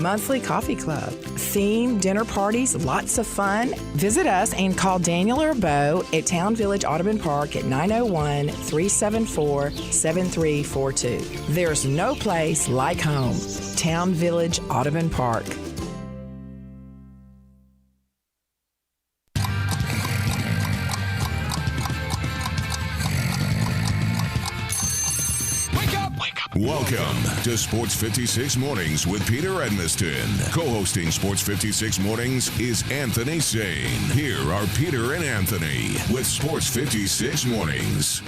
monthly coffee club, theme dinner parties, lots of fun. Visit us and call Daniel or Bo at Town Village Audubon Park at 901-374-7342. There's no place like home. Town Village Audubon Park. Welcome to Sports 56 Mornings with Peter Edmiston. Co-hosting Sports 56 Mornings is Anthony Sane. Here are Peter and Anthony with Sports 56 Mornings.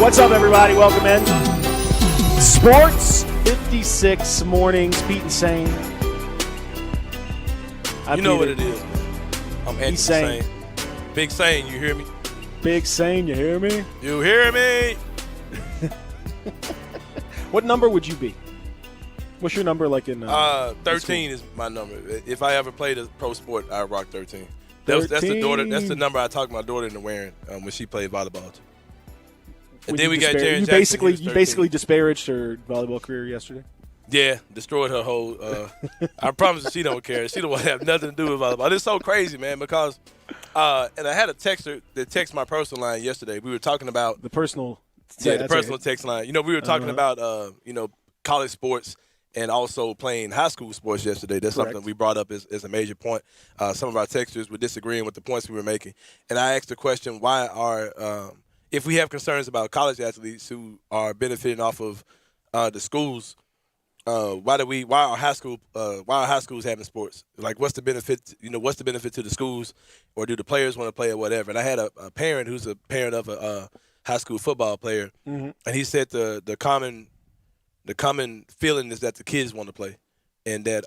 What's up, everybody? Welcome in. Sports 56 Mornings, Pete and Sane. You know what it is, man. I'm Anthony Sane. Big Sane, you hear me? Big Sane, you hear me? You hear me? What number would you be? What's your number like in 13 is my number. If I ever played a pro sport, I rock 13. That's the number I talked my daughter into wearing when she played volleyball too. And then we got Jaren Jackson. You basically disparaged her volleyball career yesterday. Yeah, destroyed her whole. I promise you, she don't care. She don't have nothing to do with volleyball. It's so crazy, man. Because, and I had a texter that texted my personal line yesterday. We were talking about the personal. The personal text line. You know, we were talking about college sports and also playing high school sports yesterday. That's Correct. something we brought up as a major point. Some of our texters were disagreeing with the points we were making, and I asked the question: why are if we have concerns about college athletes who are benefiting off of the schools, why are high schools having sports? Like, what's the benefit? What's the benefit to the schools, or do the players want to play or whatever? And I had a parent who's a parent of a high school football player, and he said the common feeling is that the kids want to play, and that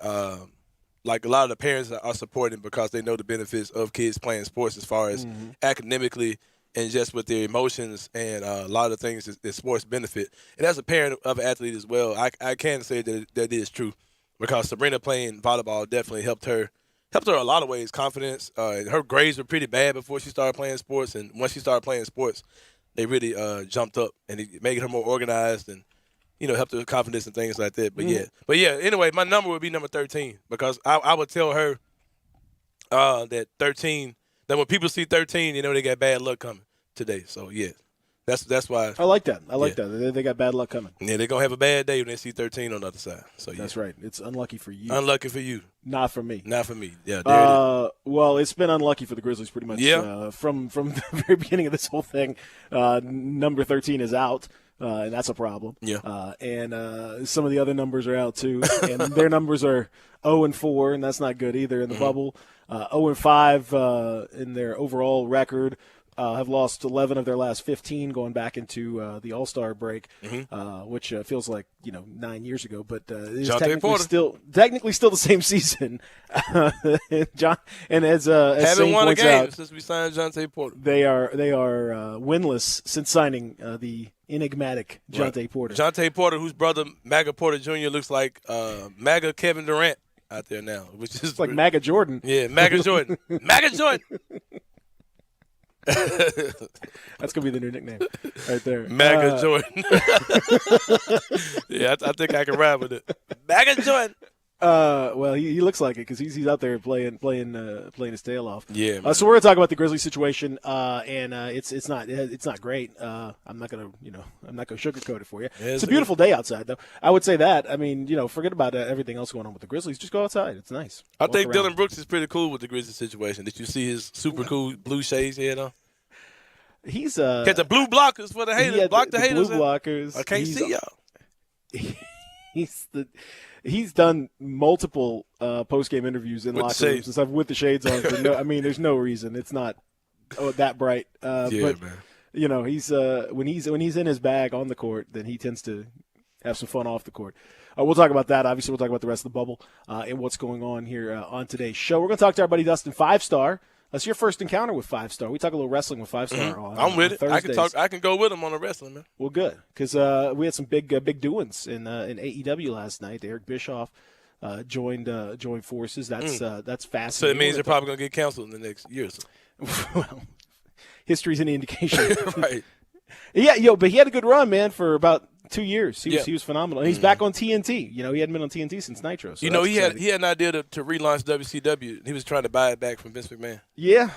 like a lot of the parents are supporting because they know the benefits of kids playing sports as far as academically. And just with their emotions and a lot of things that sports benefit. And as a parent of an athlete as well, I can say that is true because Sabrina playing volleyball definitely helped her a lot of ways. Confidence. Her grades were pretty bad before she started playing sports, and once she started playing sports, they really jumped up and it made her more organized and helped her with confidence and things like that. But yeah. Anyway, my number would be number 13 because I would tell her that 13. Then when people see 13, they got bad luck coming today. So, yeah, that's why. I like that. I like that. They got bad luck coming. Yeah, they're going to have a bad day when they see 13 on the other side. So yeah. That's right. It's unlucky for you. Unlucky for you. Not for me. Not for me. Yeah, there it is. Well, it's been unlucky for the Grizzlies pretty much. Yeah. From the very beginning of this whole thing, number 13 is out. And that's a problem. Yeah. And some of the other numbers are out too, and their numbers are 0-4, and that's not good either in the bubble. 0-5 in their overall record. Have lost 11 of their last 15 going back into the All-Star break, which feels like 9 years ago, but it's technically still the same season. John, and as haven't won a game out, since we signed Jontay Porter. They are winless since signing the enigmatic Jontay Porter. Jontay Porter, whose brother MAGA Porter Jr. looks like MAGA Kevin Durant out there now, which is like MAGA Jordan. Yeah, MAGA Jordan. MAGA Jordan. That's gonna be the new nickname right there. MAGA Jordan. Yeah, I think I can ride with it. MAGA Jordan. Well, he looks like it because he's out there playing his tail off. Yeah. Man. So we're gonna talk about the Grizzlies situation, and it's not great. I'm not gonna sugarcoat it for you. Yeah, it's a beautiful day outside, though. I would say that. I mean, forget about everything else going on with the Grizzlies. Just go outside. It's nice. I think Dylan Brooks is pretty cool with the Grizzlies situation. Did you see his super cool blue shades he had on? He's got the blue blockers for the haters. Block the haters. Blue blockers. I can't see y'all. He's done multiple post-game interviews in locker rooms and stuff with the shades on. There's no reason. It's not that bright. Yeah, but, man. He's when he's in his bag on the court, then he tends to have some fun off the court. We'll talk about that. Obviously, we'll talk about the rest of the bubble and what's going on here on today's show. We're going to talk to our buddy Dustin, 5-star That's your first encounter with 5-star. We talk a little wrestling with 5-star on I'm with it. Thursdays. I can go with him on the wrestling, man. Well, good, because we had some big doings in AEW last night. Eric Bischoff joined forces. That's fascinating. So it means they're probably going to get canceled in the next year or so. Well, history's an indication. Right. Yeah, but he had a good run, man, for about 2 years. He was phenomenal. And he's back on TNT. He hadn't been on TNT since Nitro. So he had an idea to relaunch WCW. He was trying to buy it back from Vince McMahon. Yeah.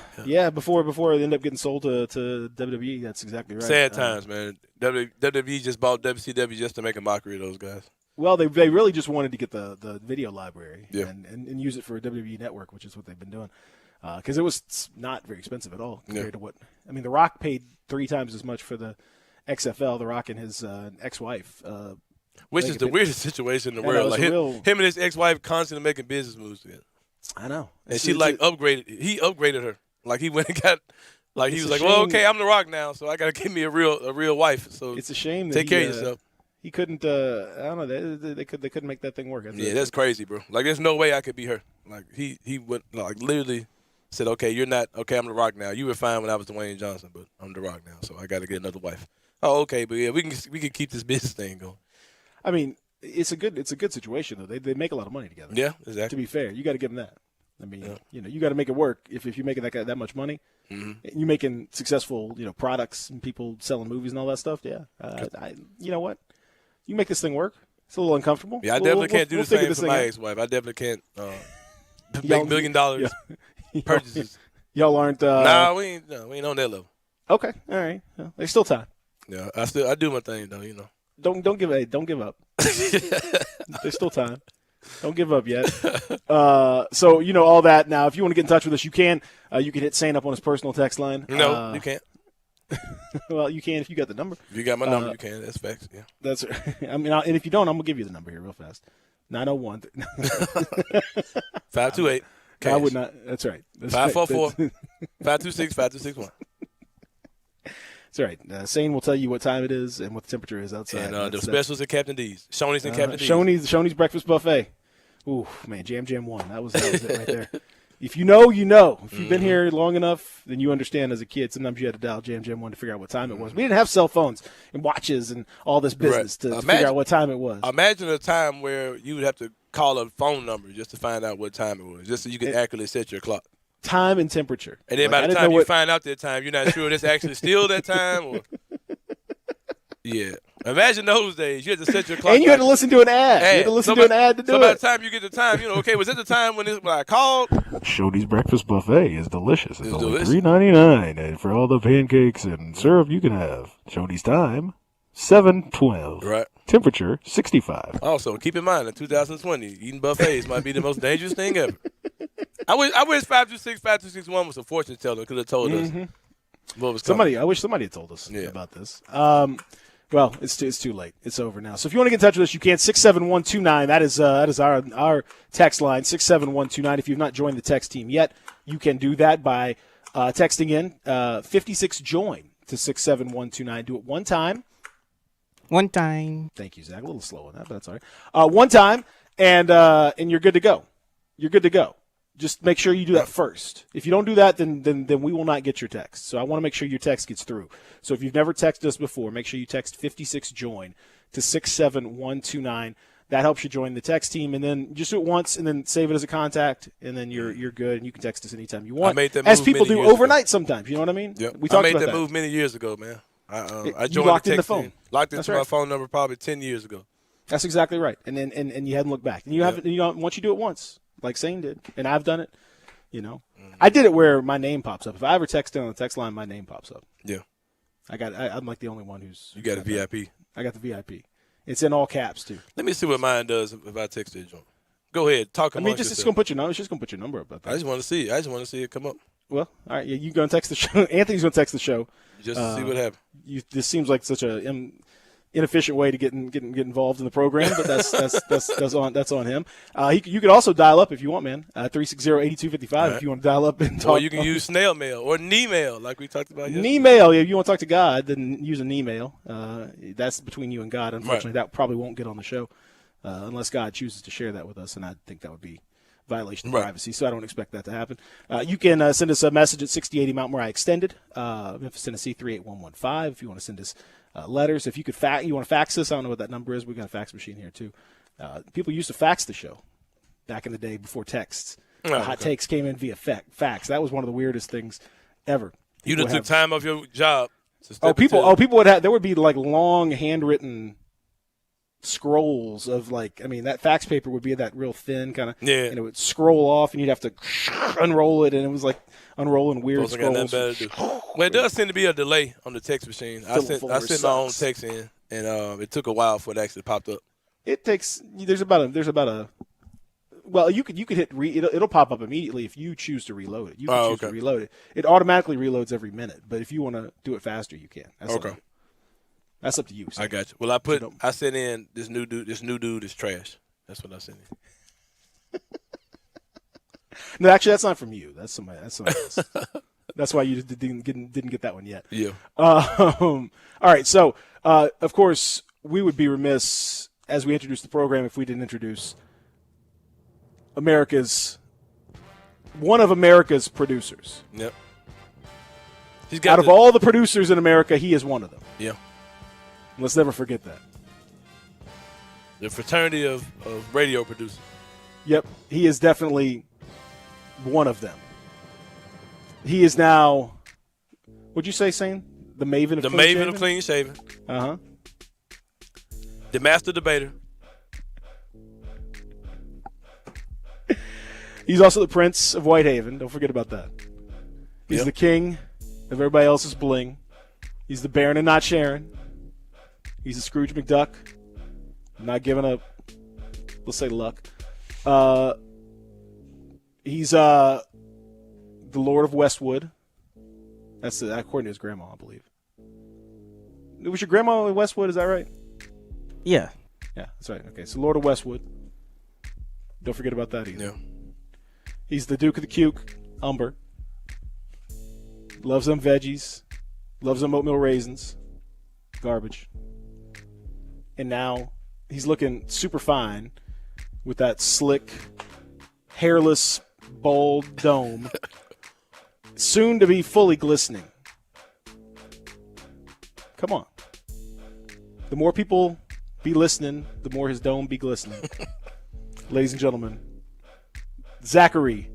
Before it ended up getting sold to WWE. That's exactly right. Sad times, man. WWE just bought WCW just to make a mockery of those guys. Well, they really just wanted to get the video library Yeah. and use it for WWE Network, which is what they've been doing. Because it was not very expensive at all compared to what – I mean, The Rock paid 3 times as much for the XFL, The Rock and his ex-wife. Which is the weirdest situation in the world. Like him and his ex-wife constantly making business moves together. I know. And he upgraded her. Like he went and got – like he was like, well, okay, I'm The Rock now, so I got to give me a real wife. So it's a shame that take care of yourself. He couldn't. I don't know. They couldn't make that thing work. That's crazy, bro. Like there's no way I could be her. Like he went like literally said, okay, you're not okay. I'm The Rock now. You were fine when I was Dwayne Johnson, but I'm The Rock now, so I got to get another wife. Oh, okay, but yeah, we can keep this business thing going. I mean, it's a good situation though. They make a lot of money together. Yeah, exactly. To be fair, you got to give them that. I mean, you got to make it work. If you're making that much money, you're making successful products and people selling movies and all that stuff. Yeah, you know what? You make this thing work. It's a little uncomfortable. Yeah, I definitely can't do the same for my ex-wife. I definitely can't make $1 million purchases. Y'all aren't. Nah, we ain't on that level. Okay, all right. Well, there's still time. Yeah, I do my thing though. Don't give up. There's still time. Don't give up yet. So all that. Now, if you want to get in touch with us, you can. You can hit Sane up on his personal text line. No, you can't. Well, you can if you got the number. If you got my number, you can. That's facts. Yeah. That's. I mean, and if you don't, I'm gonna give you the number here real fast. 901 528. I would not. That's right. 544 526 5261. That's right. Sane will tell you what time it is and what the temperature is outside. And the specials at Captain D's. Shoney's and Captain D's. Shoney's breakfast buffet. Ooh, man, Jam 1. That was it right there. If you know, you know. If you've been here long enough, then you understand as a kid. Sometimes you had to dial Jam 1 to figure out what time it was. We didn't have cell phones and watches and all this business to figure out what time it was. Imagine a time where you would have to call a phone number just to find out what time it was, just so you could accurately set your clock. Time and temperature. And then by the time you find out that time, you're not sure it's actually still that time. Or... Yeah. Imagine those days. You had to set your clock. And you had to listen to an ad. You had to listen to an ad to do it. So by the time you get the time, okay, was it the time when I called? Shoney's breakfast buffet is delicious. It's only $3.99. And for all the pancakes and syrup you can have. Shoney's time, 7:12. Right. Temperature, 65. Also, keep in mind, in 2020, eating buffets might be the most dangerous thing ever. I wish 526-5261 was a fortune teller. Could have told us what was coming. I wish somebody had told us about this. Well, it's too late. It's over now. So if you want to get in touch with us, you can. 67129. That is our text line. 67129. If you've not joined the text team yet, you can do that by texting in 56 join to 67129. Do it one time. One time. Thank you, Zach. A little slow on that, but that's all right. One time, and you're good to go. You're good to go. Just make sure you do that first. If you don't do that, then we will not get your text. So I want to make sure your text gets through. So if you've never texted us before, make sure you text 56 join to 67129. That helps you join the text team, and then just do it once, and then save it as a contact, and then you're good, and you can text us anytime you want. I made that move as people do overnight ago. Sometimes. You know what I mean? Yep. We talked I made about that move many years ago, man. I joined you locked the in the text phone. team. Locked into my right. phone number probably 10 years ago. That's exactly right. And then and you hadn't looked back. And you haven't. Once you do it once, like Sane did, and I've done it. I did it where my name pops up. If I ever text in on the text line, my name pops up. Yeah. I'm like the only one who's. You got a VIP. I got the VIP. It's in all caps too. Let me see what mine does if I text it, John. Go ahead, talk amongst yourself. It's just gonna put your number up. I just want to see it. I just want to see it come up. Well, all right. Yeah, you gonna text the show. Anthony's gonna text the show. Just to see what happens. This seems like such a inefficient way to get involved in the program, but that's on him. You could also dial up if you want, man. 360-8255 right. If you want to dial up and talk. Or you can use snail mail or knee-mail like we talked about yesterday. Knee-mail. If you want to talk to God, then use an email. That's between you and God. Unfortunately, That probably won't get on the show unless God chooses to share that with us, and I think that would be violation of Right. privacy, so I don't expect that to happen. You can send us a message at 6080 Mount Moriah Extended, Memphis, Tennessee 38115. If you want to send us letters, if you could you want to fax us, I don't know what that number is. We got a fax machine here too. People used to fax the show back in the day before texts. Hot takes came in via fax. That was one of the weirdest things ever. You People done took have- time off your job. To step people into- would have. There would be like long handwritten scrolls of that fax paper would be that real thin kind of, Yeah. and it would scroll off, and you'd have to unroll it, and it was like unrolling weird Those ain't got nothing scrolls. better to do. Well, it does seem to be a delay on the text machine. I sent my own sucks. text in, and it took a while for it actually popped up. It takes. There's about a. Well, you could hit it'll pop up immediately if you choose to reload it. You can choose to reload it. It automatically reloads every minute, but if you want to do it faster, you can. That's up to you. I got you. Well, I sent in this new dude. This new dude is trash. That's what I sent in. No, actually, that's not from you. That's somebody else. That's why you didn't get that one yet. Yeah. All right. So, of course, we would be remiss as we introduce the program if we didn't introduce one of America's producers. Yep. He's got Out of all the producers in America, he is one of them. Yeah. Let's never forget that. The fraternity of radio producers. Yep, he is definitely one of them. He is now, what'd you say, Sane? The maven of The clean maven shaven? of clean shaven. Uh-huh. The master debater. He's also the prince of Whitehaven. Don't forget about that. He's Yep. the king of everybody else's bling. He's the Baron and not Sharon. He's the Scrooge McDuck. Not giving up, let's say, luck. He's the Lord of Westwood. That's according to his grandma, I believe. It was your grandma in Westwood, is that right? Yeah. Yeah, that's right. Okay, so Lord of Westwood. Don't forget about that either. Yeah. He's the Duke of the Cuke, Umber. Loves them veggies. Loves them oatmeal raisins. Garbage. And now he's looking super fine with that slick, hairless, bald dome. Soon to be fully glistening. Come on. The more people be listening, the more his dome be glistening. Ladies and gentlemen, Zachary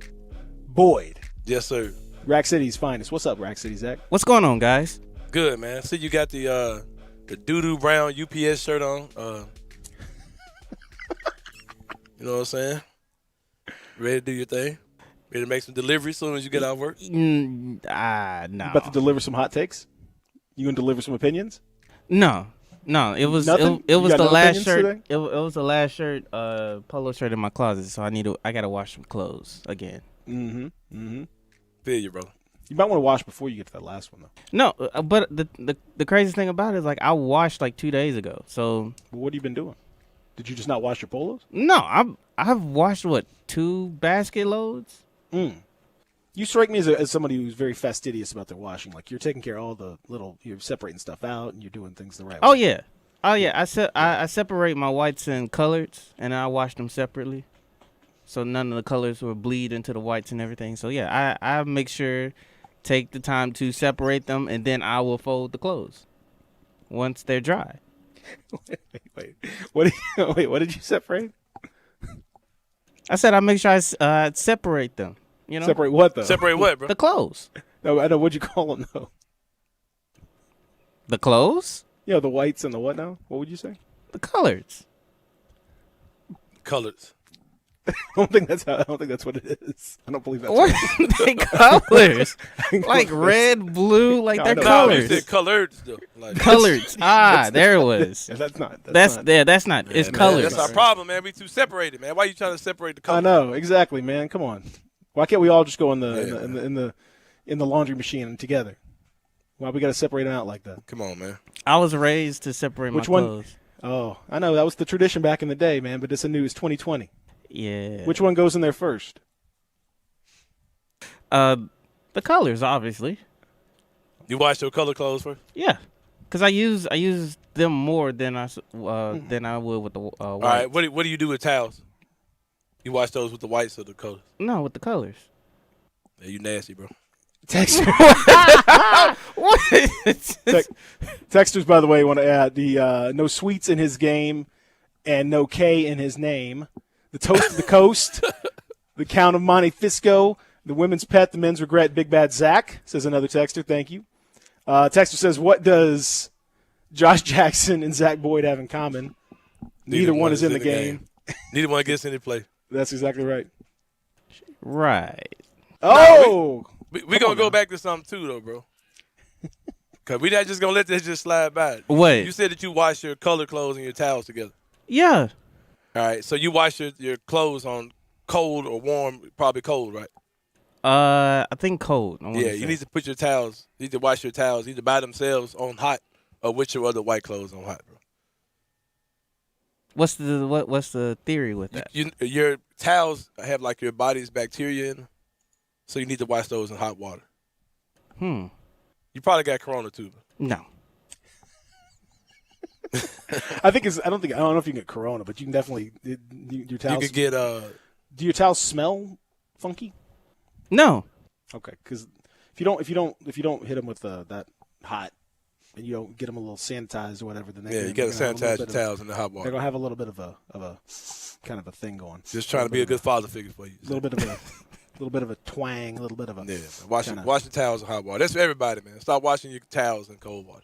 Boyd, Yes, sir. Rack City's finest. What's up, Rack City, Zach? What's going on, guys? Good, man. See, you got the doo-doo brown UPS shirt on. You know what I'm saying? Ready to do your thing? Ready to make some deliveries as soon as you get out of work? No. About to deliver some hot takes? You gonna deliver some opinions? No. It was Nothing? it You was got the no last opinions shirt. today? It was the last shirt, polo shirt in my closet. So I gotta wash some clothes again. Feel you, bro. You might want to wash before you get to that last one, though. No, but the craziest thing about it is like I washed like 2 days ago. So But what have you been doing? Did you just not wash your polos? no, I've washed 2 basket loads. You strike me as somebody who's very fastidious about their washing. Like you're taking care of all the you're separating stuff out and you're doing things the right Oh way. yeah. I separate my whites and coloreds, and I wash them separately, so none of the colors will bleed into the whites and everything. So yeah, I make sure take the time to separate them, and then I will fold the clothes once they're dry. Wait, what did you separate? I said I make sure I separate them. You know, Separate what though? Separate what, bro? the clothes. No, I know. What'd you call them though? The clothes, Yeah, the whites and the what now? What would you say? the colors. Colors. I don't think that's what it is. I don't believe that's What? They colors, what like red, blue, like No, I they're know. No, you colors. said colored still. Like, Colors. There it was. Yeah, that's not. That's not. That's not. It's man, colors. That's our problem, man. We too separated, man. Why you trying to separate the I colors? know exactly, man. Come on. Why can't we all just go in the laundry machine together? Why we got to separate them out like that? Come on, man. I was raised to separate Which my one? clothes. Oh, I know that was the tradition back in the day, man. But it's 2020. Yeah. Which one goes in there first? The colors, obviously. You wash your color clothes first? Yeah, because I use them more than I would with the white. All right. What do you do with towels? You watch those with the whites or the colors? No, with the colors. Yeah, you nasty, bro. Texter. What? Texters, by the way, want to add the no sweets in his game and no K in his name. The toast of the coast, the Count of Monte Fisco, the women's pet, the men's regret, Big Bad Zach, says another texter. Thank you. Texter says, what does Josh Jackson and Zach Boyd have in common? Neither one is in the game. Neither one gets any play. That's exactly right. Right. Oh! We going to go back to something, too, though, bro. Because we're not just going to let that just slide by. What? You said that you wash your color clothes and your towels together. Yeah. All right, so you wash your clothes on cold or warm, probably cold, right? I think cold. You need to put your towels, you need to wash your towels either by themselves on hot or with your other white clothes on hot, bro. What's the theory with that? Your towels have like your body's bacteria in them, so you need to wash those in hot water. You probably got corona too, bro. No. I don't know if you can get corona, but you can definitely your towels. You could get Do your towels smell funky? No. Okay, because if you don't hit them with that hot, and you don't get them a little sanitized or whatever, then you got to sanitize your towels in the hot water. They're gonna have a little bit of a kind of a thing going. Just trying to be a good father figure for you. A little bit of a twang, a little bit of a wash the towels in hot water. That's for everybody, man. Stop washing your towels in cold water.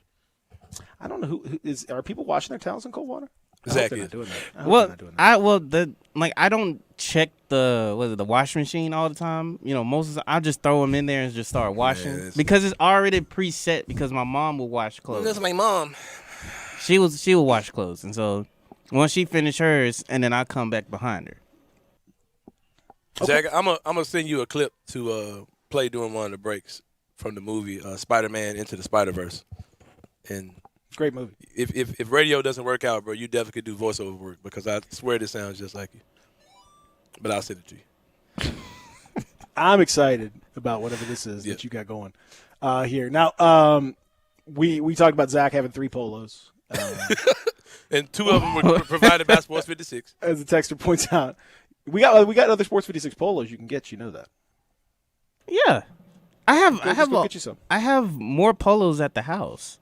I don't know are people washing their towels in cold water? Exactly. I hope they're not doing that. I don't check the washing machine all the time. You know, most of the time I just throw them in there and just start washing because it's already preset. Because my mom will wash clothes. That's my mom. She will wash clothes, and so once she finish hers, and then I come back behind her. Okay. Zach, I'm gonna send you a clip to play during one of the breaks from the movie Spider-Man Into the Spider-Verse. And great movie. If radio doesn't work out, bro, you definitely could do voiceover work because I swear this sounds just like you. But I'll send it to you. I'm excited about whatever this is that you got going here. Now, we talked about Zach having 3 polos. And 2 of them were provided by Sports 56. As the texter points out, we got other Sports 56 polos you can get. You know that. Yeah, I have get you some. I have more polos at the house.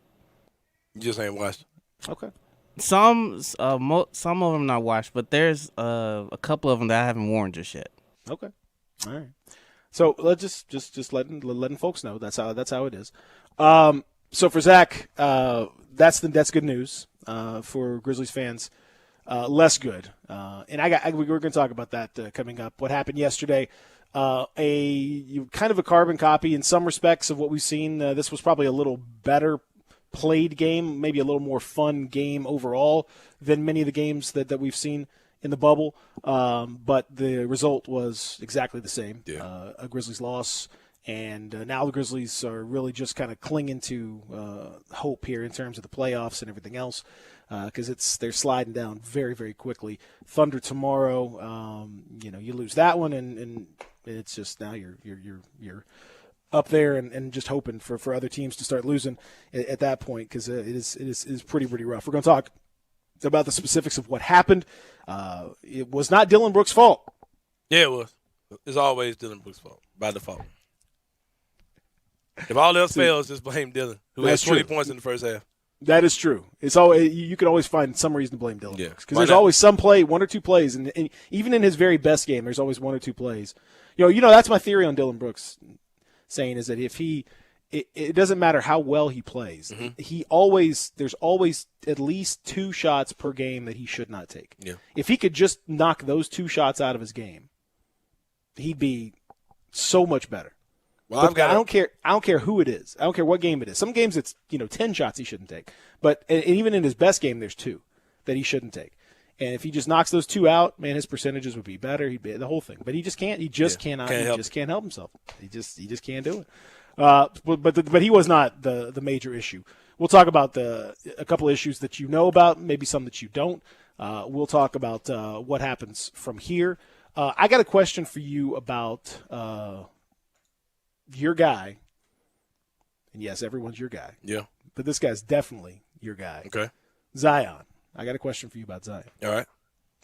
You just ain't washed. Okay. Some of them not washed, but there's a couple of them that I haven't worn just yet. Okay. All right. So let's just letting folks know that's how it is. So for Zach, that's good news for Grizzlies fans. Less good, and we're going to talk about that coming up. What happened yesterday? Kind of a carbon copy in some respects of what we've seen. This was probably a little better played game, maybe a little more fun game overall than many of the games that we've seen in the bubble. But the result was exactly the same. Yeah. A Grizzlies loss, and now the Grizzlies are really just kind of clinging to hope here in terms of the playoffs and everything else, because they're sliding down very, very quickly. Thunder tomorrow, you lose that one, and it's just now you're up there and just hoping for other teams to start losing at that point, because it is pretty rough. We're going to talk about the specifics of what happened. It was not Dylan Brooks' fault. Yeah, it was. It's always Dylan Brooks' fault by default. If all else fails, just blame Dylan, who had 20 points in the first half. That is true. It's always, you can always find some reason to blame Dylan Brooks, because there's always some play, 1 or 2 plays, and even in his very best game, there's always 1 or 2 plays. That's my theory on Dylan Brooks. Saying is that if it doesn't matter how well he plays, there's always at least 2 shots per game that he should not take. Yeah. If he could just knock those 2 shots out of his game, he'd be so much better. Well, I don't care who it is. I don't care what game it is. Some games it's 10 shots he shouldn't take, but and even in his best game, there's 2 that he shouldn't take. And if he just knocks those 2 out, man, his percentages would be better. He'd be the whole thing. But he just can't. He just cannot. He just can't help himself. He just can't do it. But he was not the major issue. We'll talk about a couple of issues that you know about, maybe some that you don't. We'll talk about what happens from here. I got a question for you about your guy. And yes, everyone's your guy. Yeah. But this guy's definitely your guy. Okay. Zion. I got a question for you about Zion. All right.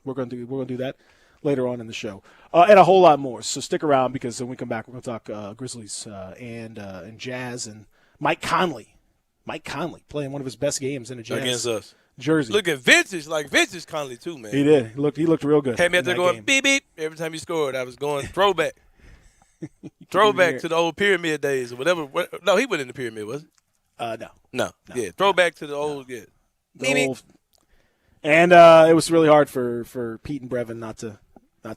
We're going to do that. later on in the show. And a whole lot more. So stick around because when we come back, we're going to talk Grizzlies and Jazz and Mike Conley. Mike Conley playing one of his best games in a Jazz against us. jersey. Looking vintage Conley too, man. He did. He looked real good. Had me out there going game. beep beep every time he scored. I was going throwback. Throwback to the old pyramid days or whatever. No, he wasn't in the pyramid, was it? No. Yeah, throwback to the old. Yeah. The old, and it was really hard for Pete and Brevin not to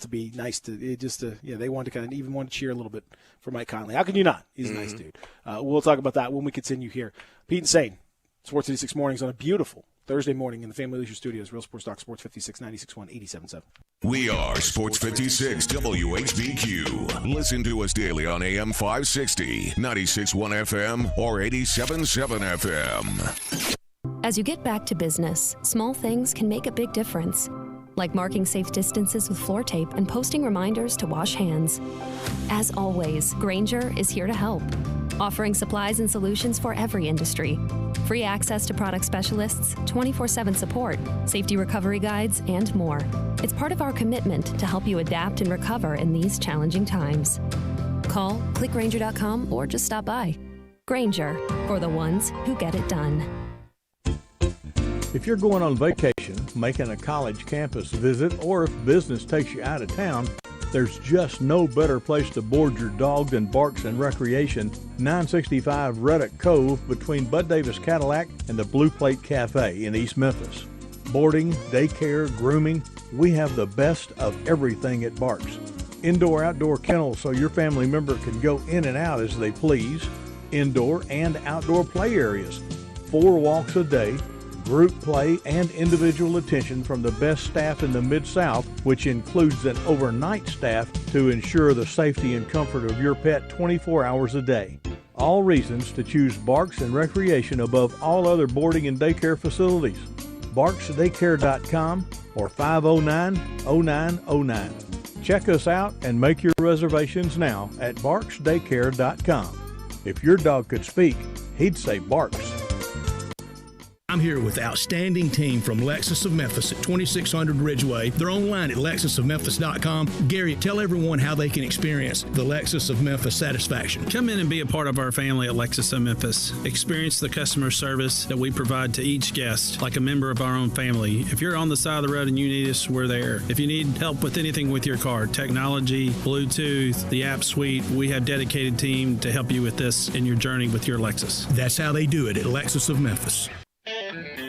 be nice to it. They wanted to even want to cheer a little bit for Mike Conley. How can you not? He's a nice dude. We'll talk about that when we continue here. Pete and Sane, Sports 86 Mornings on a beautiful Thursday morning in the Family Leisure Studios. Real Sports Talk, Sports 56, 96.1, 87.7. We are Sports 56 WHBQ. Listen to us daily on AM 560, 96.1 FM, or 87.7 FM. As you get back to business, small things can make a big difference. Like marking safe distances with floor tape and posting reminders to wash hands. As always, Grainger is here to help, offering supplies and solutions for every industry. Free access to product specialists, 24/7 support, safety recovery guides, and more. It's part of our commitment to help you adapt and recover in these challenging times. Call, click Grainger.com, or just stop by. Grainger, for the ones who get it done. If you're going on vacation, making a college campus visit, or if business takes you out of town, there's just no better place to board your dog than Barks and Recreation, 965 Reddock Cove between Bud Davis Cadillac and the Blue Plate Cafe in East Memphis. Boarding, daycare, grooming, we have the best of everything at Barks. Indoor-outdoor kennels so your family member can go in and out as they please. Indoor and outdoor play areas. 4 walks a day. Group play and individual attention from the best staff in the Mid-South, which includes an overnight staff to ensure the safety and comfort of your pet 24 hours a day. All reasons to choose Barks and Recreation above all other boarding and daycare facilities. BarksDaycare.com or 509-0909. Check us out and make your reservations now at BarksDaycare.com. If your dog could speak, he'd say Barks. I'm here with outstanding team from Lexus of Memphis at 2600 Ridgeway. They're online at lexusofmemphis.com. Gary, tell everyone how they can experience the Lexus of Memphis satisfaction. Come in and be a part of our family at Lexus of Memphis. Experience the customer service that we provide to each guest like a member of our own family. If you're on the side of the road and you need us, we're there. If you need help with anything with your car, technology, Bluetooth, the app suite, we have a dedicated team to help you with this in your journey with your Lexus. That's how they do it at Lexus of Memphis.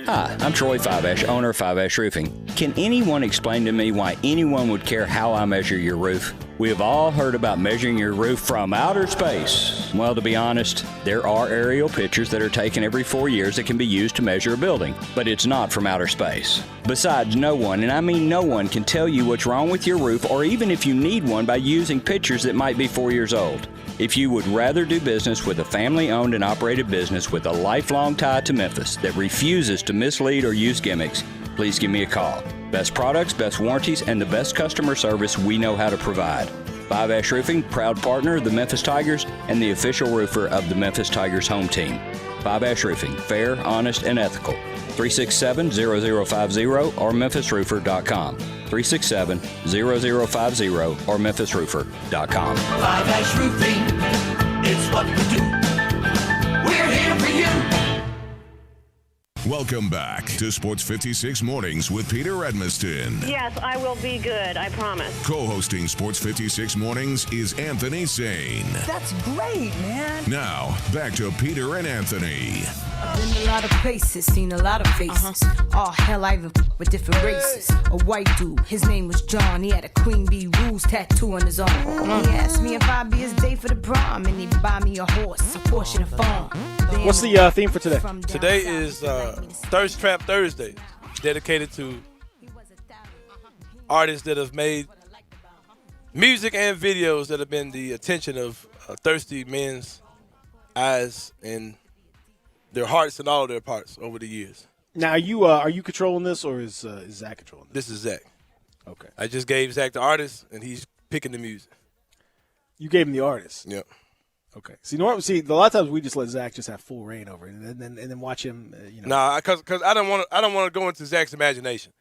Hi, I'm Troy Fiveash, owner of Fiveash Roofing. Can anyone explain to me why anyone would care how I measure your roof? We have all heard about measuring your roof from outer space. Well, to be honest, there are aerial pictures that are taken every 4 years that can be used to measure a building, but it's not from outer space. Besides, no one, and I mean no one, can tell you what's wrong with your roof or even if you need one by using pictures that might be 4 years old. If you would rather do business with a family-owned and operated business with a lifelong tie to Memphis that refuses to mislead or use gimmicks, please give me a call. Best products, best warranties, and the best customer service we know how to provide. Fiveash Roofing, proud partner of the Memphis Tigers and the official roofer of the Memphis Tigers home team. Fiveash Roofing, fair, honest, and ethical. 367-0050 or memphisroofer.com. 367-0050 or memphisroofer.com. Fiveash Roofing, it's what we do. We're here for you. Welcome back to Sports 56 Mornings with Peter Edmiston. Yes, I will be good, I promise. Co-hosting Sports 56 Mornings is Anthony Sane. That's great, man. Now, back to Peter and Anthony. I've been a lot of places, seen a lot of faces. Oh, hell, I even with different races. A white dude, his name was John. He had a Queen Bee Rules tattoo on his arm. He asked me if I'd be his date for the prom, and he'd buy me a horse, a Porsche, and a farm. What's the theme for today? Today is Thirst Trap Thursday, dedicated to artists that have made music and videos that have been the attention of thirsty men's eyes and their hearts and all of their parts over the years. Now, are you controlling this, or is Zach controlling this? This is Zach. Okay. I just gave Zach the artist, and he's picking the music. You gave him the artist? Yep. Okay. See, a lot of times we just let Zach just have full reign over it, and then watch him. Nah, because I don't want to go into Zach's imagination.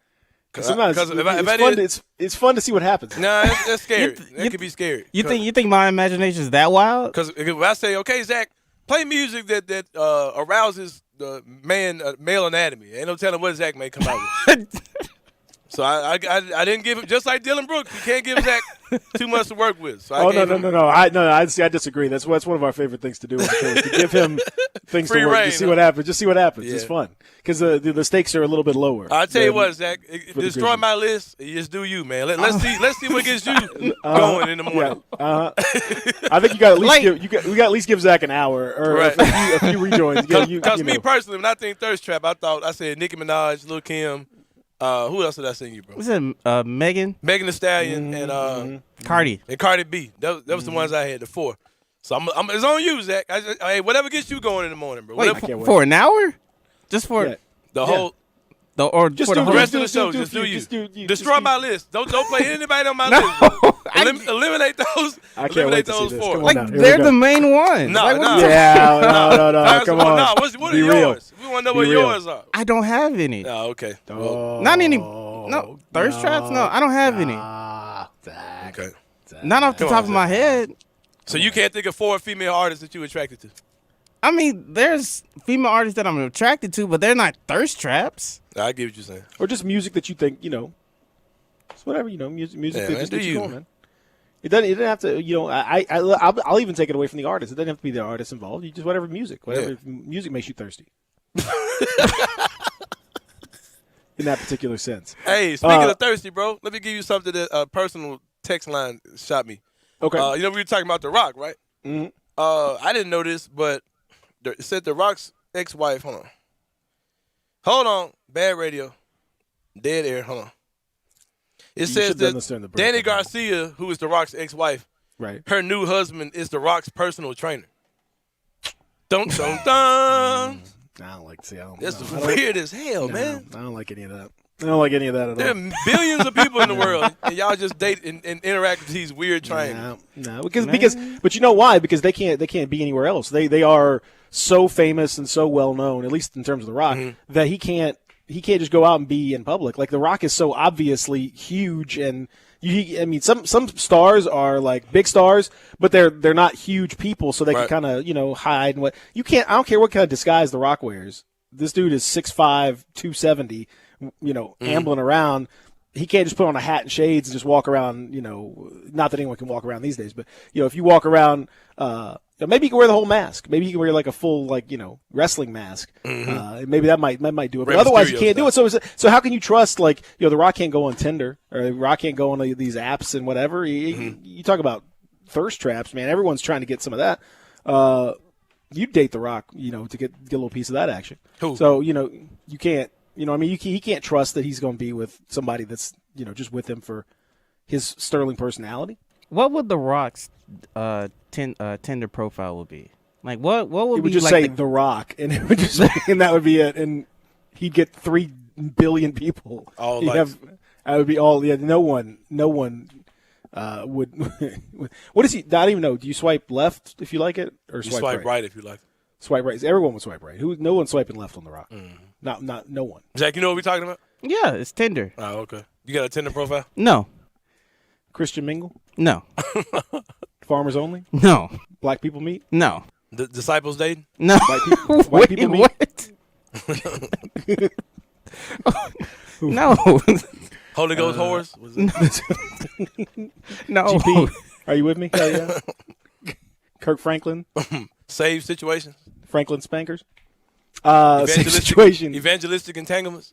Sometimes it's fun to see what happens. Nah, that's scary. That could be scary. You think my imagination is that wild? Because if I say, okay, Zach, play music that arouses the male anatomy, ain't no telling what Zach may come out with. So I didn't give him, just like Dylan Brooks, you can't give Zach too much to work with. So No. I disagree. That's one of our favorite things to do on the show, is to give him things to work. Reign, Just see what happens. Yeah. It's fun because the stakes are a little bit lower. I'll tell you what, Zach, destroy my list. You just do you, man. Let's see what gets you going in the morning. Yeah. I think you got at least give Zach an hour or a few rejoins. Because me personally, when I think thirst trap, I said Nicki Minaj, Lil' Kim. Who else did I sing you, bro? Was it Megan? Megan Thee Stallion and Cardi. And Cardi B. That was the ones I had, the 4. So it's on you, Zach. Hey, whatever gets you going in the morning, bro. Wait, for an hour? Just for the whole. Just for do the rest of the show, just do you. Destroy my list. Don't play anybody on my list. Eliminate those. I can't wait to see this. Come on now. They're the main ones. No. Come on. No, what are yours? We want to know what yours are. I don't have any. Oh, okay. Not any. No, thirst traps? No, I don't have any. Okay. Not off the top of my head. So you can't think of 4 female artists that you're attracted to? I mean, there's female artists that I'm attracted to, but they're not thirst traps. I get what you're saying. Or just music that you think, it's whatever, music that just gets you going, man. It doesn't have to, I'll even take it away from the artist. It doesn't have to be the artist involved. You just whatever music makes you thirsty. In that particular sense. Hey, speaking of thirsty, bro, let me give you something that a personal text line shot me. Okay. We were talking about The Rock, right? Mm-hmm. I didn't know this, but it said The Rock's ex-wife. Hold on. Bad radio. Dead air. Hold on. It says that Danny Garcia, who is The Rock's ex-wife, right? Her new husband is The Rock's personal trainer. Dun, dun, dun. I don't like to see. That's weird as hell, man. I don't like any of that. I don't like any of that at all. There are billions of people in the world, and y'all just date and interact with these weird trainers. No, but you know why? Because they can't be anywhere else. They are so famous and so well known, at least in terms of The Rock, that he can't just go out and be in public. Like The Rock is so obviously huge, and some stars are like big stars, but they're not huge people, so they can kind of hide and what you can't. I don't care what kind of disguise The Rock wears. This dude is 6'5", 270. Ambling around. He can't just put on a hat and shades and just walk around, not that anyone can walk around these days, but, if you walk around, maybe you can wear the whole mask. Maybe you can wear like a full, wrestling mask. Maybe that might do it. But otherwise you can't do it. So how can you trust, The Rock can't go on Tinder or The Rock can't go on these apps and whatever. You talk about thirst traps, man. Everyone's trying to get some of that. You date The Rock, to get a little piece of that action. Cool. So, you can't. He can't trust that he's going to be with somebody that's, just with him for his sterling personality. What would The Rock's Tinder profile would be? Like, what would be just say The Rock, and it would just, and that would be it, and he'd get 3 billion people. All that would be all. Yeah, no one would. What is he? I don't even know. Do you swipe left if you like it, or swipe right if you like it? Swipe right. Everyone would swipe right. No one's swiping left on The Rock. Not no one. Zach, you know what we're talking about? Yeah, it's Tinder. Oh, okay. You got a Tinder profile? No. Christian mingle? No. Farmers only? No. Black people meet? No. The disciples dating? No. White people meet? What? No. Holy Ghost whores? No. GP, are you with me? Hell yeah. Kirk Franklin? Save situations? Franklin Spankers? Situation. Evangelistic entanglements?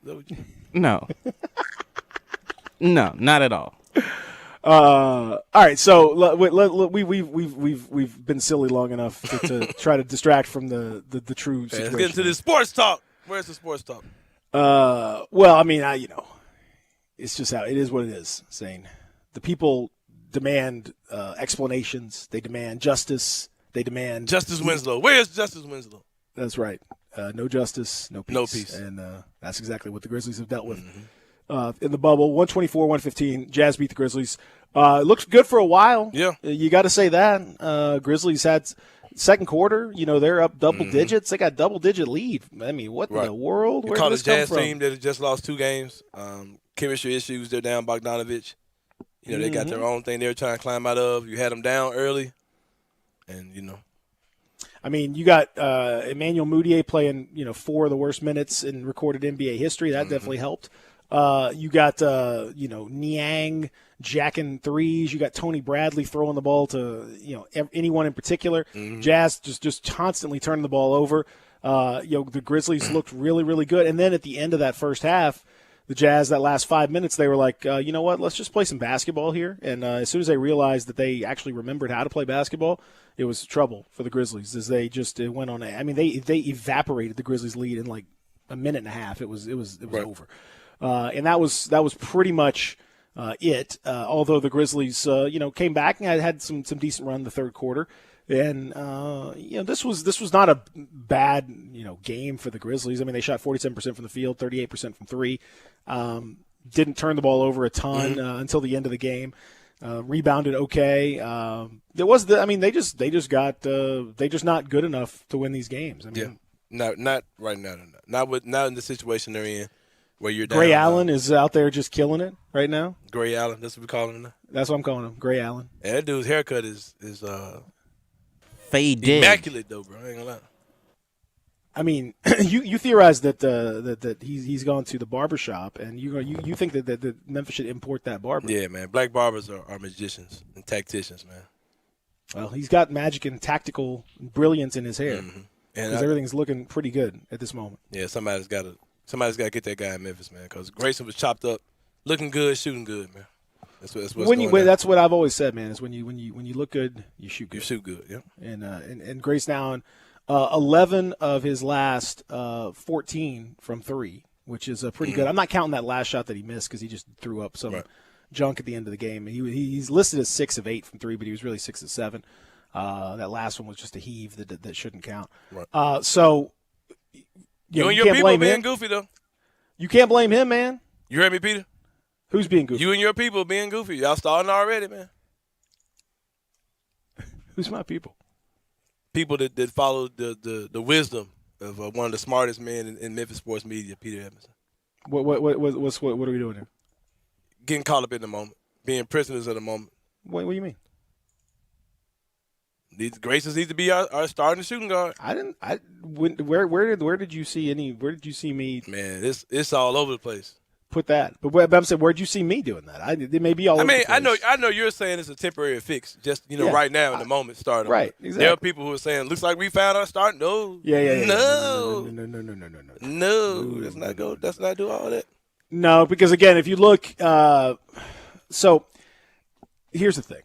No. No, not at all. All right, so we've been silly long enough to try to distract from the true situation. Let's get into this sports talk. Where's the sports talk? Well, I mean, it's just how it is. What it is. Saying the people demand explanations. They demand justice. They demand Justice Winslow. Where's Justice Winslow? That's right. No justice, no peace. No peace. And that's exactly what the Grizzlies have dealt with in the bubble. 124-115. Jazz beat the Grizzlies. It looks good for a while. Yeah. You got to say that. Grizzlies had second quarter, they're up double digits. They got double-digit lead. I mean, what in the world? You caught a Jazz team that had just lost 2 games. chemistry issues. They're down Bogdanovich. You know, they got their own thing they're trying to climb out of. You had them down early, and, you know. I mean, you got Emmanuel Mudiay playing, 4 of the worst minutes in recorded NBA history. That definitely helped. You got, Niang jacking threes. You got Tony Bradley throwing the ball to, anyone in particular. Jazz just constantly turning the ball over. The Grizzlies looked really, really good. And then at the end of that first half, the Jazz, that last 5 minutes, they were like, you know what, let's just play some basketball here. And as soon as they realized that they actually remembered how to play basketball, it was trouble for the Grizzlies as they just went on. They evaporated the Grizzlies' lead in like a minute and a half. It was right. over. And that was pretty much it. Although the Grizzlies, came back and had some decent run in the third quarter. And this was not a bad game for the Grizzlies. I mean, they shot 47% from the field, 38% from three. Didn't turn the ball over a ton until the end of the game. Rebounded okay. They're just not good enough to win these games. I mean, not right now. Not in the situation they're in where you're down. Gray Allen is out there just killing it right now. Gray Allen, that's what we call him now. That's what I'm calling him, Gray Allen. And that dude's haircut is faded, immaculate though, bro. I ain't gonna lie. I mean, you theorize that he's gone to the barbershop, and you think that Memphis should import that barber. Yeah, man. Black barbers are magicians and tacticians, man. Well, he's got magic and tactical brilliance in his hair, And because everything's looking pretty good at this moment. Yeah, somebody's got to get that guy in Memphis, man. Because Grayson was chopped up, looking good, shooting good, man. That's what's going on. That's what I've always said, man. Is when you look good, you shoot good. You shoot good, yeah. And Grayson Allen, 11 of his last 14 from three, which is pretty good. I'm not counting that last shot that he missed because he just threw up some junk at the end of the game. He's listed as 6 of 8 from three, but he was really 6 of 7. That last one was just a heave that shouldn't count. Right. So you and your people being goofy though. You can't blame him, man. You heard me, Peter? Who's being goofy? You and your people being goofy. Y'all starting already, man. Who's my people? People that follow the wisdom of one of the smartest men in Memphis sports media, Peter Edmondson. What are we doing here? Getting caught up in the moment, being prisoners of the moment. What do you mean? Graysons needs to be our starting shooting guard. Where did you see me? Man, it's all over the place. Put that. But I'm saying, where'd you see me doing that? It may be all over the place. I know you're saying it's a temporary fix, just right now in the moment starting. Right, exactly. There are people who are saying, looks like we found our start. No. Yeah. No. No. Let's not do all that. No, because again, if you look, so here's the thing.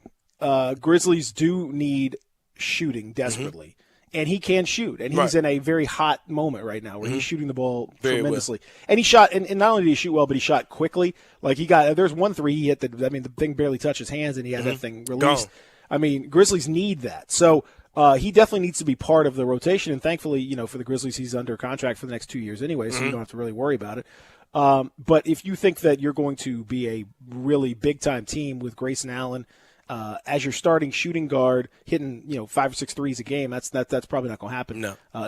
Grizzlies do need shooting desperately. And he can shoot, and he's in a very hot moment right now where he's shooting the ball tremendously. Well. And he shot, and not only did he shoot well, but he shot quickly. Like there's one three he hit the thing barely touched his hands, and he had that thing released. Gone. I mean, Grizzlies need that. So he definitely needs to be part of the rotation, and thankfully, for the Grizzlies, he's under contract for the next 2 years anyway, so you don't have to really worry about it. But if you think that you're going to be a really big-time team with Grayson Allen, as your starting shooting guard, hitting 5 or 6 threes a game, that's probably not going to happen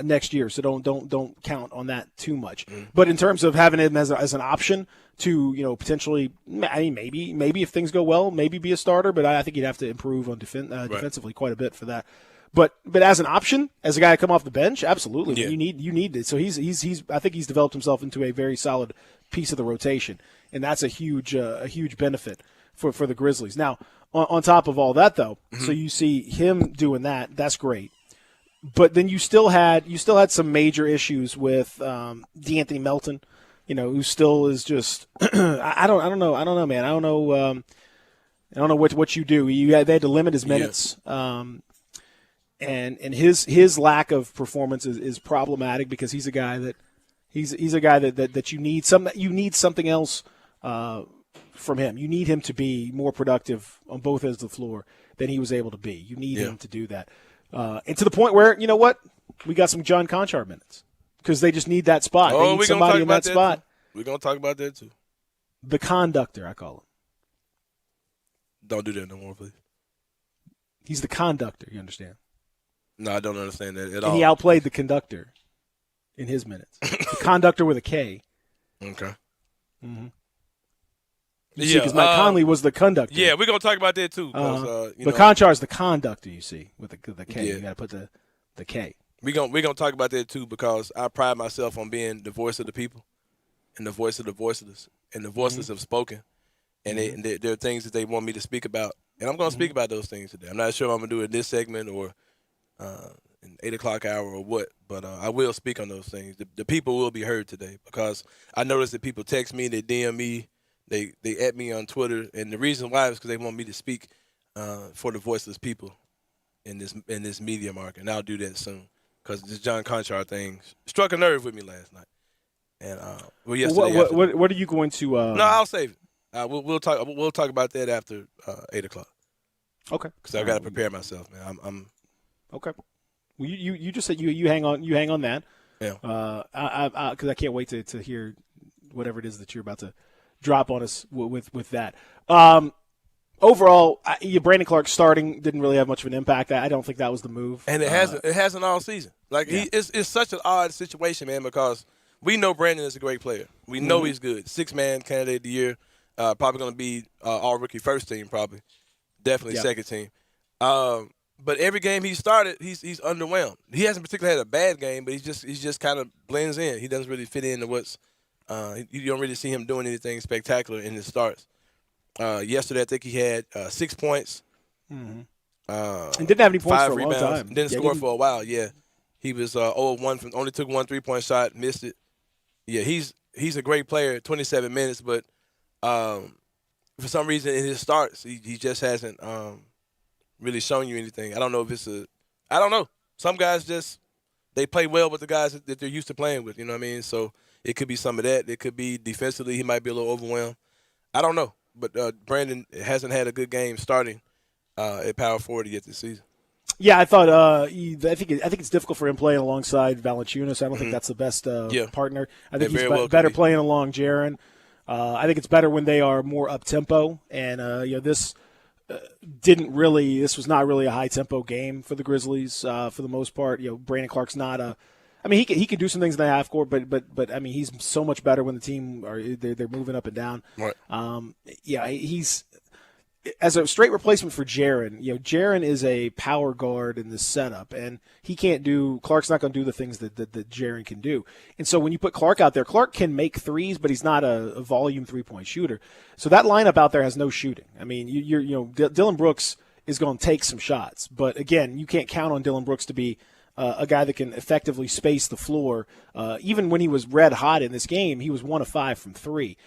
next year. So don't count on that too much. But in terms of having him as an option to potentially, I mean, maybe if things go well, maybe be a starter. But I think he'd have to improve on defensively quite a bit for that. But as an option, as a guy to come off the bench, absolutely. Yeah. You need it. So he's I think he's developed himself into a very solid piece of the rotation, and that's a huge benefit for the Grizzlies. Now, on top of all that, though, so you see him doing that. That's great. But then you still had some major issues with DeAnthony Melton, who still is just I don't know, man. I don't know what you do. They had to limit his minutes. Yeah. And his lack of performance is problematic because he's a guy that you need something else from him. You need him to be more productive on both ends of the floor than he was able to be. You need him to do that. And to the point where, you know what? We got some John Conchar minutes because they just need that spot. They need somebody in that spot. We're going to talk about that too. The conductor, I call him. Don't do that no more, please. He's the conductor, you understand? No, I don't understand that at all. And he outplayed the conductor in his minutes. The conductor with a K. Okay. Mm-hmm. Because Mike Conley was the conductor. Yeah, we're gonna talk about that too. But Conchar is the conductor. You see, with the K. Yeah. You got to put the K. We're gonna talk about that too because I pride myself on being the voice of the people, and the voice of the voiceless, and the voiceless have spoken, and there are things that they want me to speak about, and I'm gonna speak about those things today. I'm not sure if I'm gonna do it in this segment or in 8 o'clock hour or what, but I will speak on those things. The people will be heard today because I noticed that people text me, they DM me. They at me on Twitter, and the reason why is because they want me to speak for the voiceless people in this media market, and I'll do that soon because this John Conchar thing struck a nerve with me last night. And yesterday. What are you going to? No, I'll save it. We'll talk. We'll talk about that after 8 o'clock. Okay. Because I've got to prepare myself, man. I'm okay. Well, you just said you hang on. You hang on that. Yeah. Because I can't wait to hear whatever it is that you're about to drop on us with that. Overall, Brandon Clark starting didn't really have much of an impact. I don't think that was the move. And it hasn't all season. Like it's such an odd situation, man, because we know Brandon is a great player. We know he's good. 6-man candidate of the year. Probably going to be all rookie first team, probably. Definitely second team. But every game he started, he's underwhelmed. He hasn't particularly had a bad game, but he just kind of blends in. He doesn't really fit into what's you don't really see him doing anything spectacular in his starts. Yesterday, I think he had 6 points. And didn't have any points 5 for a rebounds. long time. Didn't score for a while. Yeah, he was 0-1 only took 1 3-point shot, missed it. Yeah, he's a great player. 27 minutes, but for some reason in his starts, he just hasn't really shown you anything. I don't know if I don't know. Some guys they play well with the guys that they're used to playing with. You know what I mean? So. It could be some of that. It could be defensively he might be a little overwhelmed. I don't know. But Brandon hasn't had a good game starting at power forward yet this season. Yeah, I thought I think it's difficult for him playing alongside Valanciunas. I don't think that's the best partner. I think he's better playing along Jaren. I think it's better when they are more up tempo. And this was not really a high tempo game for the Grizzlies for the most part. Brandon Clark's not a. I mean, he can do some things in the half court, but I mean, he's so much better when the team they're moving up and down. Right. He's as a straight replacement for Jaren. Jaren is a power guard in this setup, and Clark's not going to do the things that Jaren can do. And so when you put Clark out there, Clark can make threes, but he's not a volume 3-point shooter. So that lineup out there has no shooting. I mean, Dillon Brooks is going to take some shots, but again, you can't count on Dillon Brooks to be a guy that can effectively space the floor. Even when he was red hot in this game, he was 1 of 5 from 3.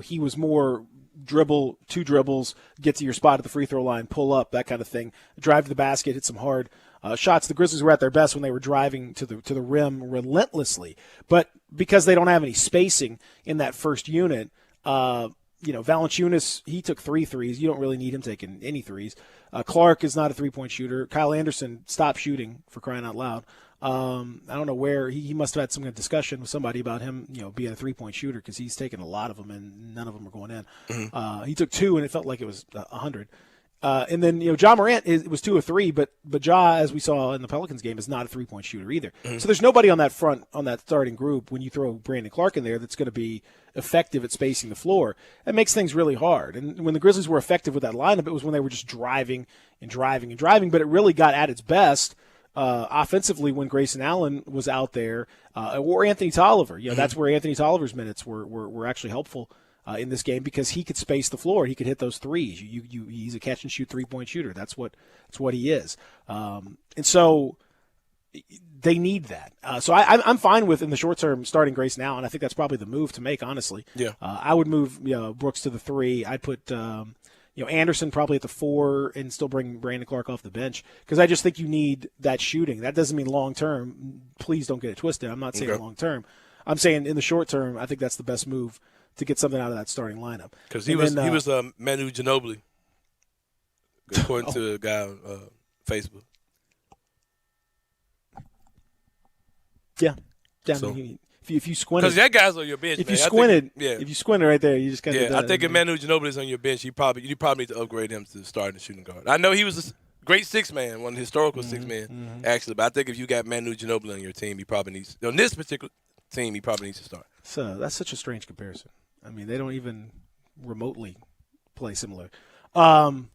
He was more dribble, 2 dribbles, get to your spot at the free throw line, pull up, that kind of thing, drive to the basket, hit some hard shots. The Grizzlies were at their best when they were driving to the rim relentlessly. But because they don't have any spacing in that first unit, Valanciunas, he took 3 threes. You don't really need him taking any threes. Clark is not a 3-point shooter. Kyle Anderson stopped shooting, for crying out loud. I don't know where he must have had some kind of discussion with somebody about him, being a 3-point shooter because he's taken a lot of them and none of them are going in. Mm-hmm. He took 2 and it felt like it was 100. And then Ja Morant was 2 of 3, but Ja, as we saw in the Pelicans game, is not a 3-point shooter either. Mm-hmm. So there's nobody on that starting group when you throw Brandon Clark in there that's going to be effective at spacing the floor. That makes things really hard. And when the Grizzlies were effective with that lineup, it was when they were just driving and driving and driving. But it really got at its best offensively when Grayson Allen was out there, or Anthony Tolliver. That's where Anthony Tolliver's minutes were actually helpful. In this game because he could space the floor. He could hit those threes. He's a catch-and-shoot 3-point shooter. That's what he is. And so they need that. So I'm fine with, in the short term, starting Grayson Allen. I think that's probably the move to make, honestly. Yeah. I would move Brooks to the 3. I'd put Anderson probably at the 4 and still bring Brandon Clark off the bench because I just think you need that shooting. That doesn't mean long-term. Please don't get it twisted. I'm not saying long-term. I'm saying in the short term, I think that's the best move to get something out of that starting lineup. Because he was Manu Ginobili, according to a guy on Facebook. Yeah. So, if you squinted, because that guy's on your bench. If you squinted, if you squinted right there, you just kind of. Yeah, I think if Manu Ginobili is on your bench, you probably need to upgrade him to starting shooting guard. I know he was a great 6-man, one of the historical 6-man actually, but I think if you got Manu Ginobili on your team, he probably needs on this particular team. He probably needs to start. So that's such a strange comparison. I mean, they don't even remotely play similar. Both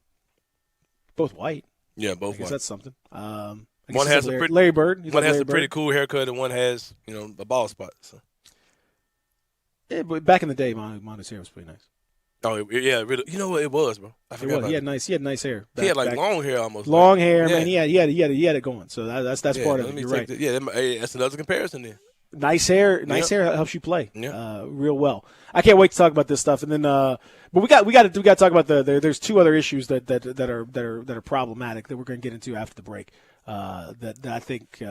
white. Yeah, both I guess white. that's something. One has Larry Bird. One has a pretty cool haircut, and one has a bald spot. So. Yeah, but back in the day, Monty's hair was pretty nice. Oh yeah, really. You know what it was, bro? I forgot about He had nice hair. He had long hair almost. Long hair, man. He had it going. So that's part of it. You're right. That's another comparison there. Nice hair helps you play real well. I can't wait to talk about this stuff, and then but we got to talk about there's two other issues that are problematic that we're going to get into after the break. That I think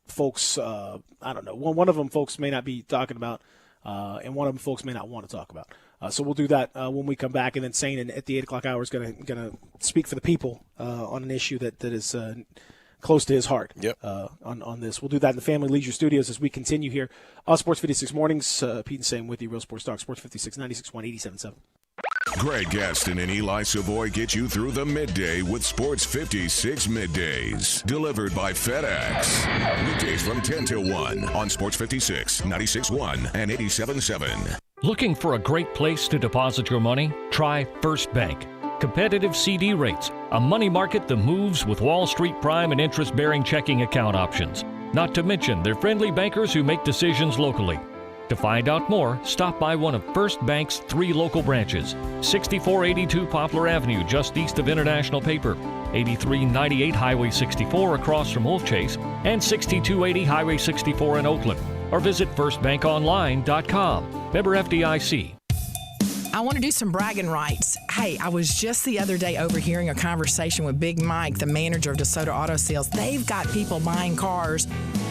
folks I don't know, one of them folks may not be talking about, and one of them folks may not want to talk about. So we'll do that when we come back, and then Sane at the 8 o'clock hour is going to speak for the people on an issue that is close to his heart. On this. We'll do that in the Family Leisure Studios as we continue here on Sports 56 Mornings. Pete and Sane with you, Real Sports Talk, Sports 56, 96.1, 87.7. Greg Gaston and Eli Savoy get you through the midday with Sports 56 Middays. Delivered by FedEx. Weekdays from 10 till 1 on Sports 56, 96.1, and 87.7. Looking for a great place to deposit your money? Try First Bank. Competitive CD rates, a money market that moves with Wall Street prime and interest-bearing checking account options. Not to mention their friendly bankers who make decisions locally. To find out more, stop by one of First Bank's 3 local branches. 6482 Poplar Avenue, just east of International Paper. 8398 Highway 64 across from Wolf Chase. And 6280 Highway 64 in Oakland. Or visit firstbankonline.com. Member FDIC. I want to do some bragging rights. Hey, I was just the other day overhearing a conversation with Big Mike, the manager of DeSoto Auto Sales. They've got people buying cars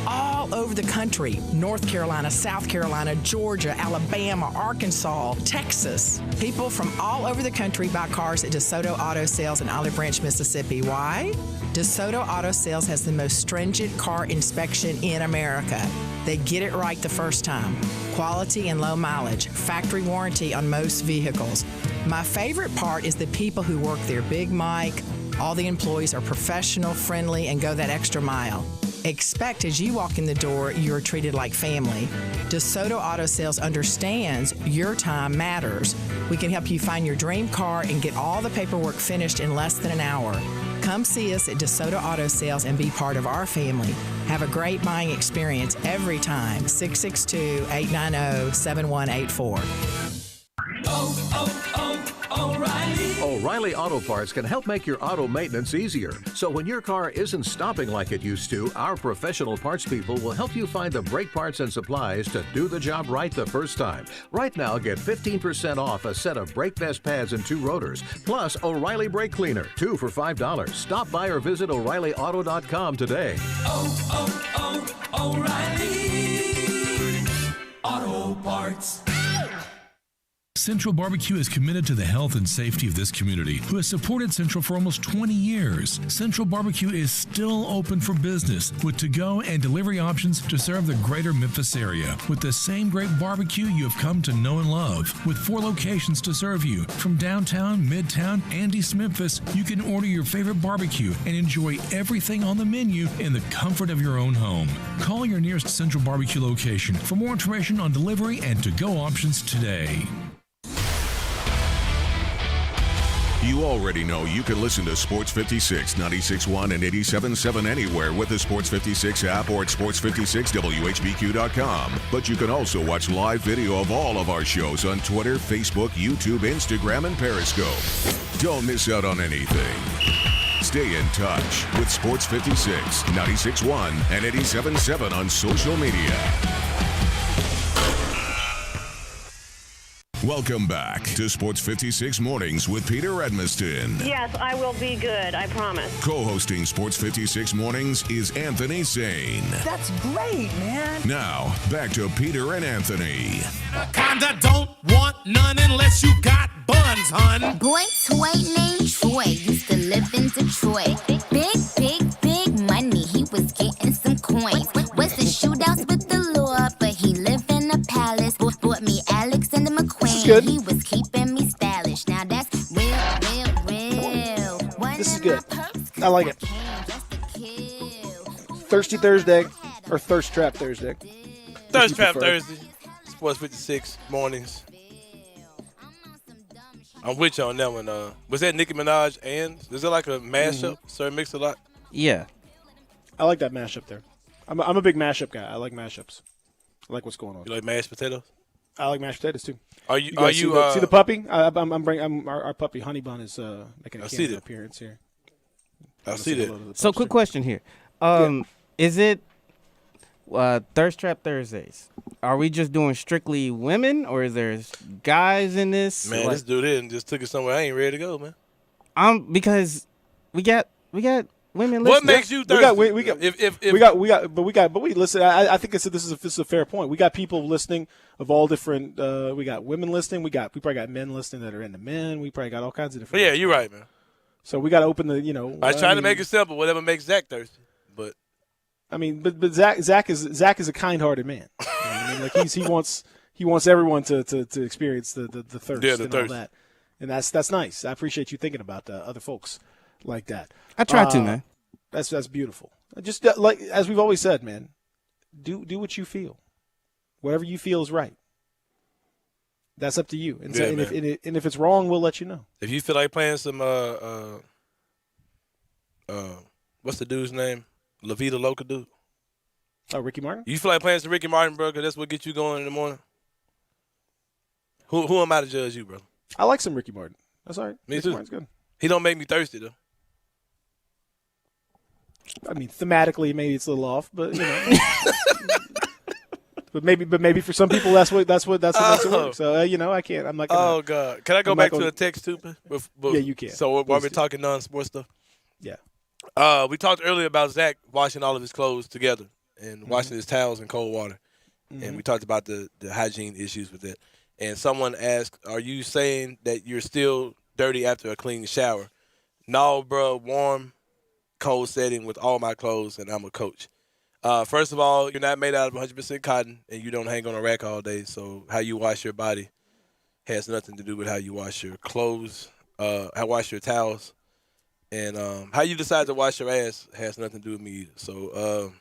all over the country. North Carolina, South Carolina, Georgia, Alabama, Arkansas, Texas. People from all over the country buy cars at DeSoto Auto Sales in Olive Branch, Mississippi. Why? DeSoto Auto Sales has the most stringent car inspection in America. They get it right the first time. Quality and low mileage. Factory warranty on most vehicles. My favorite part is the people who work there. Big Mike, all the employees are professional, friendly, and go that extra mile. Expect as you walk in the door, you're treated like family. DeSoto Auto Sales understands your time matters. We can help you find your dream car and get all the paperwork finished in less than an hour. Come see us at DeSoto Auto Sales and be part of our family. Have a great buying experience every time. 662-890-7184. O'Reilly Auto Parts can help make your auto maintenance easier. So when your car isn't stopping like it used to, our professional parts people will help you find the brake parts and supplies to do the job right the first time. Right now, get 15% off a set of brake vest pads and 2 rotors, plus O'Reilly Brake Cleaner, 2 for $5. Stop by or visit O'ReillyAuto.com today. O'Reilly Auto Parts. Central Barbecue is committed to the health and safety of this community, who has supported Central for almost 20 years. Central Barbecue is still open for business with to-go and delivery options to serve the greater Memphis area. With the same great barbecue you have come to know and love, with 4 locations to serve you. From downtown, midtown, and East Memphis, you can order your favorite barbecue and enjoy everything on the menu in the comfort of your own home. Call your nearest Central Barbecue location for more information on delivery and to-go options today. You already know you can listen to Sports 56, 96.1, and 87.7 anywhere with the Sports 56 app or at sports56whbq.com. But you can also watch live video of all of our shows on Twitter, Facebook, YouTube, Instagram, and Periscope. Don't miss out on anything. Stay in touch with Sports 56, 96.1, and 87.7 on social media. Welcome back to Sports 56 Mornings with Peter Edmiston. Yes, I will be good, I promise. Co-hosting Sports 56 Mornings is Anthony Sane. That's great, man. Now, back to Peter and Anthony. Kinda don't want none unless you got buns, hun. Boy toy named Troy used to live in Detroit. Big money, he was getting some coins. Was the shootouts with the law, but he lived in a palace. Bought me Alexander McQueen. He was keeping me stylish. Now that's real. This is good. I like it. Thirsty Thursday or Thirst Trap Thursday? Thirst Trap Thursday. Sports 56 Mornings. I'm with you on that one. Was that Nicki Minaj and is it like a mashup? Sir Mix-a-Lot? Yeah. I like that mashup there. I'm a big mashup guy. I like mashups. I like what's going on. You like mashed potatoes? I like mashed potatoes too. Are you? See the puppy? I'm bringing our puppy Honey Bun is making a cameo appearance here. I see that. So, quick question here: Is it Thirst Trap Thursdays? Are we just doing strictly women, or is there guys in this? Man, this dude in just took it somewhere. I ain't ready to go, man. Because we got women listening. What makes you thirsty? But we listen. I think this is a fair point. We got people listening of all different. We got women listening. We probably got men listening that are into men. We probably got all kinds of different. Yeah, you're right, man. So we got to open the. I try to make it simple. Whatever makes Zach thirsty, but. I mean, but Zach is a kind-hearted man. I mean, like he wants everyone to experience the thirst and all that, and that's nice. I appreciate you thinking about other folks like that. I try to, man. That's beautiful. Just like as we've always said, man, do what you feel. Whatever you feel is right. That's up to you. And, if it's wrong, we'll let you know. If you feel like playing some what's the dude's name? La Vida Loca dude. Oh, Ricky Martin? You feel like playing some Ricky Martin, bro, because that's what gets you going in the morning? Who am I to judge you, bro? I like some Ricky Martin. That's all right. Me Ricky too. Martin's good. He don't make me thirsty, though. I mean, thematically, maybe it's a little off, but, but maybe for some people, that's what makes it work. So, I can't. I'm not gonna. Oh, God. Can I go back to a text, too? Yeah, you can. So while we're talking non-sports stuff? Yeah. We talked earlier about Zach washing all of his clothes together and washing his towels in cold water. And we talked about the hygiene issues with it. And someone asked, are you saying that you're still dirty after a clean shower? No, bro, warm, cold setting with all my clothes, and I'm a coach. First of all, you're not made out of 100% cotton, and you don't hang on a rack all day. So how you wash your body has nothing to do with how you wash your clothes, how wash your towels. And how you decide to wash your ass has nothing to do with me either. So,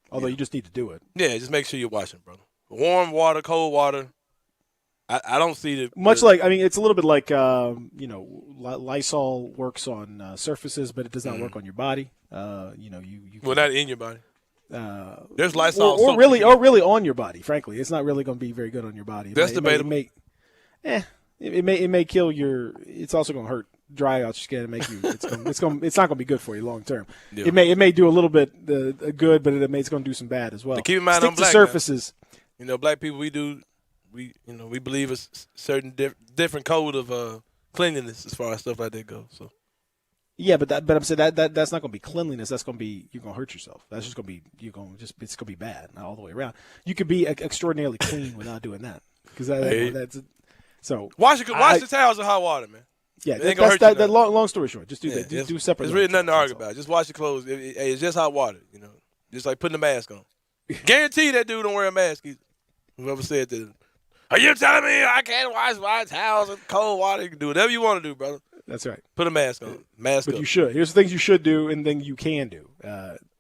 although you just need to do it. Yeah, just make sure you're washing, brother. Warm water, cold water. I don't see the much like. I mean, it's a little bit like Lysol works on surfaces, but it does not work on your body. You well, not in your body. There's Lysol, or really on your body. Frankly, it's not really going to be very good on your body. That's debatable. It may kill your. It's also going to hurt. Dry out your skin and make you. It's not going to be good for you long term. Yeah. It may do a little bit good, but it's going to do some bad as well. But keep in mind, stick on to black surfaces. Man. Black people we believe a certain different code of cleanliness as far as stuff like that goes. So. Yeah, but I'm saying that's not going to be cleanliness. That's going to be you're going to hurt yourself. That's just going to be it's going to be bad all the way around. You could be extraordinarily clean without doing that because that's so. Wash the towels in hot water, man. Yeah, that long story short. Just do that. Do separate. There's really nothing to argue about. Just wash your clothes. It's just hot water, Just like putting a mask on. Guarantee that dude don't wear a mask either. Whoever said that. Are you telling me I can't wash my towels in cold water? You can do whatever you want to do, brother. That's right. Put a mask on. Mask but up. You should. Here's the things you should do and things you can do.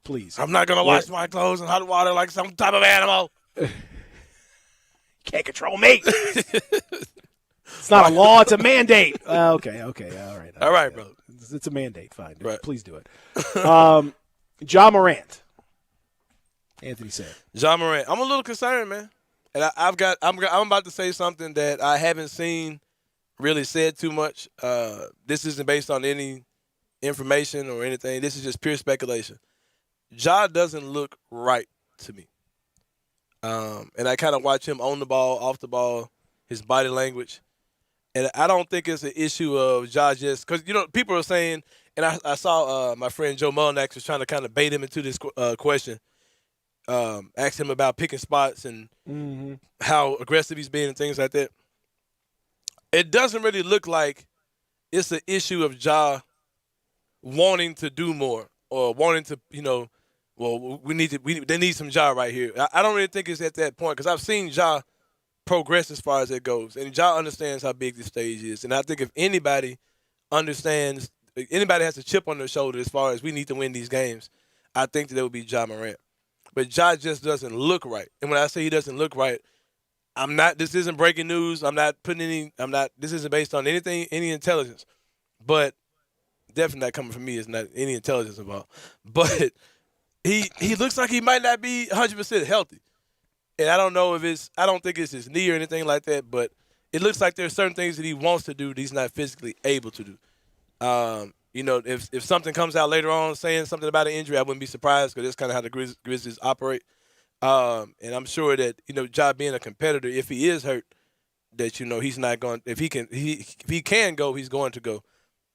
Please. I'm not going to wash my clothes in hot water like some type of animal. You can't control me. It's not a law. It's a mandate. Okay. All right, brother. It's a mandate. Fine. Right. Please do it. Ja Morant. Anthony said. Ja Morant. I'm a little concerned, man. And I'm about to say something that I haven't seen really said too much. This isn't based on any information or anything. This is just pure speculation. Ja doesn't look right to me. And I kind of watch him on the ball, off the ball, his body language. And I don't think it's an issue of Ja just – because, people are saying – and I saw my friend Joe Mullinax was trying to kind of bait him into this question. Asked him about picking spots and how aggressive he's been and things like that. It doesn't really look like it's an issue of Ja wanting to do more or wanting to, they need some Ja right here. I don't really think it's at that point because I've seen Ja progress as far as it goes. And Ja understands how big this stage is. And I think if anybody has a chip on their shoulder as far as we need to win these games, I think that it would be Ja Morant. But Ja just doesn't look right. And when I say he doesn't look right, I'm not. This isn't breaking news. I'm not putting any. I'm not. This isn't based on anything, any intelligence. But definitely not coming from me. It's not any intelligence involved. But he looks like he might not be 100% healthy. And I don't know if it's. I don't think it's his knee or anything like that. But it looks like there's certain things that he wants to do that he's not physically able to do. If something comes out later on saying something about an injury, I wouldn't be surprised because that's kind of how the Grizzlies operate. And I'm sure that, Ja being a competitor, if he is hurt, that, he's not going – if he can go, he's going to go.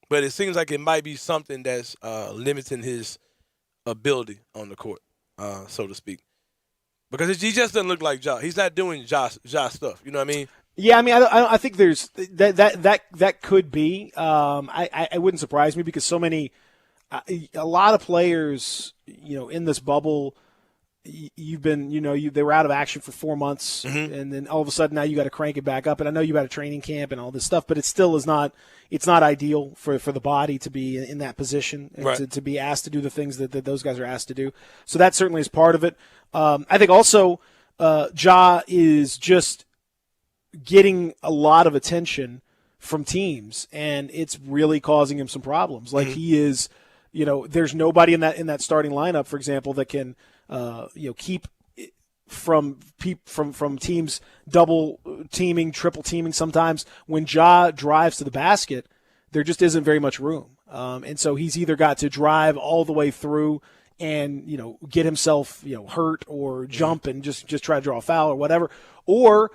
But it seems like it might be something that's limiting his ability on the court, so to speak. Because he just doesn't look like Ja. He's not doing Ja stuff. You know what I mean? Yeah, I mean, I think there's that could be. I wouldn't surprise me because so many a lot of players, in this bubble – you've been, they were out of action for 4 months, and then all of a sudden now you got to crank it back up. And I know you got a training camp and all this stuff, but it still is not. It's not ideal for the body to be in that position and right. to be asked to do the things that those guys are asked to do. So that certainly is part of it. I think also Ja is just getting a lot of attention from teams, and it's really causing him some problems. Like he is, there's nobody in that starting lineup, for example, that can. Keep from teams double teaming, triple teaming. Sometimes when Ja drives to the basket, there just isn't very much room, and so he's either got to drive all the way through and get himself hurt or jump and just try to draw a foul or whatever, or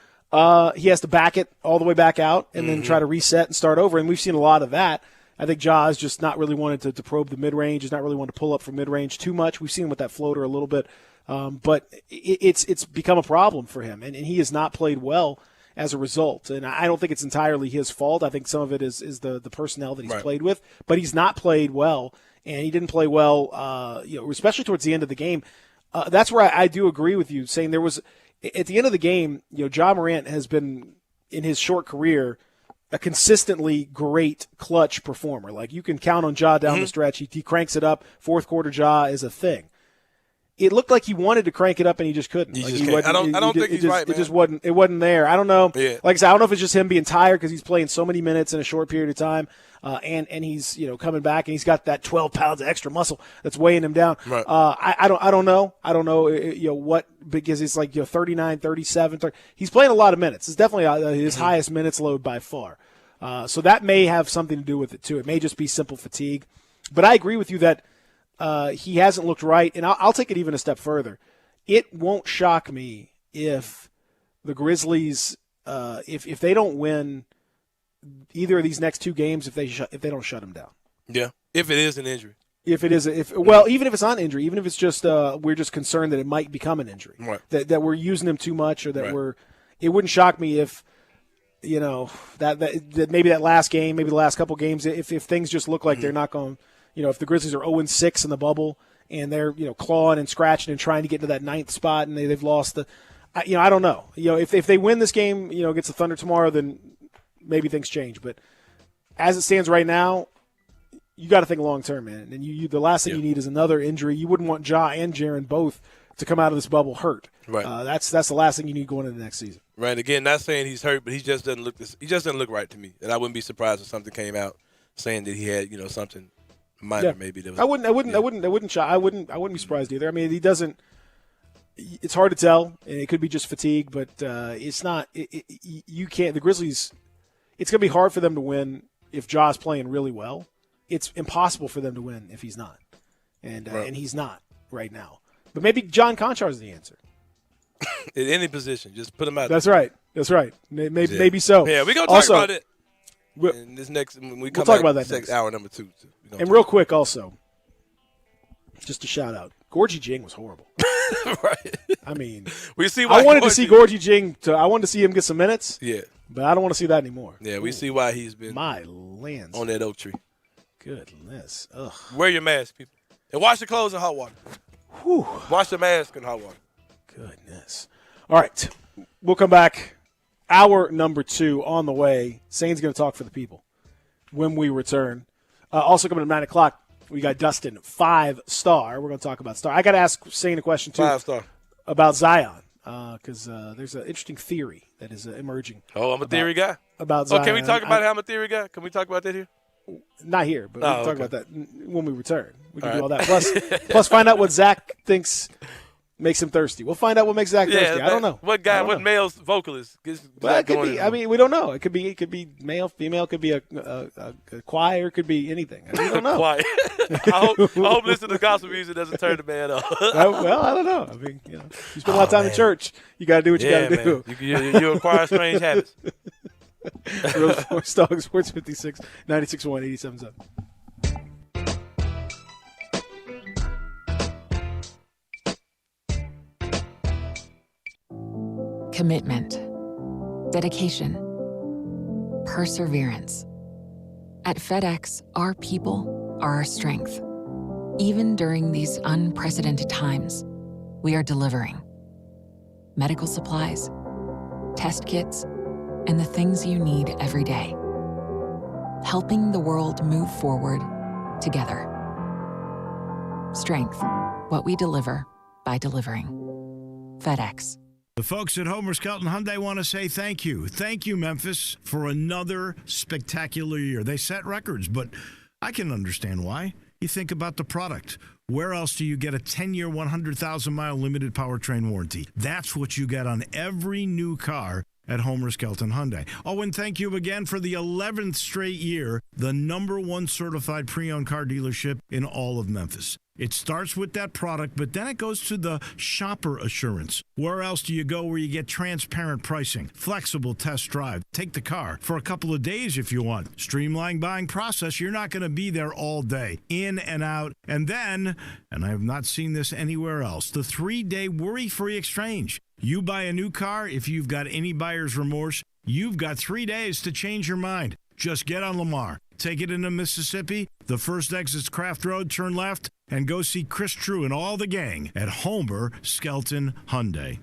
he has to back it all the way back out and then try to reset and start over. And we've seen a lot of that. I think Ja has just not really wanted to probe the mid-range. He's not really wanted to pull up from mid-range too much. We've seen him with that floater a little bit. But it's become a problem for him, and he has not played well as a result. And I don't think it's entirely his fault. I think some of it is the personnel that he's right. played with. But he's not played well, and he didn't play well, especially towards the end of the game. That's where I do agree with you, saying there was – at the end of the game, Ja Morant has been, in his short career – a consistently great clutch performer. Like, you can count on Ja down the stretch. He cranks it up. Fourth quarter Ja is a thing. It looked like he wanted to crank it up and he just couldn't. I don't think he's right, man. It just wasn't there. I don't know. Yeah. Like I said, I don't know if it's just him being tired because he's playing so many minutes in a short period of time, and he's coming back and he's got that 12 pounds of extra muscle that's weighing him down. Right. I don't know. I don't know what, because it's like 39, 37, 30. He's playing a lot of minutes. It's definitely his highest minutes load by far. So that may have something to do with it too. It may just be simple fatigue. But I agree with you that he hasn't looked right, and I'll take it even a step further. It won't shock me if the Grizzlies, if they don't win either of these next two games, if they don't shut him down. Yeah, if it is an injury. Even if it's not an injury, even if it's just we're just concerned that it might become an injury, right. that we're using him too much, or that right. it wouldn't shock me if that maybe that last game, maybe the last couple games, if things just look like they're not going. If the Grizzlies are 0-6 in the bubble and they're clawing and scratching and trying to get to that 9th spot and they've lost I don't know. If they win this game, against the Thunder tomorrow, then maybe things change. But as it stands right now, you got to think long term, man. And the last thing you need is another injury. You wouldn't want Ja and Jaren both to come out of this bubble hurt. Right. That's the last thing you need going into the next season. Right. Again, not saying he's hurt, but he just doesn't look right to me. And I wouldn't be surprised if something came out saying that he had something minor maybe. That was, I wouldn't be surprised either. I mean, he doesn't. It's hard to tell, and it could be just fatigue, but it's not. You can't. The Grizzlies. It's going to be hard for them to win if Ja's playing really well. It's impossible for them to win if he's not, and he's not right now. But maybe John Conchar is the answer. In any position, just put him out. That's right. Maybe so. Yeah, we're gonna talk about it. In this next, we'll talk about that next hour number 2. And real quick, also, just a shout out. Gorgie Jing was horrible. Right. I mean, we see. Why I wanted to see Gorgie Jing. I wanted to see him get some minutes. Yeah. But I don't want to see that anymore. Yeah, we see why he's been my lands on that oak tree. Goodness. Ugh. Wear your mask, people, and wash your clothes in hot water. Whew. Wash your mask in hot water. Goodness. All right, we'll come back. Hour number 2 on the way. Sane's going to talk for the people when we return. Also coming at 9 o'clock, we got Dustin, 5-star. We're going to talk about star. I got to ask Sane a question, too. 5-star. About Zion. because there's an interesting theory that is emerging. Oh, I'm a theory guy. About Zion. Can we talk about how I'm a theory guy? Can we talk about that here? Not here, but we can talk about that when we return. We can do all that. Plus, find out what Zach thinks makes him thirsty. We'll find out what makes Zach thirsty. I don't know. What male vocalist gets it could be. I mean, we don't know. It could be male, female. It could be a choir. It could be anything. I mean, we don't know. Choir. I hope listening to gospel music doesn't turn the man off. Well, I don't know. I mean, you spend a lot of time in church. You got to do what you got to do. You acquire strange habits. Real Sports Dog, Sports 56, 96.1, 87.7. Commitment, dedication, perseverance. At FedEx, our people are our strength. Even during these unprecedented times, we are delivering medical supplies, test kits, and the things you need every day. Helping the world move forward together. Strength, what we deliver by delivering. FedEx. The folks at Homer Skelton Hyundai want to say thank you. Thank you, Memphis, for another spectacular year. They set records, but I can understand why. You think about the product. Where else do you get a 10-year, 100,000-mile limited powertrain warranty? That's what you get on every new car at Homer Skelton Hyundai. Oh, and thank you again for the 11th straight year, the #1 certified pre-owned car dealership in all of Memphis. It starts with that product, but then it goes to the shopper assurance. Where else do you go where you get transparent pricing, flexible test drive, take the car for a couple of days if you want, streamlined buying process? You're not going to be there all day, in and out. And then, and I have not seen this anywhere else, the 3-day worry-free exchange. You buy a new car, if you've got any buyer's remorse, you've got 3 days to change your mind. Just get on Lamar, take it into Mississippi, the first exit's Craft Road, turn left, and go see Chris True and all the gang at Homer Skelton Hyundai.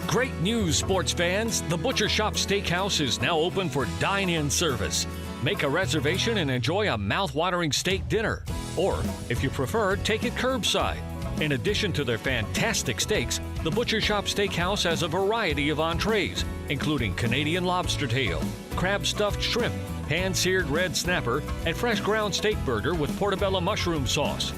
Great news, sports fans. The Butcher Shop Steakhouse is now open for dine-in service. Make a reservation and enjoy a mouth-watering steak dinner. Or, if you prefer, take it curbside. In addition to their fantastic steaks, the Butcher Shop Steakhouse has a variety of entrees, including Canadian lobster tail, crab stuffed shrimp, hand-seared red snapper, and fresh ground steak burger with portobello mushroom sauce.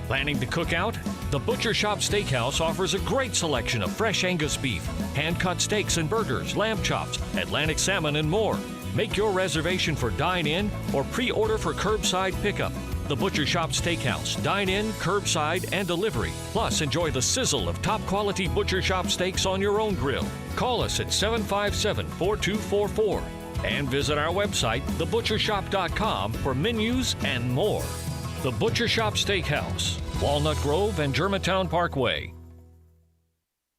Planning to cook out? The Butcher Shop Steakhouse offers a great selection of fresh Angus beef, hand-cut steaks and burgers, lamb chops, Atlantic salmon, and more. Make your reservation for dine-in or pre-order for curbside pickup. The Butcher Shop Steakhouse, dine-in, curbside, and delivery. Plus, enjoy the sizzle of top-quality Butcher Shop steaks on your own grill. Call us at 757-4244 and visit our website, thebutchershop.com, for menus and more. The Butcher Shop Steakhouse, Walnut Grove and Germantown Parkway.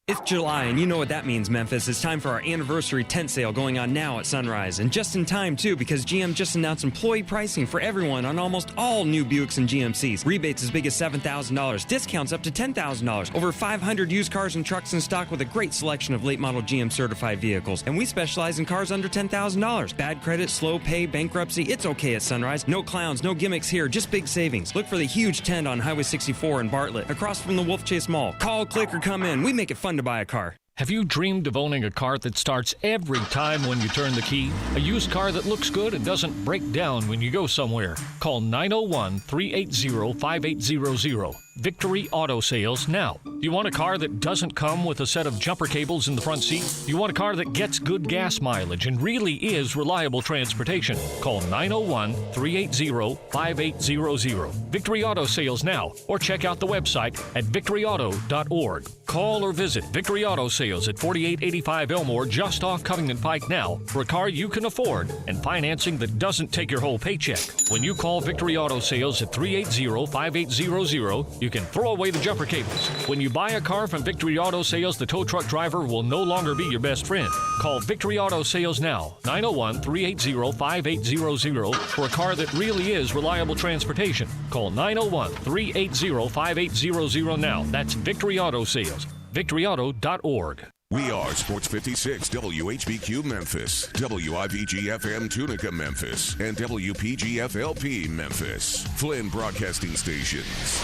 It's July, and you know what that means, Memphis. It's time for our anniversary tent sale going on now at Sunrise. And just in time, too, because GM just announced employee pricing for everyone on almost all new Buicks and GMCs. Rebates as big as $7,000. Discounts up to $10,000. Over 500 used cars and trucks in stock with a great selection of late-model GM-certified vehicles. And we specialize in cars under $10,000. Bad credit, slow pay, bankruptcy, it's okay at Sunrise. No clowns, no gimmicks here, just big savings. Look for the huge tent on Highway 64 in Bartlett, across from the Wolf Chase Mall. Call, click, or come in. We make it fun to buy a car. Have you dreamed of owning a car that starts every time when you turn the key? A used car that looks good and doesn't break down when you go somewhere? Call 901-380-5800. Victory Auto Sales now. Do you want a car that doesn't come with a set of jumper cables in the front seat? Do you want a car that gets good gas mileage and really is reliable transportation? Call 901-380-5800. Victory Auto Sales now, or check out the website at victoryauto.org. Call or visit Victory Auto Sales at 4885 Elmore, just off Covington Pike now, for a car you can afford and financing that doesn't take your whole paycheck. When you call Victory Auto Sales at 380-5800, you can throw away the jumper cables. When you buy a car from Victory Auto Sales, the tow truck driver will no longer be your best friend. Call Victory Auto Sales now, 901-380-5800, for a car that really is reliable transportation. Call 901-380-5800 now. That's Victory Auto Sales. VictoryAuto.org. We are Sports 56 WHBQ Memphis, WIVG-FM Tunica Memphis, and WPG-FLP Memphis. Flynn Broadcasting Stations.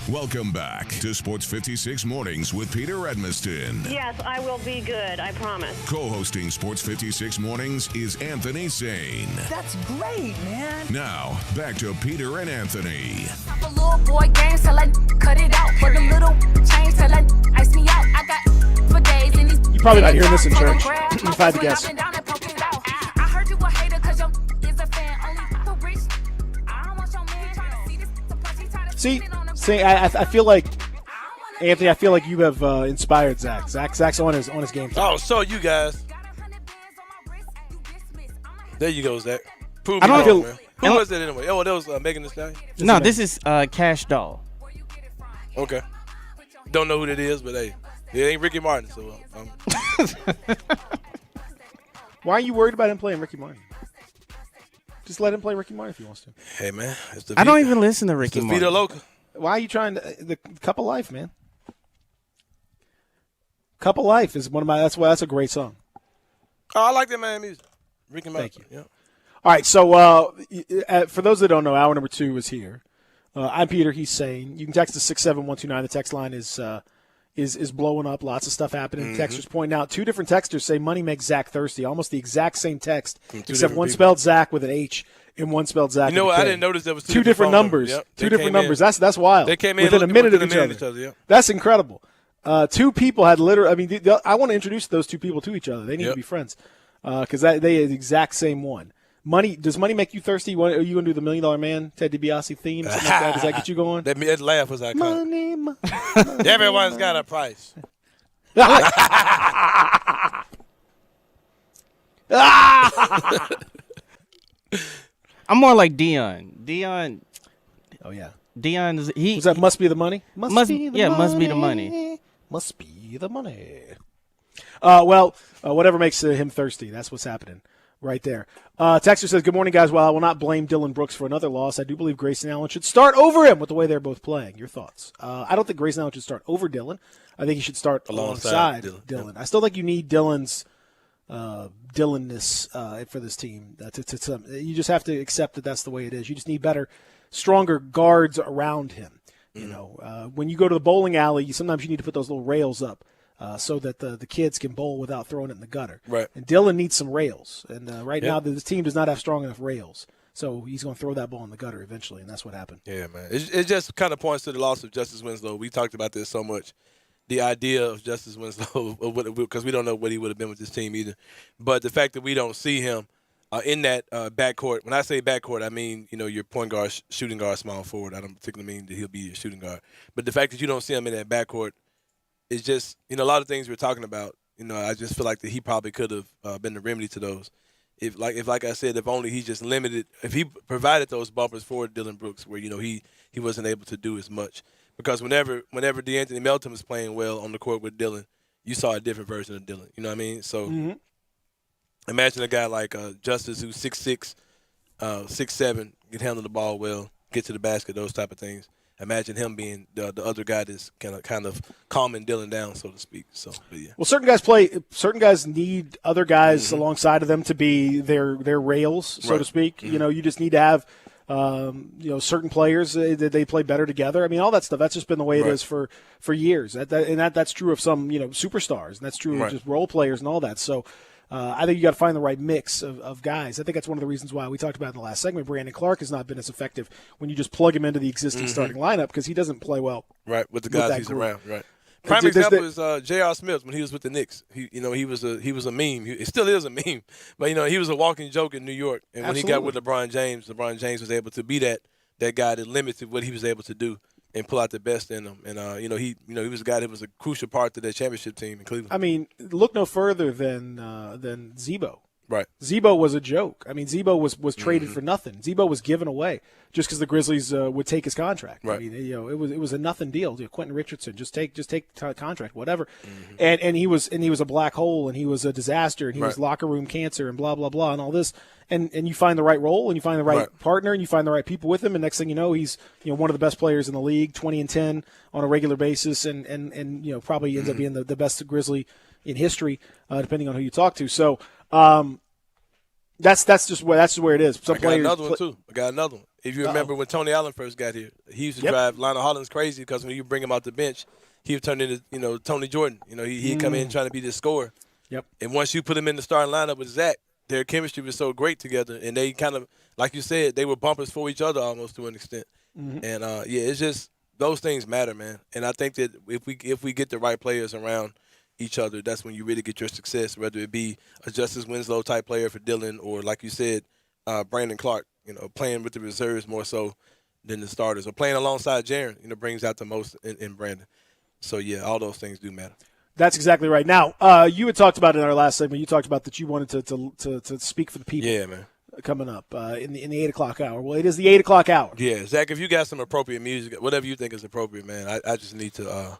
Welcome back to Sports 56 Mornings with Peter Edmiston. Yes, I will be good. I promise. Co-hosting Sports 56 Mornings is Anthony Sane. That's great, man. Now, back to Peter and Anthony. A little boy games till I cut it out. For the little change till I ice me out. I got for days and these. You're probably not hearing this in church. If I had to guess. I heard you a hater because your is a fan. Only for rich. I don't want your man trying to see this. See, I feel like, Anthony, I feel like you have inspired Zach. Zach's on his game. Oh, so you guys. There you go, Zach. Prove I don't me feel- wrong, man. Who was that anyway? Oh, that was Megan Thee Stallion? No, this is Cash Doll. Okay. Don't know who that is, but hey, it ain't Ricky Martin. So Why are you worried about him playing Ricky Martin? Just let him play Ricky Martin if he wants to. Hey, man. It's the I don't even listen to Ricky it's the Martin. Vita Loca. Why are you trying to the Cup of Life, man? Cup of Life is one of my. That's a great song. Oh, I like that man music. Ricky Martin. Thank you. Yeah. All right, so for those that don't know, hour number 2 is here. I'm Peter. He's Sane. You can text us 67129. The text line is blowing up. Lots of stuff happening. Mm-hmm. Texters pointing out 2 different texters say money makes Zach thirsty. Almost the exact same text, except different one people. spelled Zach with an H and one spelled Zach. You know with a what? I K. didn't notice there was two different phone numbers. Yep. Two They different came in. numbers. That's wild. They came in within a minute of within each other. Yep. That's incredible. 2 people had literally. I mean, I want to introduce those 2 people to each other. They need to be friends because they are the exact same one. Money does money make you thirsty? Are you going to do the $1 Million Man Ted DiBiase theme? Something like that? Does that get you going? That laugh was iconic. Money. Everyone's got a price. I'm more like Dion. Oh yeah. Dion is he? Was that must be the money? Must be the money. Must be the money. Whatever makes him thirsty. That's what's happening right there. Texter says, good morning, guys. While I will not blame Dylan Brooks for another loss, I do believe Grayson Allen should start over him with the way they're both playing. Your thoughts? I don't think Grayson Allen should start over Dylan. I think he should start alongside Dylan. I still think you need Dylan's Dylan-ness for this team. You just have to accept that that's the way it is. You just need better, stronger guards around him. You know, when you go to the bowling alley, sometimes you need to put those little rails up so that the kids can bowl without throwing it in the gutter. Right. And Dylan needs some rails. And right now, this team does not have strong enough rails. So he's going to throw that ball in the gutter eventually, and that's what happened. Yeah, man. It just kind of points to the loss of Justice Winslow. We talked about this so much. The idea of Justice Winslow, because we don't know what he would have been with this team either. But the fact that we don't see him in that backcourt. When I say backcourt, I mean, your point guard, shooting guard, small forward. I don't particularly mean that he'll be your shooting guard. But the fact that you don't see him in that backcourt is just, a lot of things we're talking about. I just feel like that he probably could have been the remedy to those. If like I said, if only he just limited, if he provided those bumpers for Dylan Brooks, where he wasn't able to do as much. Because whenever DeAnthony Melton was playing well on the court with Dylan, you saw a different version of Dylan. You know what I mean? So imagine a guy like Justice, who's 6'6", 6'7", can handle the ball well, get to the basket, those type of things. Imagine him being the other guy that's kind of calming Dylan down, so to speak. So, but yeah. Well, certain guys need other guys alongside of them to be their rails, so to speak. You just need to have certain players they play better together. I mean, all that stuff. That's just been the way it is for years. That's true of some superstars, and that's true of just role players and all that. So. I think you got to find the right mix of guys. I think that's one of the reasons why we talked about in the last segment. Brandon Clark has not been as effective when you just plug him into the existing starting lineup because he doesn't play well. Right, with the guys he's around. Right. Prime example is J.R. Smith when he was with the Knicks. He was a meme. He still is a meme, but he was a walking joke in New York. And when he got with LeBron James was able to be that guy that limited what he was able to do and pull out the best in him. And he was a guy that was a crucial part to that championship team in Cleveland. I mean, look no further than Zebo. Right. Zebo was a joke. I mean, Zebo was traded for nothing. Zebo was given away just because the Grizzlies would take his contract. Right. I mean, it was a nothing deal. Quentin Richardson, just take the contract, whatever. And he was a black hole, and he was a disaster, and he was locker room cancer, and blah blah blah, and all this. And you find the right role, and you find the right partner, and you find the right people with him, and next thing you know, he's one of the best players in the league, 20-10 on a regular basis, and probably ends up being the best Grizzly in history, depending on who you talk to. So. That's just where it is. Some I got players another one too. I got another one. If you remember when Tony Allen first got here, he used to drive Lionel Hollins crazy because when you bring him out the bench, he would turn into Tony Jordan. He'd come in trying to be the scorer. Yep. And once you put him in the starting lineup with Zach, their chemistry was so great together, and they kind of, like you said, they were bumpers for each other almost to an extent. Mm-hmm. And it's just those things matter, man. And I think that if we get the right players around each other, that's when you really get your success, whether it be a Justice Winslow type player for Dylan or, like you said, Brandon Clark, playing with the reserves more so than the starters, or playing alongside Jaren, brings out the most in Brandon. So, yeah, all those things do matter. That's exactly right. Now, you had talked about in our last segment, you talked about that you wanted to speak for the people. Yeah, man. Coming up in the 8 o'clock hour. Well, it is the 8 o'clock hour. Yeah, Zach, if you got some appropriate music, whatever you think is appropriate, man, I just need to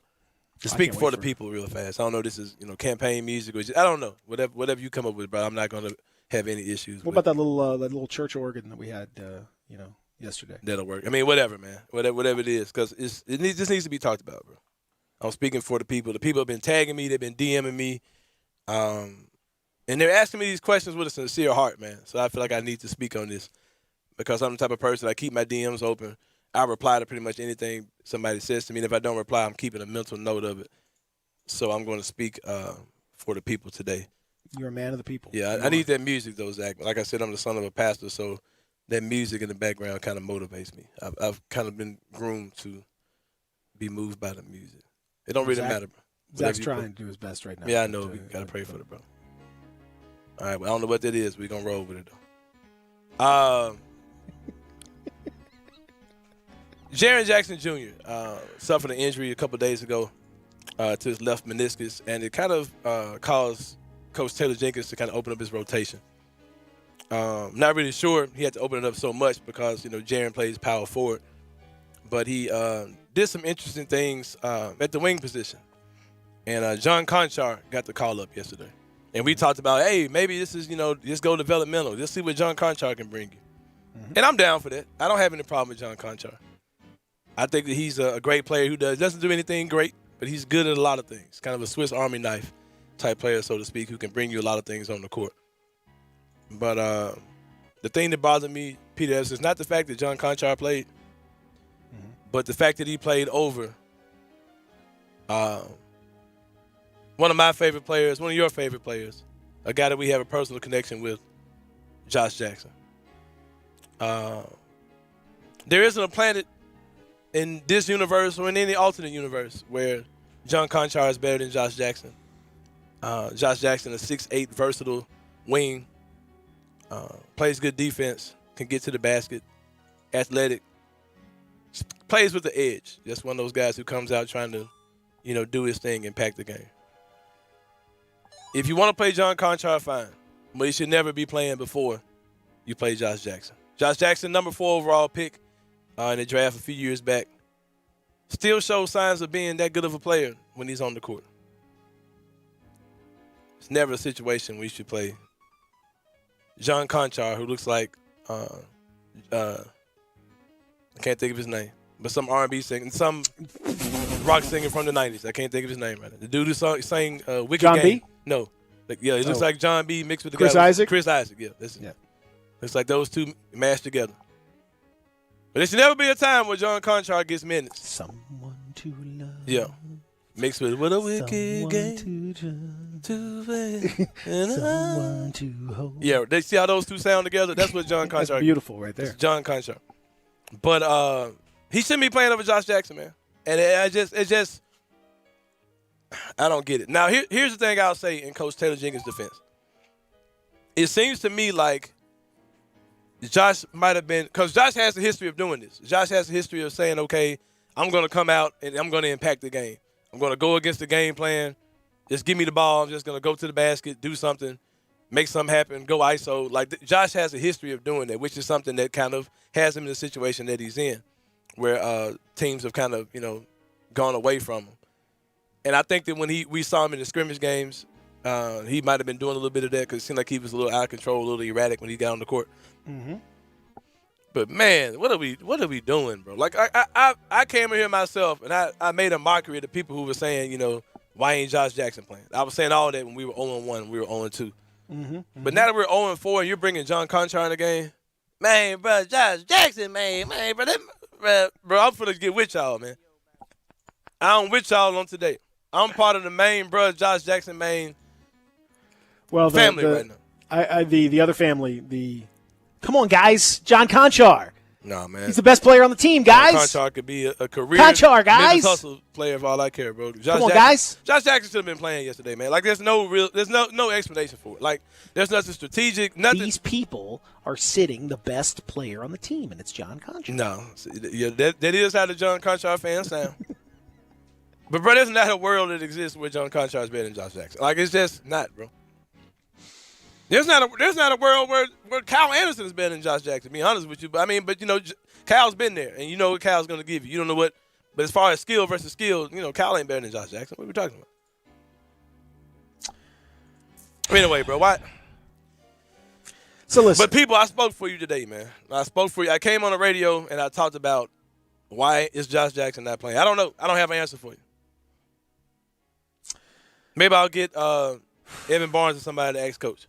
speak for the people real fast. I don't know if this is, campaign music or I don't know. Whatever you come up with, bro, I'm not going to have any issues. What about that little church organ that we had, yesterday? That'll work. I mean, whatever, man. Whatever it is, because just needs to be talked about, bro. I'm speaking for the people. The people have been tagging me. They've been DMing me. And they're asking me these questions with a sincere heart, man. So I feel like I need to speak on this because I'm the type of person, I keep my DMs open. I reply to pretty much anything somebody says to me. And if I don't reply, I'm keeping a mental note of it. So I'm going to speak for the people today. You're a man of the people. Yeah, I need that music, though, Zach. Like I said, I'm the son of a pastor, so that music in the background kind of motivates me. I've kind of been groomed to be moved by the music. It don't really matter, bro. Zach's trying to do his best right now. Yeah, I know. We got to pray for it, bro. All right, well, I don't know what that is. We're going to roll with it, though. Jaren Jackson Jr. Suffered an injury a couple days ago to his left meniscus, and it kind of caused Coach Taylor Jenkins to kind of open up his rotation. Not really sure he had to open it up so much because, Jaren plays power forward. But he did some interesting things at the wing position. And John Conchar got the call up yesterday. And we talked about, hey, maybe this is, just go developmental. Just see what John Conchar can bring you. Mm-hmm. And I'm down for that. I don't have any problem with John Conchar. I think that he's a great player who doesn't do anything great, but he's good at a lot of things. Kind of a Swiss Army knife type player, so to speak, who can bring you a lot of things on the court. But the thing that bothered me, Peter, is not the fact that John Conchar played, but the fact that he played over one of my favorite players, one of your favorite players, a guy that we have a personal connection with, Josh Jackson. There isn't a planet in this universe or in any alternate universe where John Conchar is better than Josh Jackson. Josh Jackson, a 6'8", versatile wing, plays good defense, can get to the basket, athletic, plays with the edge. Just one of those guys who comes out trying to, do his thing, impact the game. If you want to play John Conchar, fine. But you should never be playing before you play Josh Jackson. Josh Jackson, number 4 overall pick in the draft a few years back, still shows signs of being that good of a player when he's on the court. It's never a situation where you should play John Conchar, who looks like, I can't think of his name, but some R&B singer, some rock singer from the 90s. I can't think of his name right now. The dude who sang Wicked John Game. B? No. He looks like John B. mixed with the Chris guy. Isaac? Chris Isaac, yeah. Looks like those two mashed together. But there should never be a time where John Conchar gets minutes. Someone to love. Yeah. Mixed with what a wicked game. To play. Someone to hold. Yeah, they see how those two sound together? That's what John Conchar. That's beautiful right there. It's John Conchar. But he shouldn't be playing over Josh Jackson, man. And it's just I don't get it. Now, here's the thing I'll say in Coach Taylor Jenkins' defense. It seems to me like Josh might have been – because Josh has a history of doing this. Josh has a history of saying, okay, I'm going to come out and I'm going to impact the game. I'm going to go against the game plan. Just give me the ball. I'm just going to go to the basket, do something, make something happen, go ISO. Like, Josh has a history of doing that, which is something that kind of has him in the situation that he's in, where teams have kind of, gone away from him. And I think that when we saw him in the scrimmage games, he might have been doing a little bit of that because it seemed like he was a little out of control, a little erratic when he got on the court. Mm-hmm. But, man, what are we doing, bro? Like, I came in here myself, and I made a mockery of the people who were saying, why ain't Josh Jackson playing? I was saying all that when we were 0-1, we were 0-2. But now that we're 0-4 and you're bringing John Conchar in the game, man, bro, Josh Jackson, man, bro, I'm finna get with y'all, man. I'm with y'all on today. I'm part of the main, bro, Josh Jackson main family right now. The other family, come on, guys, John Conchar. Nah, man. He's the best player on the team, guys. Conchar could be a career Conchar, guys. Memphis Hustle player if all I care, bro. Come on, guys. Josh Jackson should have been playing yesterday, man. Like, there's no explanation for it. Like, there's nothing strategic, nothing. These people are sitting the best player on the team, and it's John Conchar. No. Yeah, that is how the John Conchar fans sound. But, bro, there's not a world that exists where John Conchar is better than Josh Jackson. Like, it's just not, bro. There's not a world where Kyle Anderson is better than Josh Jackson, to be honest with you. But Kyle's been there, and you know what Kyle's going to give you. You don't know what. But as far as skill versus skill, Kyle ain't better than Josh Jackson. What are we talking about? Anyway, bro, why? So listen. But people, I spoke for you today, man. I spoke for you. I came on the radio, and I talked about why is Josh Jackson not playing. I don't know. I don't have an answer for you. Maybe I'll get Evan Barnes or somebody to ask coach.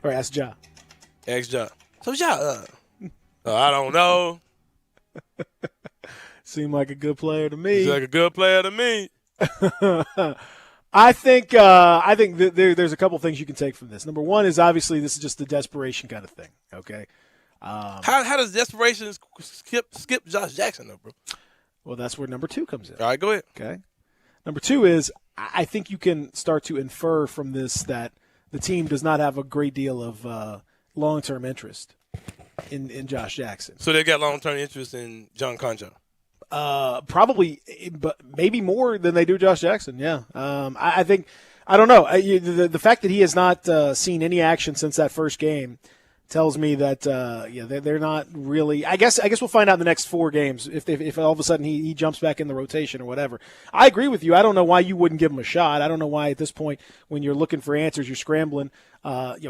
Or ask Ja. Ask Ja. So Ja, I don't know. Seemed like a good player to me. Seems like a good player to me. I think there's a couple things you can take from this. Number one is obviously this is just a desperation kind of thing. Okay. How does desperation skip Josh Jackson though, bro? Well, that's where number two comes in. All right, go ahead. Okay. Number two is I think you can start to infer from this that the team does not have a great deal of long-term interest in Josh Jackson. So they got long-term interest in John Conchar? Probably, but maybe more than they do Josh Jackson, yeah. I think – I don't know. The fact that he has not seen any action since that first game tells me that they're not really. I guess we'll find out in the next 4 games if all of a sudden he jumps back in the rotation or whatever. I agree with you. I don't know why you wouldn't give him a shot. I don't know why at this point when you're looking for answers, you're scrambling.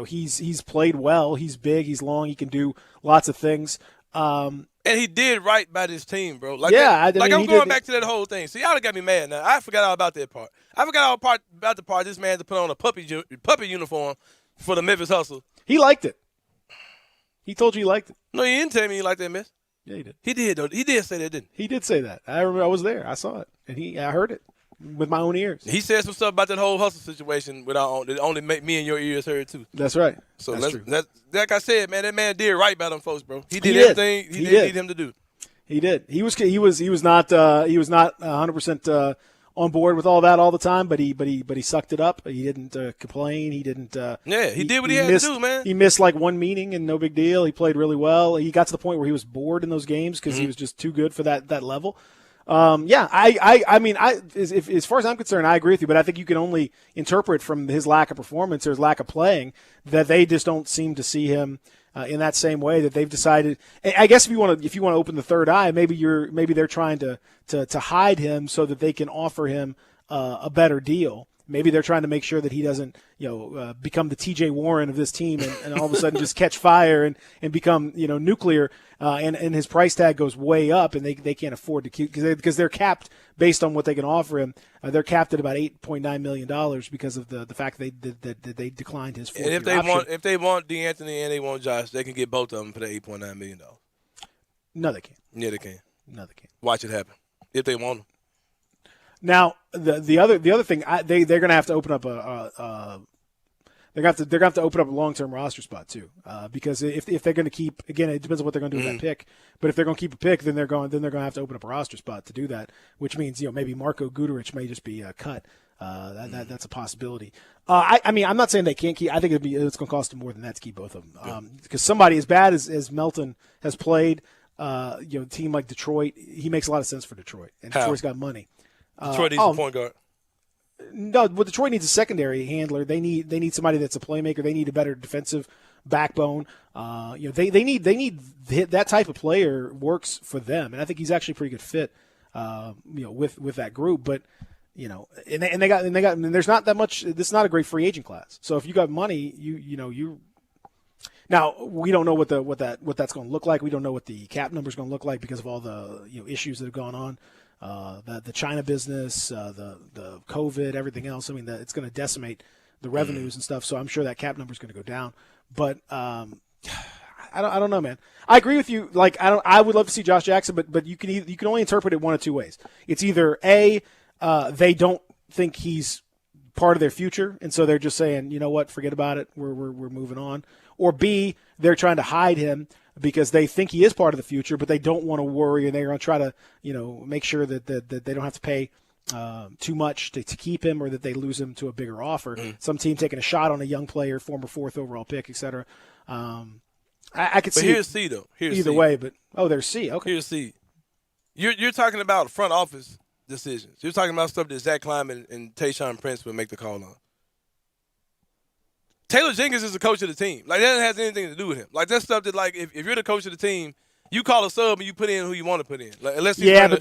He's played well. He's big. He's long. He can do lots of things. And he did right by this team, bro. I'm going back to that whole thing. See, y'all got me mad now. I forgot all about that part. I forgot all about the part this man to put on a puppy uniform for the Memphis Hustle. He liked it. He told you he liked it. No, he didn't tell me he liked that mess. Yeah, he did. He did, though. He did say that, didn't he? He did say that. I remember I was there. I saw it. And I heard it with my own ears. He said some stuff about that whole hustle situation that only make me and your ears heard, too. That's right. So That's true. Like I said, man, that man did right by them folks, bro. He did everything he did need him to do. He did. He was not 100% on board with all that all the time, but he sucked it up. He didn't complain. He didn't. He did what he had to do, man. He missed like one meeting and no big deal. He played really well. He got to the point where he was bored in those games because he was just too good for that level. I mean, as far as I'm concerned, I agree with you, but I think you can only interpret from his lack of performance or his lack of playing that they just don't seem to see him in that same way, that they've decided. I guess if you want to open the third eye, maybe they're trying to hide him so that they can offer him a better deal. Maybe they're trying to make sure that he doesn't, become the T.J. Warren of this team and all of a sudden just catch fire and become, nuclear. And his price tag goes way up, and they can't afford to keep because they're capped based on what they can offer him. They're capped at about $8.9 million because of the fact that they declined his fourth-year option. If they want DeAnthony and they want Josh, they can get both of them for the $8.9 million. No, they can't. Yeah, they can. No, they can't. Watch it happen if they want them. Now, the other thing, they're going to have to open up they're going to have to open up a long-term roster spot too, because if they're going to keep, again, it depends on what they're going to do with that pick. But if they're going to keep a pick, then they're going to have to open up a roster spot to do that, which means maybe Marko Guduric may just be cut. That's a possibility. I mean, I'm not saying they can't keep. I think it's going to cost them more than that to keep both of them, because somebody as bad as Melton has played, a team like Detroit, he makes a lot of sense for Detroit, and Detroit's got money. Detroit needs a point guard. No, what Detroit needs a secondary handler. They need somebody that's a playmaker. They need a better defensive backbone. They need that type of player works for them, and I think he's actually a pretty good fit. With that group, but and they got and there's not that much. This is not a great free agent class. So if you got money, you. Now we don't know what that's going to look like. We don't know what the cap number is going to look like because of all the issues that have gone on the China business, the COVID, everything else. I mean, it's going to decimate the revenues and stuff. So I'm sure that cap number is going to go down. But I don't know, man. I agree with you. Like I would love to see Josh Jackson, but you can only interpret it one of two ways. It's either A, they don't think he's part of their future, and so they're just saying, you know what, forget about it. We're moving on. Or B, they're trying to hide him because they think he is part of the future, but they don't want to worry, and they're going to try to, make sure that they don't have to pay too much to keep him, or that they lose him to a bigger offer. Some team taking a shot on a young player, former 4th overall pick, etc. I could see. But here's C though. Either way, but there's C. Okay. Here's C. You're talking about front office decisions. You're talking about stuff that Zach Kleiman and Tayshaun Prince would make the call on. Taylor Jenkins is the coach of the team. Like, that doesn't have anything to do with him. Like, that's stuff that, like, if you're the coach of the team, you call a sub and you put in who you want to put in. Like, unless he's but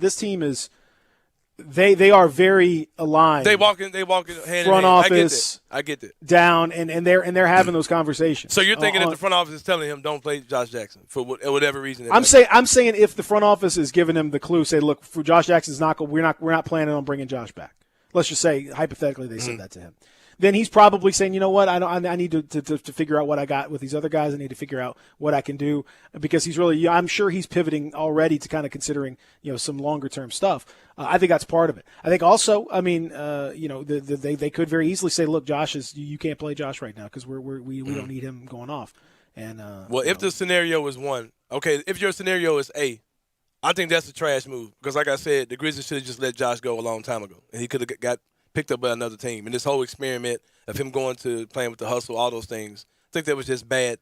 this team is they are very aligned. They walk in hand in hand. Front office, I get that. Down, and they're having those conversations. So you're thinking that the front office is telling him don't play Josh Jackson for whatever reason. I'm saying if the front office is giving him the clue, say, look, for Josh Jackson's we're not planning on bringing Josh back. Let's just say hypothetically they said that to him. Then he's probably saying, you know what, I need to figure out what I got with these other guys. I need to figure out what I can do, because I'm sure he's pivoting already to kind of considering, some longer term stuff. I think that's part of it. I think also, I mean, they could very easily say, look, you can't play Josh right now because we don't need him going off. And if the scenario is one, okay, if your scenario is A, I think that's a trash move, because like I said, the Grizzlies should have just let Josh go a long time ago, and he could have got picked up by another team. And this whole experiment of him going to playing with the hustle, all those things, I think that was just a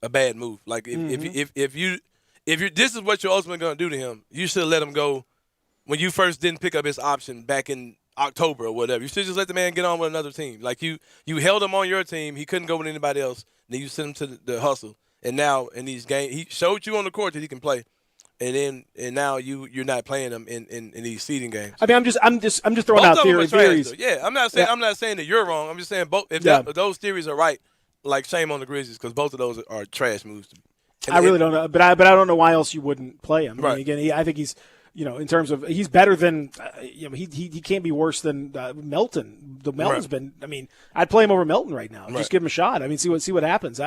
bad move. Like if you this is what you're ultimately going to do to him, you should have let him go when you first didn't pick up his option back in October or whatever. You should just let the man get on with another team. Like you held him on your team, he couldn't go with anybody else. Then you sent him to the hustle, and now in these games, he showed you on the court that he can play. And now you're not playing them in these seeding games. I mean, I'm just throwing out theories. Yeah, I'm not saying that you're wrong. I'm just saying if those theories are right, like, shame on the Grizzlies, because both of those are trash moves. I really don't know, but I don't know why else you wouldn't play him. Right. I mean, again, I think he's, in terms of, he's better than, he can't be worse than Melton. Melton's been. I mean, I'd play him over Melton right now. Just give him a shot. I mean, see what happens.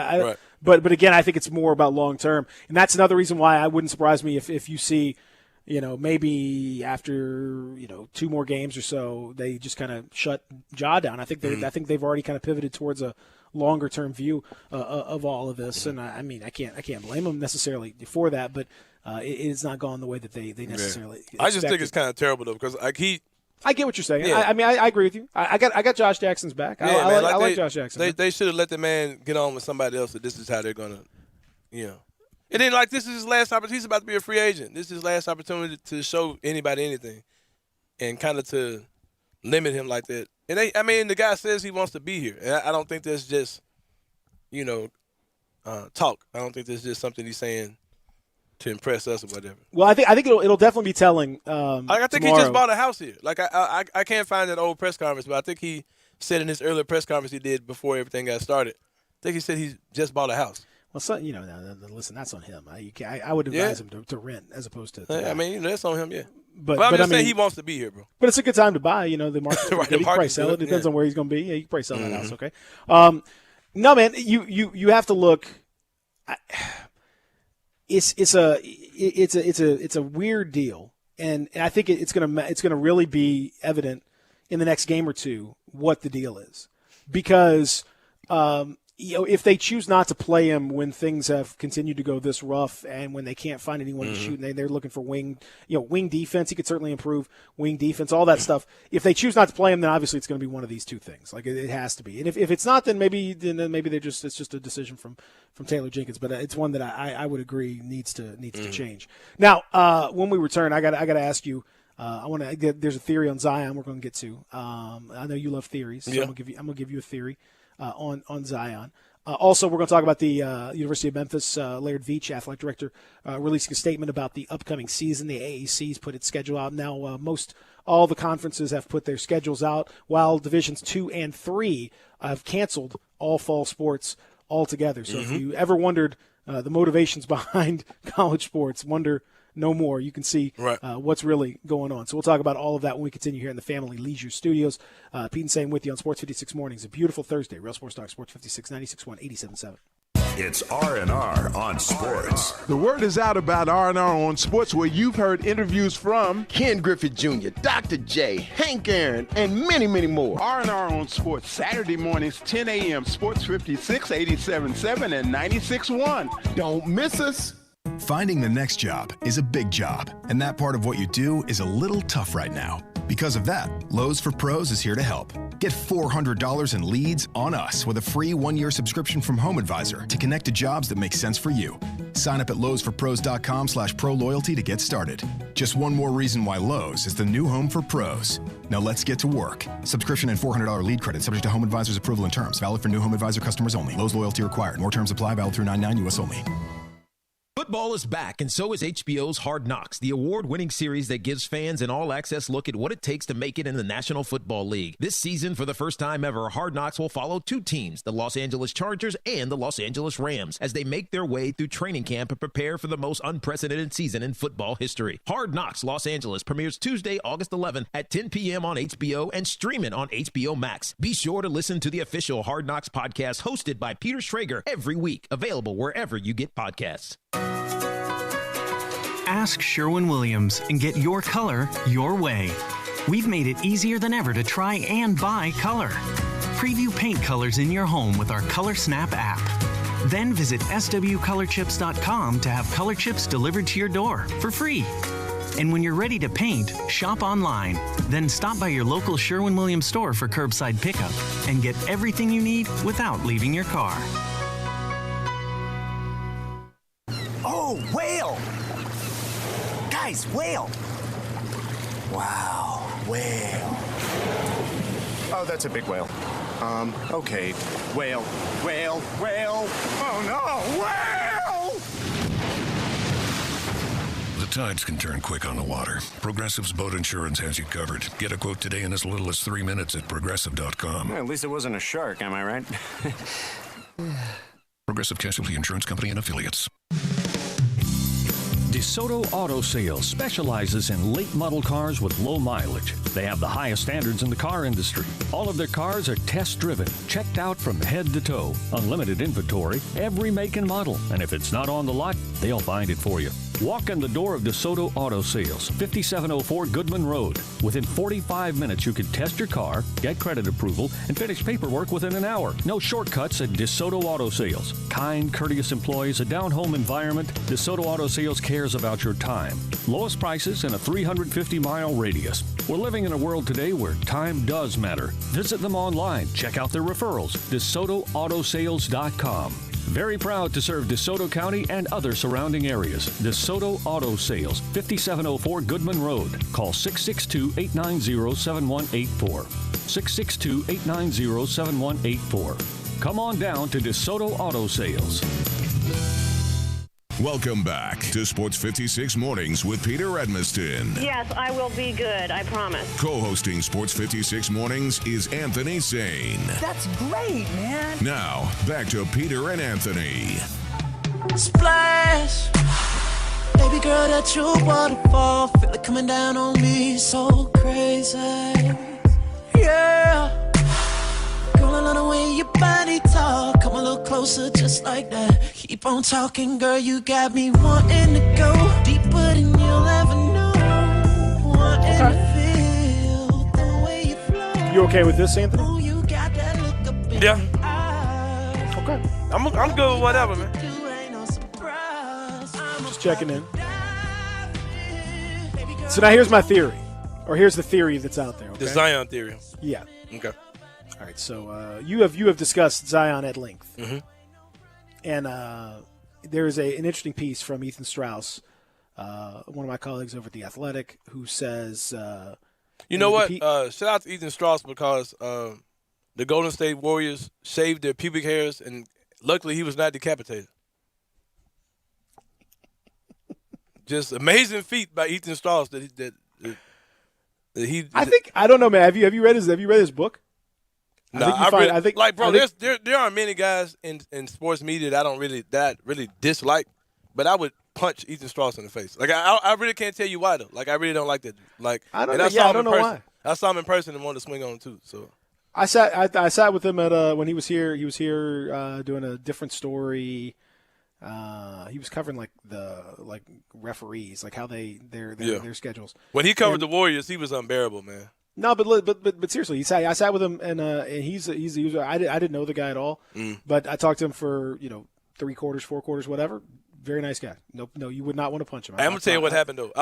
But again, I think it's more about long term, and that's another reason why I wouldn't surprise me if you see, maybe after 2 more games or so, they just kind of shut Ja down. I think they've already kind of pivoted towards a longer term view of all of this, and I mean, I can't blame them necessarily for that, but it's not gone the way that they necessarily. Yeah. I just think it's kind of terrible though, because I get what you're saying. Yeah. I agree with you. I got Josh Jackson's back. I like Josh Jackson. They should have let the man get on with somebody else. That this is how they're gonna, And then, like, this is his last opportunity. He's about to be a free agent. This is his last opportunity to show anybody anything, and kind of to limit him like that. And the guy says he wants to be here. And I don't think that's just, talk. I don't think that's just something he's saying to impress us or whatever. Well, I think it'll definitely be telling. I think tomorrow. He just bought a house here. Like I can't find that old press conference, but I think he said in his earlier press conference he did before everything got started. I think he said he just bought a house. Well, listen, that's on him. I would advise him to rent as opposed to. I mean, that's on him, yeah. But I'm just saying he wants to be here, bro. But it's a good time to buy. The market's right, good. You can probably sell it. Depends on where he's going to be. Yeah, you can probably sell that house. Okay. No, man, you have to look. It's a weird deal, and I think it's gonna really be evident in the next game or two what the deal is, because if they choose not to play him when things have continued to go this rough and when they can't find anyone to shoot, and they're looking for wing defense, he could certainly improve wing defense, all that stuff. If they choose not to play him, then obviously it's going to be one of these two things. Like it has to be. And if it's not, then maybe it's just a decision from Taylor Jenkins. But it's one that I would agree needs to change. Now, when we return, I got to ask you. There's a theory on Zion we're going to get to. I know you love theories, so I'm gonna give you a theory on Zion. Also, we're going to talk about the University of Memphis. Laird Veach, athletic director, releasing a statement about the upcoming season. The AAC's put its schedule out now. All the conferences have put their schedules out, while Divisions 2 and 3 have canceled all fall sports altogether. So if you ever wondered the motivations behind college sports. Wonder no more. You can see what's really going on. So we'll talk about all of that when we continue here in the Family Leisure Studios. Pete and Sane with you on Sports 56 Mornings. A beautiful Thursday. Real Sports Talk, Sports 56, 96.1, 87.7. It's R&R on sports. The word is out about R&R on sports, where you've heard interviews from Ken Griffith Jr., Dr. J, Hank Aaron, and many, many more. R&R on sports, Saturday mornings, 10 a.m., Sports 56, 87.7, and 96.1. Don't miss us. Finding the next job is a big job, and that part of what you do is a little tough right now. Because of that, Lowe's for Pros is here to help. Get $400 in leads on us with a free 1-year subscription from HomeAdvisor to connect to jobs that make sense for you. Sign up at lowesforpros.com/pro-loyalty to get started. Just one more reason why Lowe's is the new home for pros. Now let's get to work. Subscription and $400 lead credit subject to HomeAdvisor's approval and terms. Valid for new HomeAdvisor customers only. Lowe's loyalty required. More terms apply. Valid through 9/9 U.S. only. Football is back, and so is HBO's Hard Knocks, the award-winning series that gives fans an all-access look at what it takes to make it in the National Football League. This season, for the first time ever, Hard Knocks will follow two teams, the Los Angeles Chargers and the Los Angeles Rams, as they make their way through training camp and prepare for the most unprecedented season in football history. Hard Knocks Los Angeles premieres Tuesday, August 11th at 10 p.m. on HBO and stream it on HBO Max. Be sure to listen to the official Hard Knocks podcast hosted by Peter Schrager every week, available wherever you get podcasts. Ask Sherwin-Williams and get your color your way. We've made it easier than ever to try and buy color. Preview paint colors in your home with our Color Snap app. Then visit swcolorchips.com to have color chips delivered to your door for free. And when you're ready to paint, shop online. Then stop by your local Sherwin-Williams store for curbside pickup and get everything you need without leaving your car. Oh, whale! Guys, whale! Wow, whale. Oh, that's a big whale. Okay. Whale. Oh, no, whale! The tides can turn quick on the water. Progressive's boat insurance has you covered. Get a quote today in as little as 3 minutes at Progressive.com. Well, at least it wasn't a shark, am I right? Progressive Casualty Insurance Company and Affiliates. DeSoto Auto Sales specializes in late model cars with low mileage. They have the highest standards in the car industry. All of their cars are test driven, checked out from head to toe, unlimited inventory, every make and model. And if it's not on the lot, they'll find it for you. Walk in the door of DeSoto Auto Sales, 5704 Goodman Road. Within 45 minutes, you can test your car, get credit approval, and finish paperwork within an hour. No shortcuts at DeSoto Auto Sales. Kind, courteous employees, a down-home environment. DeSoto Auto Sales cares about your time. Lowest prices in a 350-mile radius. We're living in a world today where time does matter. Visit them online. Check out their referrals. DeSotoAutosales.com. Very proud to serve DeSoto County and other surrounding areas. DeSoto Auto Sales, 5704 Goodman Road. Call 662-890-7184. 662-890-7184. Come on down to DeSoto Auto Sales. Welcome back to Sports 56 Mornings with Peter Edmiston. Yes, I will be good, I promise. Co-hosting Sports 56 Mornings is Anthony Sane. That's great, man. Now, back to Peter and Anthony. Splash, baby girl, that's your waterfall. Feel it coming down on me, so crazy. Yeah, girl, I love the way your body talk. Come a little closer, just like that. Keep on talking, girl, you got me wanting to go deeper than you'll ever know. Wanting to feel the way you flow. You okay with this, Anthony? Oh, you got that look up in Yeah. your eyes. Okay. I'm good with whatever, man. Just checking in. So now here's my theory, or here's the theory that's out there. Okay? The Zion theory. Yeah. Okay. All right. So you have discussed Zion at length, and there is an interesting piece from Ethan Strauss, one of my colleagues over at The Athletic, who says, you know what? Shout out to Ethan Strauss because the Golden State Warriors shaved their pubic hairs, and luckily he was not decapitated. Just amazing feat by Ethan Strauss that he. I don't know, man. Have you read his book? I think there are many guys in sports media that I don't really dislike, but I would punch Ethan Strauss in the face. Like I really can't tell you why though. Like I really don't like that. Like I don't know why. I saw him in person and wanted to swing on him too. So I sat with him at when he was here. He was here doing a different story. He was covering like referees, like how their schedules. When he covered the Warriors, he was unbearable, man. No, but seriously, I sat with him and he's I didn't know the guy at all, but I talked to him for 3 quarters, 4 quarters, whatever. Very nice guy. No, you would not want to punch him. I'm gonna tell you what happened though.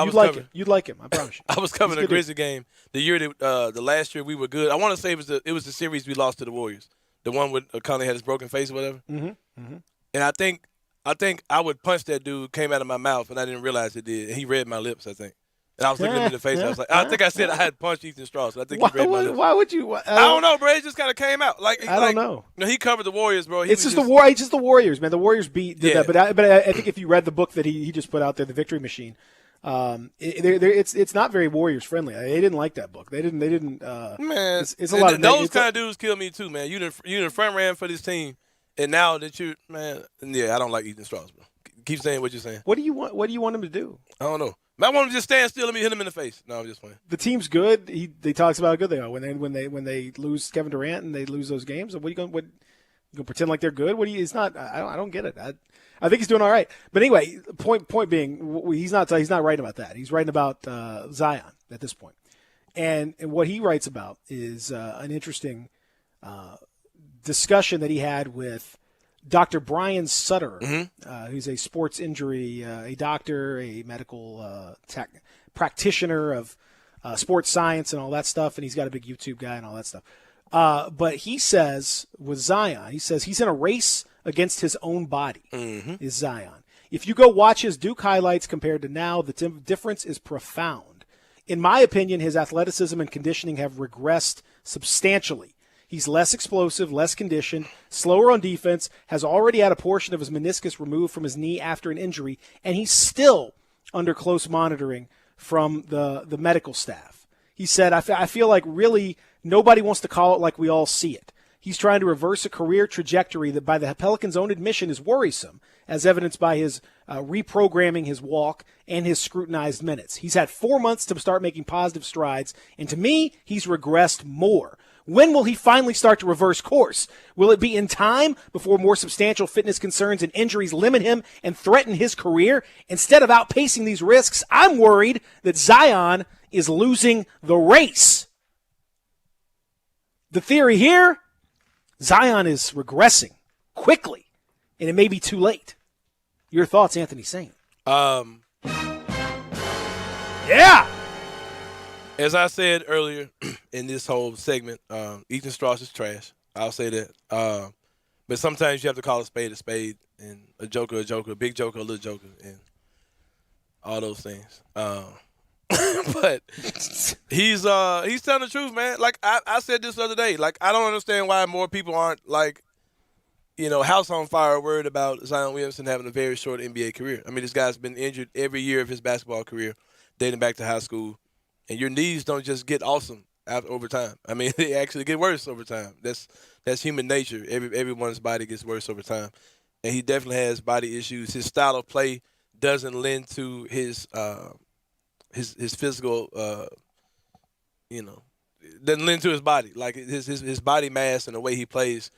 You'd like him. I promise you. I was covering a Grizzly game the year the last year we were good. I want to say it was the series we lost to the Warriors, the one with Conley had his broken face or whatever. Mm-hmm. And I think I would punch that dude came out of my mouth and I didn't realize it did. And he read my lips, I think. And I was looking him in the face. I was like, I think I said I had punched Ethan Strauss. I think he read my lips. Why would you? I don't know, bro. It just kind of came out. I don't know. He covered the Warriors, bro. It's just the Warriors, man. The Warriors did that. But I think if you read the book that he just put out there, The Victory Machine, it's not very Warriors friendly. They didn't like that book. They didn't. Man, it's a lot of those kind of dudes kill me too, man. You done front ran for this team, and now that I don't like Ethan Strauss, bro. Keep saying what you're saying. What do you want? What do you want him to do? I don't know. I want him to just stand still and me hit him in the face. No, I'm just playing. The team's good. They talks about how good they are when they lose Kevin Durant and they lose those games. What are you going to pretend like they're good? It's not. I don't get it. I think he's doing all right. But anyway, point being, he's not writing about that. He's writing about Zion at this point, and what he writes about is an interesting discussion that he had with Dr. Brian Sutter, who's a sports injury, a doctor, a medical practitioner of sports science and all that stuff, and he's got a big YouTube guy and all that stuff. But he says with Zion, he's in a race against his own body, is Zion. If you go watch his Duke highlights compared to now, the difference is profound. In my opinion, his athleticism and conditioning have regressed substantially. He's less explosive, less conditioned, slower on defense, has already had a portion of his meniscus removed from his knee after an injury, and he's still under close monitoring from the medical staff. He said, I feel like really nobody wants to call it like we all see it. He's trying to reverse a career trajectory that by the Pelicans' own admission is worrisome, as evidenced by his reprogramming his walk and his scrutinized minutes. He's had 4 months to start making positive strides, and to me, he's regressed more. When will he finally start to reverse course? Will it be in time before more substantial fitness concerns and injuries limit him and threaten his career? Instead of outpacing these risks, I'm worried that Zion is losing the race. The theory here, Zion is regressing quickly, and it may be too late. Your thoughts, Anthony Sain? Yeah! As I said earlier in this whole segment, Ethan Strauss is trash. I'll say that. But sometimes you have to call a spade, and a joker, a big joker, a little joker, and all those things. But he's telling the truth, man. Like I said this the other day. Like I don't understand why more people aren't house on fire worried about Zion Williamson having a very short NBA career. I mean, this guy's been injured every year of his basketball career, dating back to high school. And your knees don't just get awesome over time. I mean, they actually get worse over time. That's human nature. Everyone's body gets worse over time. And he definitely has body issues. His style of play doesn't lend to his physical, doesn't lend to his body. Like his body mass and the way he plays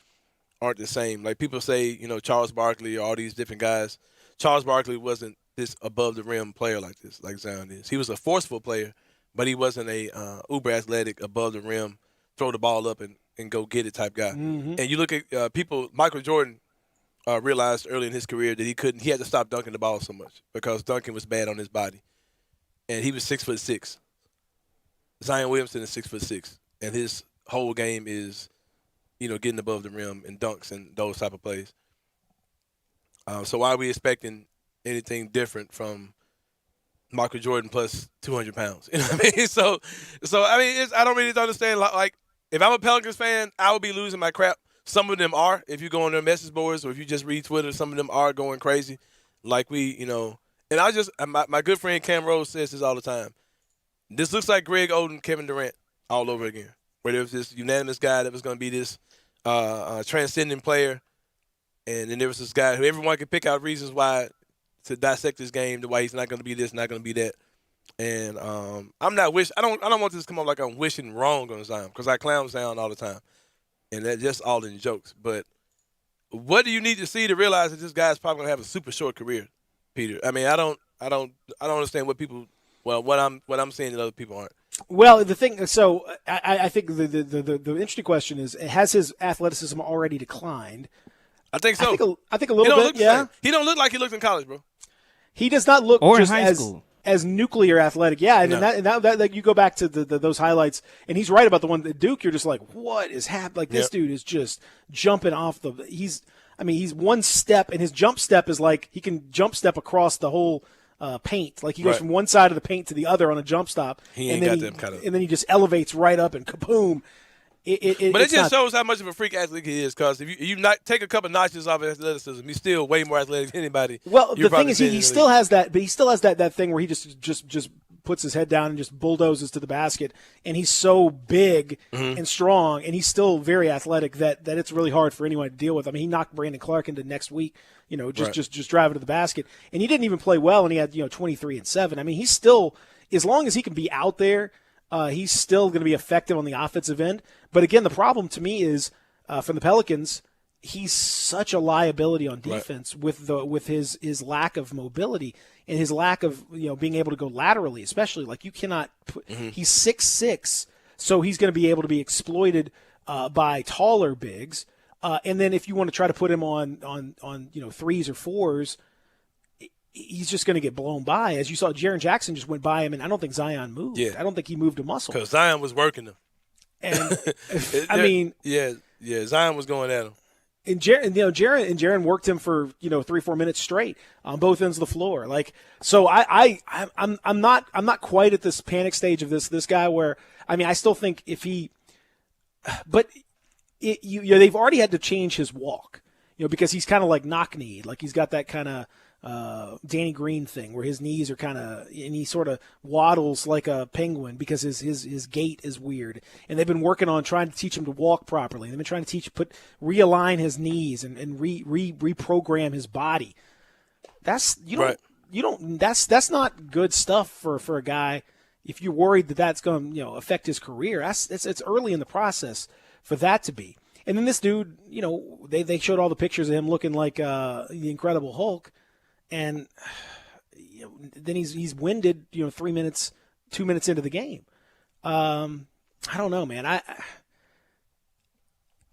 aren't the same. Like people say, Charles Barkley or all these different guys. Charles Barkley wasn't this above the rim player like this, like Zion is. He was a forceful player, but he wasn't a uber athletic, above the rim, throw the ball up and go get it type guy. Mm-hmm. And you look at people, Michael Jordan realized early in his career that he had to stop dunking the ball so much because dunking was bad on his body. And he was 6'6". Zion Williamson is 6'6", and his whole game is, getting above the rim and dunks and those type of plays. So why are we expecting anything different from Michael Jordan plus 200 pounds? You know what I mean? So I mean, I don't really understand. Like, if I'm a Pelicans fan, I would be losing my crap. Some of them are. If you go on their message boards or if you just read Twitter, some of them are going crazy. Like and I just my good friend Cam Rose says this all the time. This looks like Greg Oden, Kevin Durant all over again. where there was this unanimous guy that was going to be this transcending player, and then there was this guy who everyone could pick out reasons why to dissect his game, to why he's not going to be this, not going to be that. And I don't want this to come off like I'm wishing wrong on Zion, because I clown Zion all the time, and that's just all in jokes. But what do you need to see to realize that this guy's probably going to have a super short career, Peter? I mean, I don't understand what people. Well, what I'm saying that other people aren't. Well, the thing. So I think the interesting question is: has his athleticism already declined? I think so. I think a little bit. Yeah. He don't look like he looked in college, bro. He does not look or just in high school. As nuclear athletic. Yeah, and No. that you go back to those highlights, and he's right about the one at Duke. You're just like, what is happening? Like, this dude is just jumping off the. He's one step, and his jump step is like he can jump step across the whole paint. Like, he goes from one side of the paint to the other on a jump stop. He ain't got them kind of. And then he just elevates right up and kaboom. But it just shows how much of a freak athlete he is, because if you not take a couple notches off of athleticism, he's still way more athletic than anybody. Well, the thing is, he still has that, but he still has that thing where he just puts his head down and just bulldozes to the basket, and he's so big and strong, and he's still very athletic that it's really hard for anyone to deal with. I mean, he knocked Brandon Clark into next week, just driving to the basket, and he didn't even play well, and he had 23 and 7. I mean, he's still, as long as he can be out there, he's still going to be effective on the offensive end. But again, the problem to me is from the Pelicans, he's such a liability on defense with his lack of mobility and his lack of being able to go laterally, especially. Like, you cannot put, he's 6'6", so he's going to be able to be exploited by taller bigs. And then if you want to try to put him on threes or fours, he's just going to get blown by. As you saw, Jaren Jackson just went by him, and I don't think Zion moved. Yeah. I don't think he moved a muscle. Because Zion was working him. And I mean, yeah, Zion was going at him. And Jaren worked him for 3-4 minutes straight on both ends of the floor. Like, so I'm not quite at this panic stage of this guy where, I mean, I still think if he, but they've already had to change his walk, because he's kind of like knock-kneed, like he's got that kind of Danny Green thing where his knees are kind of, and he sort of waddles like a penguin because his gait is weird. And they've been working on trying to teach him to walk properly. They've been trying to realign his knees and reprogram his body. That's not good stuff for a guy. If you're worried that's going to affect his career, it's early in the process for that to be. And then this dude, they showed all the pictures of him looking like the Incredible Hulk. And then he's winded, 2 minutes into the game. I don't know, man.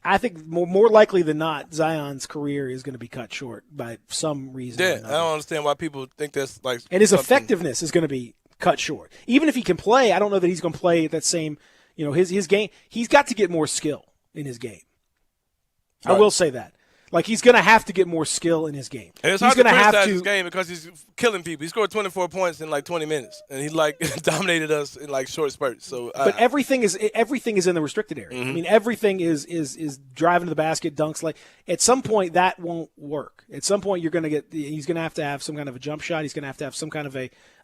I think more likely than not, Zion's career is going to be cut short by some reason. Yeah, I don't understand why people think that's like. And his effectiveness is going to be cut short. Even if he can play, I don't know that he's going to play that same. His game. He's got to get more skill in his game. Right. I will say that. Like, he's going to have to get more skill in his game. And it's hard to criticize his game because he's killing people. He scored 24 points in like 20 minutes, and he dominated us in like short spurts. So, but everything is in the restricted area. I mean, everything is driving to the basket, dunks. Like, at some point that won't work. At some point he's going to have some kind of a jump shot. He's going to have some kind of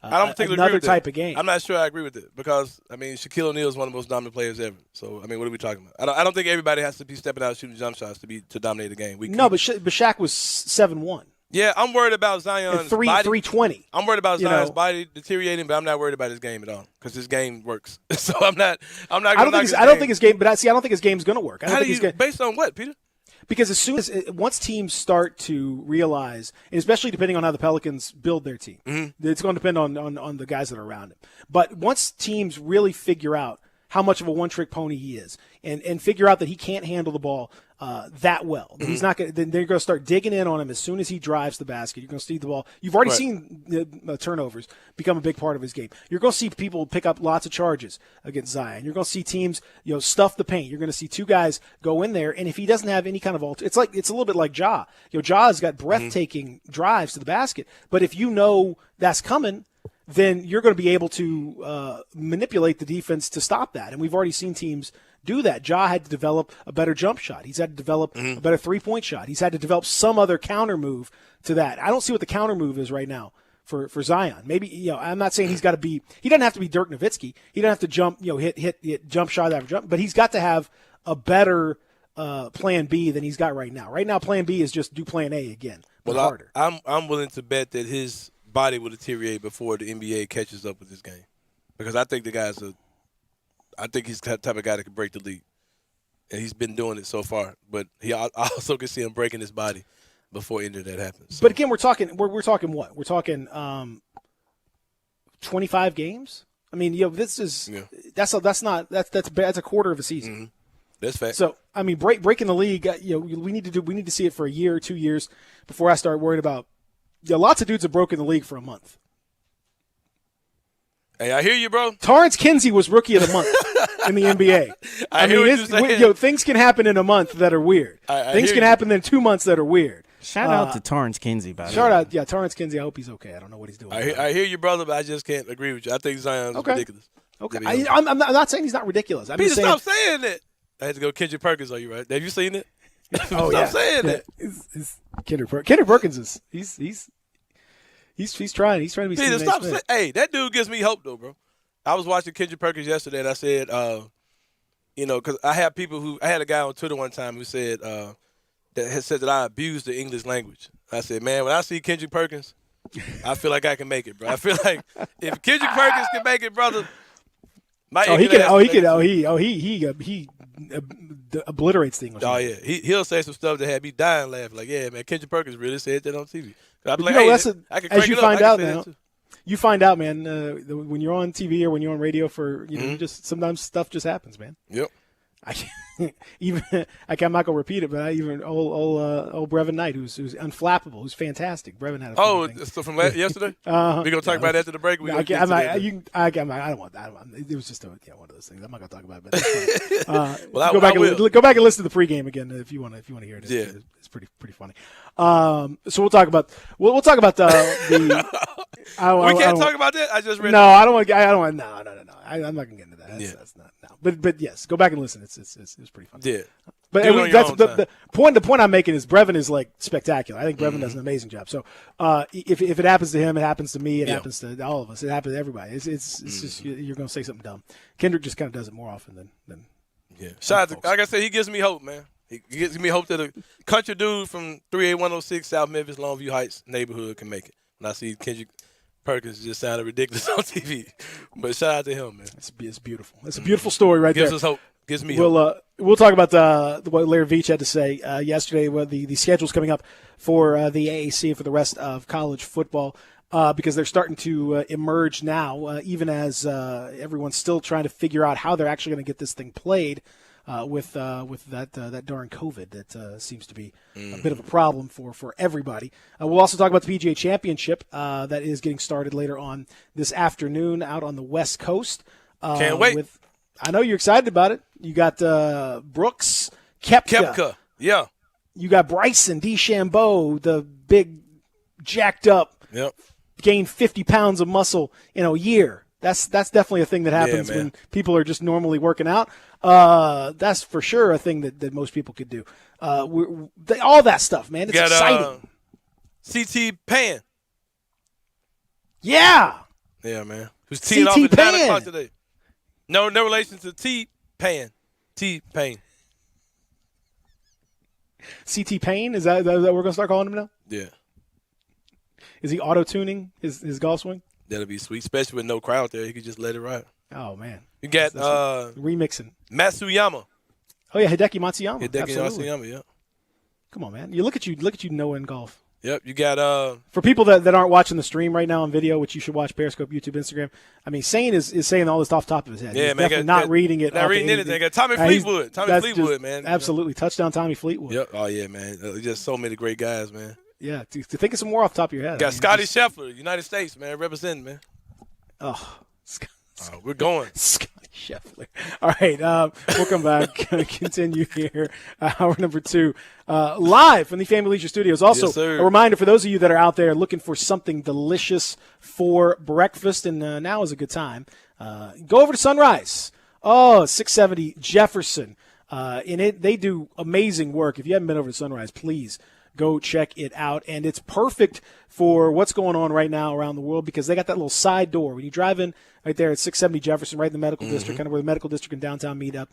another type of game. I'm not sure I agree with it because, I mean, Shaquille O'Neal is one of the most dominant players ever. So, I mean, what are we talking about? I don't think everybody has to be stepping out shooting jump shots to dominate the game. No, but Shaq was 7'1". Yeah, I'm worried about Zion's body. 320. I'm worried about Zion's body deteriorating, but I'm not worried about his game at all because his game works. So I'm not. I don't think his game. But I don't think his game's going to work. Based on what, Peter? Because once teams start to realize, and especially depending on how the Pelicans build their team, it's going to depend on the guys that are around him. But once teams really figure out how much of a one-trick pony he is, and figure out that he can't handle the ball that well, that he's not going. Then they're going to start digging in on him as soon as he drives the basket. You're going to see the ball. You've already seen turnovers become a big part of his game. You're going to see people pick up lots of charges against Zion. You're going to see teams, stuff the paint. You're going to see two guys go in there, and if he doesn't have any kind of it's a little bit like Ja. Ja's got breathtaking drives to the basket, but if you know that's coming, then you're going to be able to manipulate the defense to stop that. And we've already seen teams do that. Ja had to develop a better jump shot. He's had to develop a better three-point shot. He's had to develop some other counter move to that. I don't see what the counter move is right now for Zion. Maybe, I'm not saying he doesn't have to be Dirk Nowitzki. He doesn't have to jump, hit jump shot after jump, but he's got to have a better plan B than he's got right now. Right now, plan B is just do plan A again, but harder. I'm willing to bet that his body will deteriorate before the NBA catches up with this game, because I think I think he's the type of guy that can break the league, and he's been doing it so far. But I also can see him breaking his body before any of that happens. So. But again, we're talking what? We're talking 25 games. I mean, this is that's a quarter of a season. Mm-hmm. That's fact. So I mean, breaking the league. We need to see it for a year or 2 years before I start worrying about. Lots of dudes have broken the league for a month. Hey, I hear you, bro. Torrance Kinsey was Rookie of the Month in the NBA. I mean, things can happen in a month that are weird. Things can happen in 2 months that are weird. Shout out to Torrance Kinsey, by the way. Shout out, Torrance Kinsey. I hope he's okay. I don't know what he's doing. I hear you, brother, but I just can't agree with you. I think Zion's ridiculous. Okay, I'm not saying he's not ridiculous. Peter, stop saying it. I had to go Kendrick Perkins on you, right? Have you seen it? Stop saying it. Kendrick Perkins is He's trying. He's trying to be. Peter, stop saying. Hey, that dude gives me hope, though, bro. I was watching Kendrick Perkins yesterday, and I said, because I had a guy on Twitter one time who said that I abused the English language. I said, man, when I see Kendrick Perkins, I feel like I can make it, bro. I feel like if Kendrick Perkins can make it, brother. He obliterates the English. Oh language. yeah, he'll say some stuff that had me dying laughing. Like, yeah, man, Kendrick Perkins really said that on TV. I'd be like, as you find out now. You find out, man, when you're on TV or when you're on radio just sometimes stuff just happens, man. Yep. I'm not gonna repeat it, but old Brevin Knight, who's unflappable, who's fantastic. Brevin had so from yesterday. We're gonna talk about it after the break. I don't want that. It was just one of those things. I'm not gonna talk about it. But go back and listen to the pregame again if you want to hear it. It's pretty funny. So we'll talk about the. We can't talk about that. I just read. No, I don't want. No. I'm not gonna get into that. That's not. No. But yes, go back and listen. It's pretty fun. Yeah. But that's the point. The point I'm making is Brevin is like spectacular. I think Brevin does an amazing job. So if it happens to him, it happens to me. It happens to all of us. It happens to everybody. It's just you're going to say something dumb. Kendrick just kind of does it more often than. Yeah. Shout out to, like I said, he gives me hope, man. He gives me hope that a country dude from 38106 South Memphis, Longview Heights neighborhood can make it. And I see Kendrick Perkins just sounded ridiculous on TV. But shout out to him, man. It's beautiful. It's a beautiful story right there. Gives us hope. Gives me hope. We'll talk about what Larry Veach had to say yesterday, the schedule's coming up for the AAC and for the rest of college football because they're starting to emerge now, even as everyone's still trying to figure out how they're actually going to get this thing played with that darn COVID that seems to be a bit of a problem for everybody. We'll also talk about the PGA Championship that is getting started later on this afternoon out on the West Coast. Can't wait. I know you're excited about it. You got Brooks, Koepka. Yeah. You got Bryson DeChambeau, the big, jacked up, gained 50 pounds of muscle in a year. That's definitely a thing that happens when people are just normally working out. That's for sure a thing that most people could do. All that stuff, man. It's exciting. CT Pan. Yeah. Yeah, man. Who's teeing off at 9 o'clock today. No relation to T-Pain. T-Pain. CT Payne? Is that what we're going to start calling him now? Yeah. Is he auto-tuning his golf swing? That'll be sweet, especially with no crowd there. He could just let it ride. Oh, man. You got remixing. Matsuyama. Oh, yeah, Hideki Matsuyama. Matsuyama, yeah. Come on, man. Look at you knowing golf. Yep, you got for people that aren't watching the stream right now on video, which you should watch Periscope, YouTube, Instagram. I mean, Sane is saying all this off the top of his head. Yeah, He's man, definitely not reading it. Not reading anything. Got Tommy Fleetwood. Tommy Fleetwood, man. Absolutely, touchdown, Tommy Fleetwood. Yep. Oh yeah, man. Just so many great guys, man. Yeah, to think of some more off the top of your head. Got Scotty Scheffler, United States, man, representing, man. Oh, we're going. Scotty Scheffler. All right, we'll come back. Continue here. Hour number 2, live from the Family Leisure Studios. Also, a reminder for those of you that are out there looking for something delicious for breakfast, and now is a good time. Go over to Sunrise. 670 Jefferson. They do amazing work. If you haven't been over to Sunrise, please Go check it out. And it's perfect for what's going on right now around the world because they got that little side door. When you drive in right there at 670 Jefferson, right in the medical district, kind of where the medical district and downtown meet up,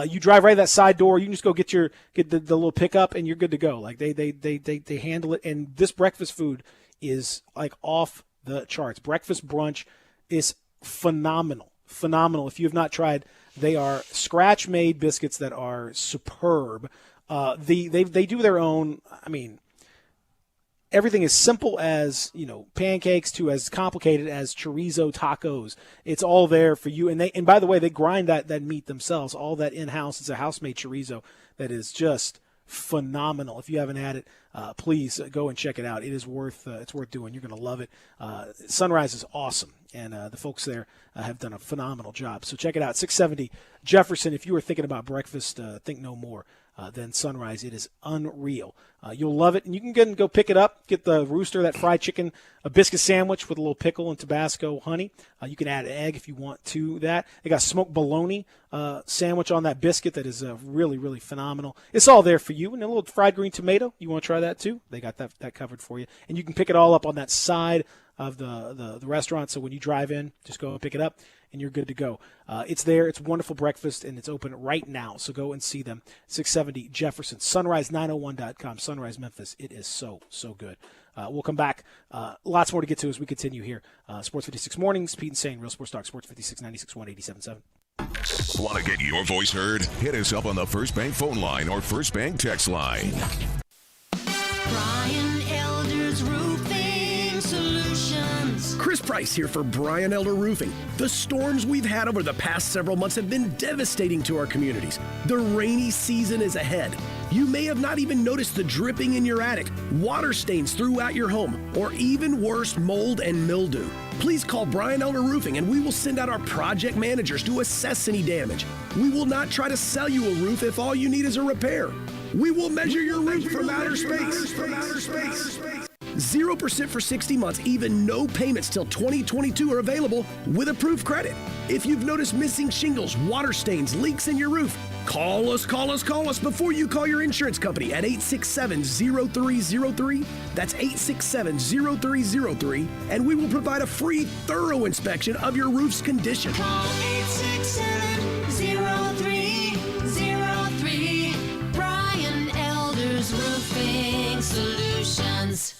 you drive right that side door. You can just go get the little pickup, and you're good to go. Like they handle it. And this breakfast food is like off the charts. Breakfast brunch is phenomenal. If you have not tried, they are scratch-made biscuits that are superb. They do their own. I mean, everything as simple as pancakes to as complicated as chorizo tacos. It's all there for you. And by the way, they grind that meat themselves. All that in-house. It's a house-made chorizo that is just phenomenal. If you haven't had it, please go and check it out. It is worth doing. You're going to love it. Sunrise is awesome, and the folks there have done a phenomenal job. So check it out. 670 Jefferson. If you were thinking about breakfast, think no more than Sunrise. It is unreal. You'll love it, and you can go pick it up. Get the Rooster, that fried chicken, a biscuit sandwich with a little pickle and Tabasco honey. You can add an egg if you want to that. They got smoked bologna sandwich on that biscuit that is really, really phenomenal. It's all there for you. And a little fried green tomato. You want to try that too? They got that covered for you. And you can pick it all up on that side of the restaurant. So when you drive in, just go and pick it up, and you're good to go. It's there. It's wonderful breakfast, and it's open right now. So go and see them. 670 Jefferson. Sunrise901.com. Sunrise Memphis. It is so, so good. We'll come back. Lots more to get to as we continue here. Sports 56 Mornings. Pete and Sane, Real Sports Talk. Sports 56, 96.1, 87.7. Want to get your voice heard? Hit us up on the First Bank phone line or First Bank text line. Brian Elder's Roofing Solutions. Chris Price here for Brian Elder Roofing. The storms we've had over the past several months have been devastating to our communities. The rainy season is ahead. You may have not even noticed the dripping in your attic, water stains throughout your home, or even worse, mold and mildew. Please call Brian Elder Roofing and we will send out our project managers to assess any damage. We will not try to sell you a roof if all you need is a repair. We will measure your roof from outer space. 0% for 60 months, even no payments till 2022 are available with approved credit. If you've noticed missing shingles, water stains, leaks in your roof, call us before you call your insurance company at 867-0303. That's 867-0303, and we will provide a free, thorough inspection of your roof's condition. Call 867-0303. Brian Elder's Roofing Solutions.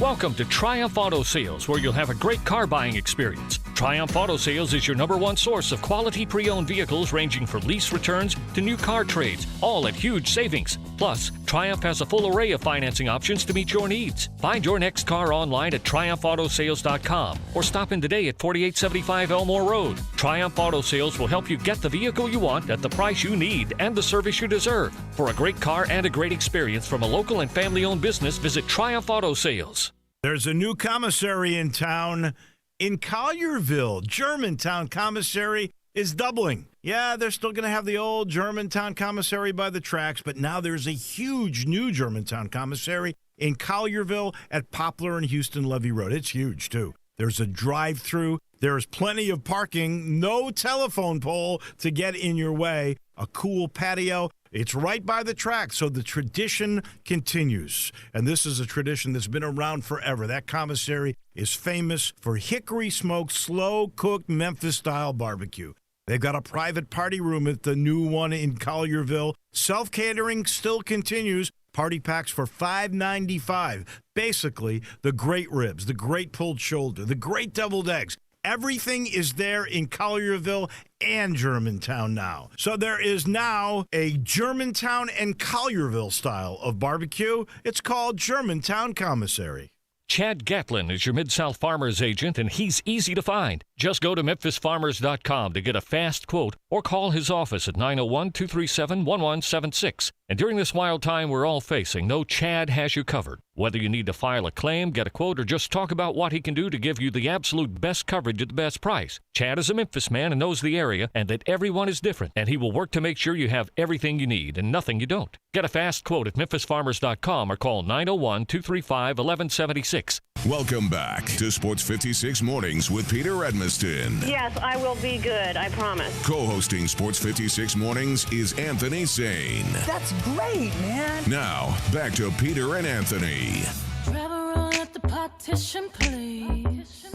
Welcome to Triumph Auto Sales, where you'll have a great car buying experience. Triumph Auto Sales is your #1 source of quality pre-owned vehicles ranging from lease returns to new car trades, all at huge savings. Plus, Triumph has a full array of financing options to meet your needs. Find your next car online at TriumphAutoSales.com or stop in today at 4875 Elmore Road. Triumph Auto Sales will help you get the vehicle you want at the price you need and the service you deserve. For a great car and a great experience from a local and family-owned business, visit Triumph Auto Sales. There's a new commissary in town in Collierville. Germantown Commissary is doubling. Yeah, they're still going to have the old Germantown Commissary by the tracks, but now there's a huge new Germantown Commissary in Collierville at Poplar and Houston Levy Road. It's huge, too. There's a drive-through. There's plenty of parking. No telephone pole to get in your way. A cool patio. It's right by the track, so the tradition continues. And this is a tradition that's been around forever. That commissary is famous for hickory-smoked, slow-cooked Memphis-style barbecue. They've got a private party room at the new one in Collierville. Self-catering still continues. Party packs for $5.95. Basically, the great ribs, the great pulled shoulder, the great deviled eggs. Everything is there in Collierville and Germantown now. So there is now a Germantown and Collierville style of barbecue. It's called Germantown Commissary. Chad Gatlin is your Mid-South Farmers agent, and he's easy to find. Just go to MemphisFarmers.com to get a fast quote or call his office at 901-237-1176. And during this wild time we're all facing, know Chad has you covered. Whether you need to file a claim, get a quote, or just talk about what he can do to give you the absolute best coverage at the best price. Chad is a Memphis man and knows the area and that everyone is different, and he will work to make sure you have everything you need and nothing you don't. Get a fast quote at MemphisFarmers.com or call 901-235-1176. Welcome back to Sports 56 Mornings with Peter Edmiston. Yes, I will be good, I promise. Co-hosting Sports 56 Mornings is Anthony Sane. That's great, man. Now, back to Peter and Anthony. Drive around at the partition, please.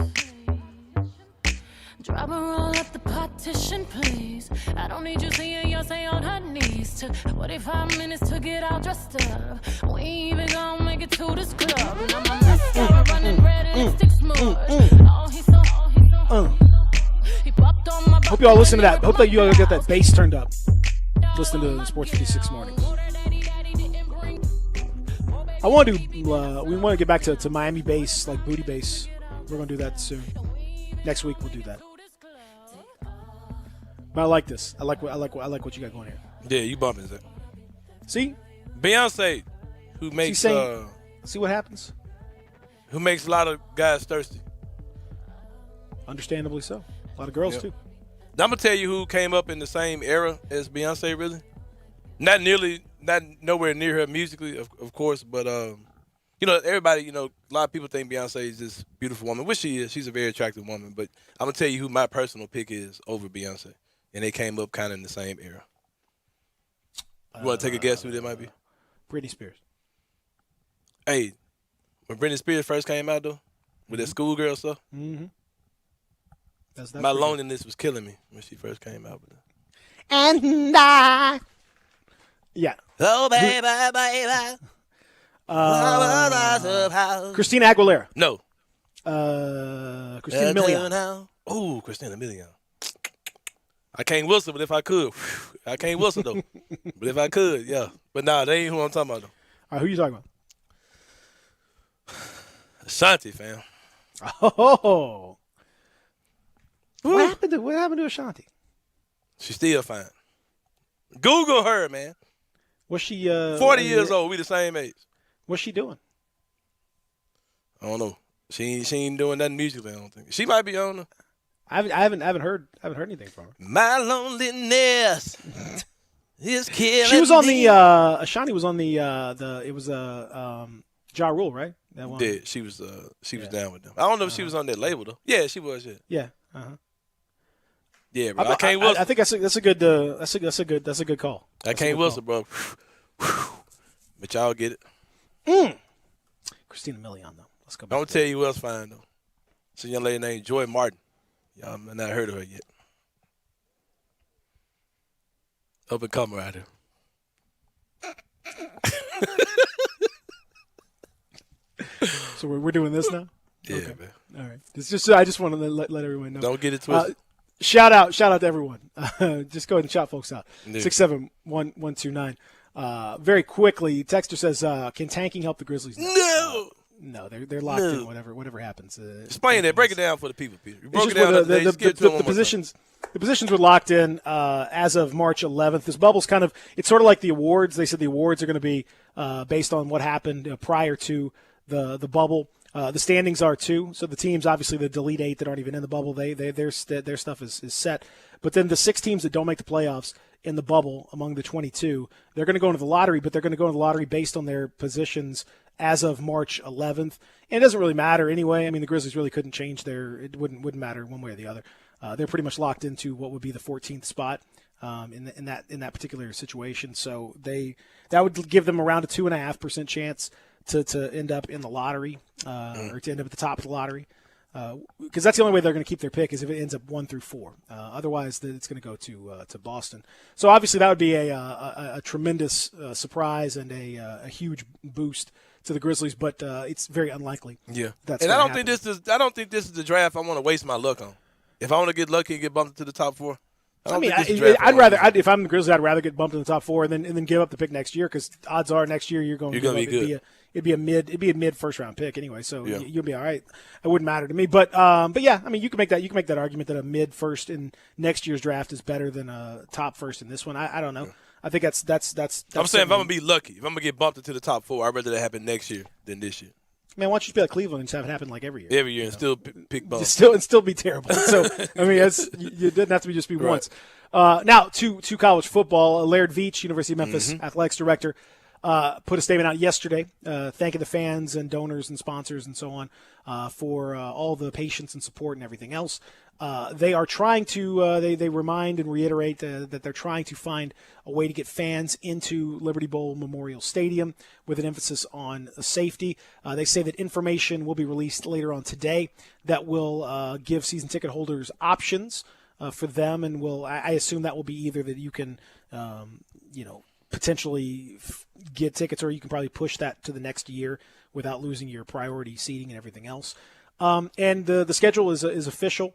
Drive around at the partition, please. I don't need you seeing Beyonce on her knees. Took 45 minutes to get all dressed up. We ain't even gonna make it to this club. Now my mascara running red, lipstick smudge. Oh, he's so. He popped on my. Hope you all listen to that. Hope that you all get that bass turned up. Listen to Sports 56 Mornings. I want to. We want to get back to Miami bass, like booty bass. We're gonna do that soon. Next week we'll do that. But I like this. I like what you got going here. Yeah, you bumping it. See, Beyonce, who makes see what happens. Who makes a lot of guys thirsty. Understandably so. A lot of girls too. Now, I'm gonna tell you who came up in the same era as Beyonce. Really, not nowhere near her musically, of course, but everybody, a lot of people think Beyonce is this beautiful woman, which she is. She's a very attractive woman, but I'm gonna tell you who my personal pick is over Beyonce, and they came up kind of in the same era. You want to take a guess who that might be? Britney Spears. Hey, when Britney Spears first came out though, with that schoolgirl stuff, my loneliness was killing me when she first came out with it. And I. Yeah. Oh, baby. Christina Aguilera. No. Christina Milian. Oh, Christina Milian. I can't whistle, but if I could. I can't whistle, though. But if I could, yeah. But nah, they ain't who I'm talking about, though. All right, who you talking about? Ashanti, fam. Oh. What happened to Ashanti? She's still fine. Google her, man. Was she 40 years old? We the same age. What's she doing? I don't know. She ain't doing nothing musically. I don't think she might be on. I haven't heard anything from her. My loneliness is killing. She was on me. the Ashanti was on the it was Ja Rule, right? That one. Yeah, she was down with them. I don't know if she was on that label though. Yeah, she was. Yeah. Yeah, bro. I can't whistle. I think that's a good call. I can't whistle, bro. But y'all get it. Christina Milian, though. Let's go back. Don't tell you who else fine though. It's a young lady named Joy Martin. Y'all have not heard of her yet. Up and comer out here. So we're doing this now? Yeah, okay. man. All right. It's just I just want to let everyone know. Don't get it twisted. Shout out to everyone. Just go ahead and shout folks out. Yeah. 671-129. Very quickly, Texter says, can tanking help the Grizzlies? No, they're locked in. Whatever happens. Explain that. Break it down for the people, Peter. You broke it down. the positions. The positions were locked in as of March 11th. This bubble's it's sort of like the awards. They said the awards are going to be based on what happened prior to the bubble. The standings are too. So the teams, obviously the Elite Eight that aren't even in the bubble, their stuff is set. But then the 6 teams that don't make the playoffs in the bubble among the 22, they're going to go into the lottery, but they're going to go into the lottery based on their positions as of March 11th. And it doesn't really matter anyway. I mean, the Grizzlies really couldn't change it wouldn't matter one way or the other. They're pretty much locked into what would be the 14th spot in that particular situation. So that would give them around a 2.5% chance to end up in the lottery or to end up at the top of the lottery. Because that's the only way they're going to keep their pick is if it ends up 1 through 4. Otherwise, it's going to go to Boston. So obviously that would be a tremendous surprise and a huge boost to the Grizzlies, but it's very unlikely. Yeah, and I don't think this is the draft I want to waste my luck on. If I want to get lucky and get bumped into the top 4. If I'm the Grizzlies, I'd rather get bumped in the top 4 and then give up the pick next year because odds are next year you're going to be good. It'd be a mid first round pick anyway, so you'll be all right. It wouldn't matter to me, but yeah, I mean you can make that argument that a mid first in next year's draft is better than a top first in this one. I don't know. I think that's. I'm saying if I'm gonna be lucky, if I'm gonna get bumped into the top 4, I'd rather that happen next year than this year. Man, why don't you just be like Cleveland and just have it happen like every year? Every year and still pick bumps. Still be terrible. So I mean, you didn't have to just be once. Now to college football. Laird Veach, University of Memphis athletics director. put a statement out yesterday thanking the fans and donors and sponsors and so on for all the patience and support and everything else. They are trying to they remind and reiterate that they're trying to find a way to get fans into Liberty Bowl Memorial Stadium with an emphasis on safety. They say that information will be released later on today that will give season ticket holders options for them, and I assume that will be either that you can potentially get tickets, or you can probably push that to the next year without losing your priority seating and everything else. And the schedule is official.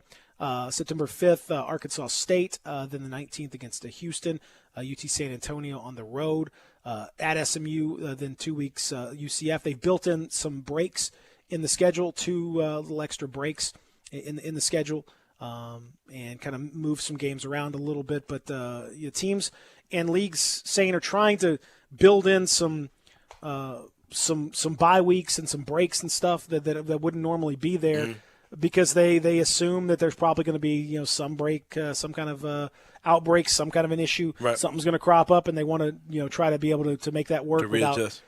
September 5th, Arkansas State, then the 19th against Houston, UT San Antonio on the road, at SMU, then 2 weeks UCF. They've built in some breaks in the schedule, 2 little extra breaks in the schedule, and kind of move some games around a little bit. But teams and leagues saying are trying to build in some bye weeks and some breaks and stuff that wouldn't normally be there. Because they assume that there's probably going to be some break, some kind of outbreak, some kind of an issue, right. Something's going to crop up, and they want to try to be able to make that work without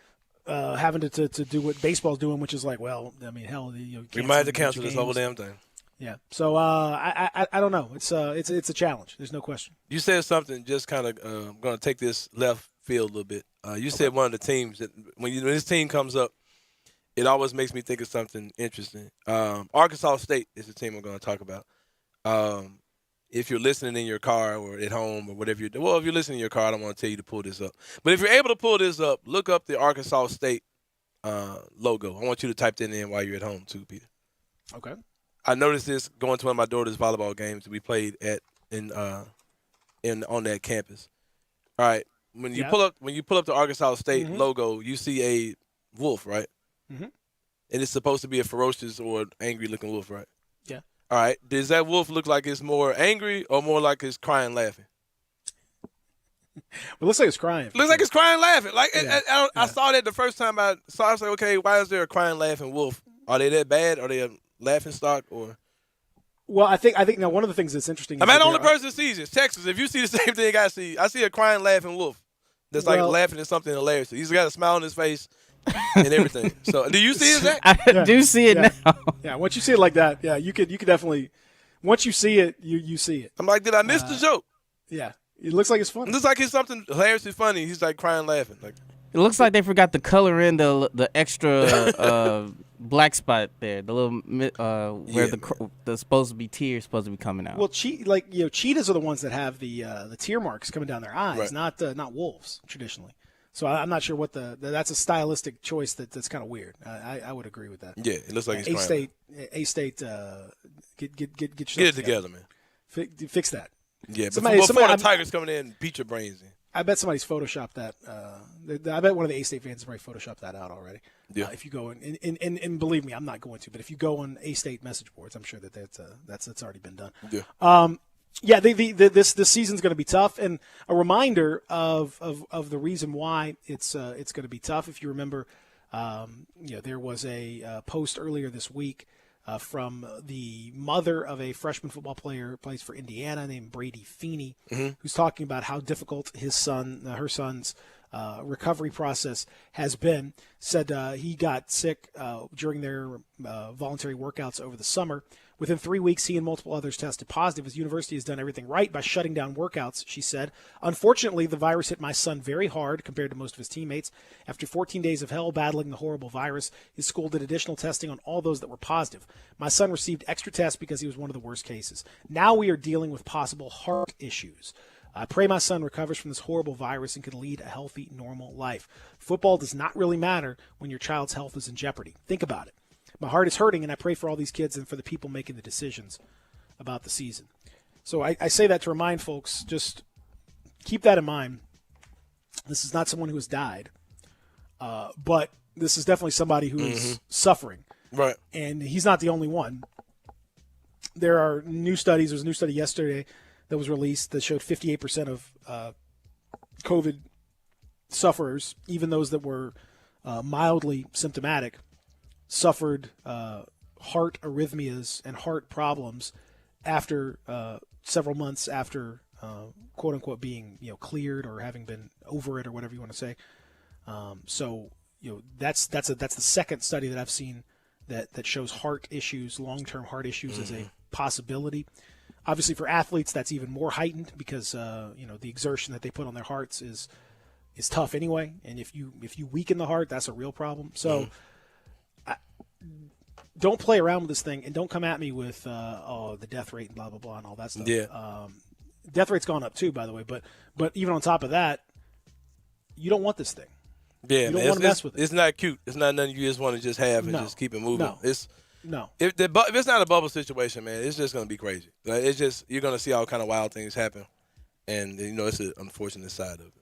having to do what baseball's doing, which is like, well, I mean, hell, we might have to cancel this whole damn thing. Yeah, so I don't know. It's a challenge. There's no question. You said something just kind of going to take this left field a little bit. You said one of the teams that when this team comes up, it always makes me think of something interesting. Arkansas State is the team I'm going to talk about. If you're listening in your car or at home or whatever you're doing, well, if you're listening in your car, I don't want to tell you to pull this up. But if you're able to pull this up, look up the Arkansas State logo. I want you to type that in while you're at home too, Peter. Okay. I noticed this going to one of my daughter's volleyball games that we played on that campus. All right, when you pull up the Arkansas State logo, you see a wolf, right? Mm-hmm. And it's supposed to be a ferocious or angry-looking wolf, right? Yeah. All right. Does that wolf look like it's more angry or more like it's crying, laughing? It looks like it's crying. Looks like it's crying, laughing. Like I saw that the first time I saw. I was like, okay, why is there a crying, laughing wolf? Are they that bad? Are they a laughing stock or? Well, I think now one of the things that's interesting. I'm not the only person that sees it. Texas, if you see the same thing I see a crying, laughing wolf that's like laughing at something hilarious. He's got a smile on his face. And everything. So, do you see it, Zach? I do see it now. Yeah, once you see it like that, yeah, you could definitely. Once you see it, you see it. I'm like, did I miss the joke? Yeah, it looks like it's funny. It looks like it's something hilariously funny. He's like crying, laughing. Like it looks like they forgot to color in the extra black spot there, the little where the supposed to be tears supposed to be coming out. Well, cheetahs are the ones that have the tear marks coming down their eyes, right. not wolves traditionally. So I'm not sure what that's a stylistic choice that's kind of weird. I would agree with that. Yeah, it looks like it's crying. A-State, get it together, man. Fix that. Yeah, before the Tigers coming in, beat your brains in. I bet somebody's photoshopped that. I bet one of the A-State fans has probably photoshopped that out already. Yeah. If you go and believe me, I'm not going to. But if you go on A-State message boards, I'm sure that's already been done. Yeah. Yeah, this season's going to be tough, and a reminder of the reason why it's going to be tough. If you remember, there was a post earlier this week from the mother of a freshman football player who plays for Indiana named Brady Feeney, who's talking about how difficult her son's recovery process has been. Said he got sick during their voluntary workouts over the summer. Within 3 weeks, he and multiple others tested positive. His university has done everything right by shutting down workouts, she said. Unfortunately, the virus hit my son very hard compared to most of his teammates. After 14 days of hell battling the horrible virus, his school did additional testing on all those that were positive. My son received extra tests because he was one of the worst cases. Now we are dealing with possible heart issues. I pray my son recovers from this horrible virus and can lead a healthy, normal life. Football does not really matter when your child's health is in jeopardy. Think about it. My heart is hurting, and I pray for all these kids and for the people making the decisions about the season. So I say that to remind folks, just keep that in mind. This is not someone who has died, but this is definitely somebody who is suffering. Right. And he's not the only one. There are new studies. There was a new study yesterday that was released that showed 58% of COVID sufferers, even those that were mildly symptomatic, suffered heart arrhythmias and heart problems after several months after quote unquote being cleared or having been over it or whatever you want to say. So that's the second study that I've seen that shows heart issues, long-term heart issues, as a possibility. Obviously, for athletes, that's even more heightened because the exertion that they put on their hearts is tough anyway. And if you weaken the heart, that's a real problem. So don't play around with this thing, and don't come at me with the death rate and blah blah blah and all that stuff. Yeah. Death rate's gone up too, by the way. But even on top of that, you don't want this thing. Yeah, you don't want to mess with it. It's not cute. It's not nothing you just want to just have and just keep it moving. No. If it's not a bubble situation, man, it's just gonna be crazy. Like, it's just, you're gonna see all kind of wild things happen, and it's an unfortunate side of it.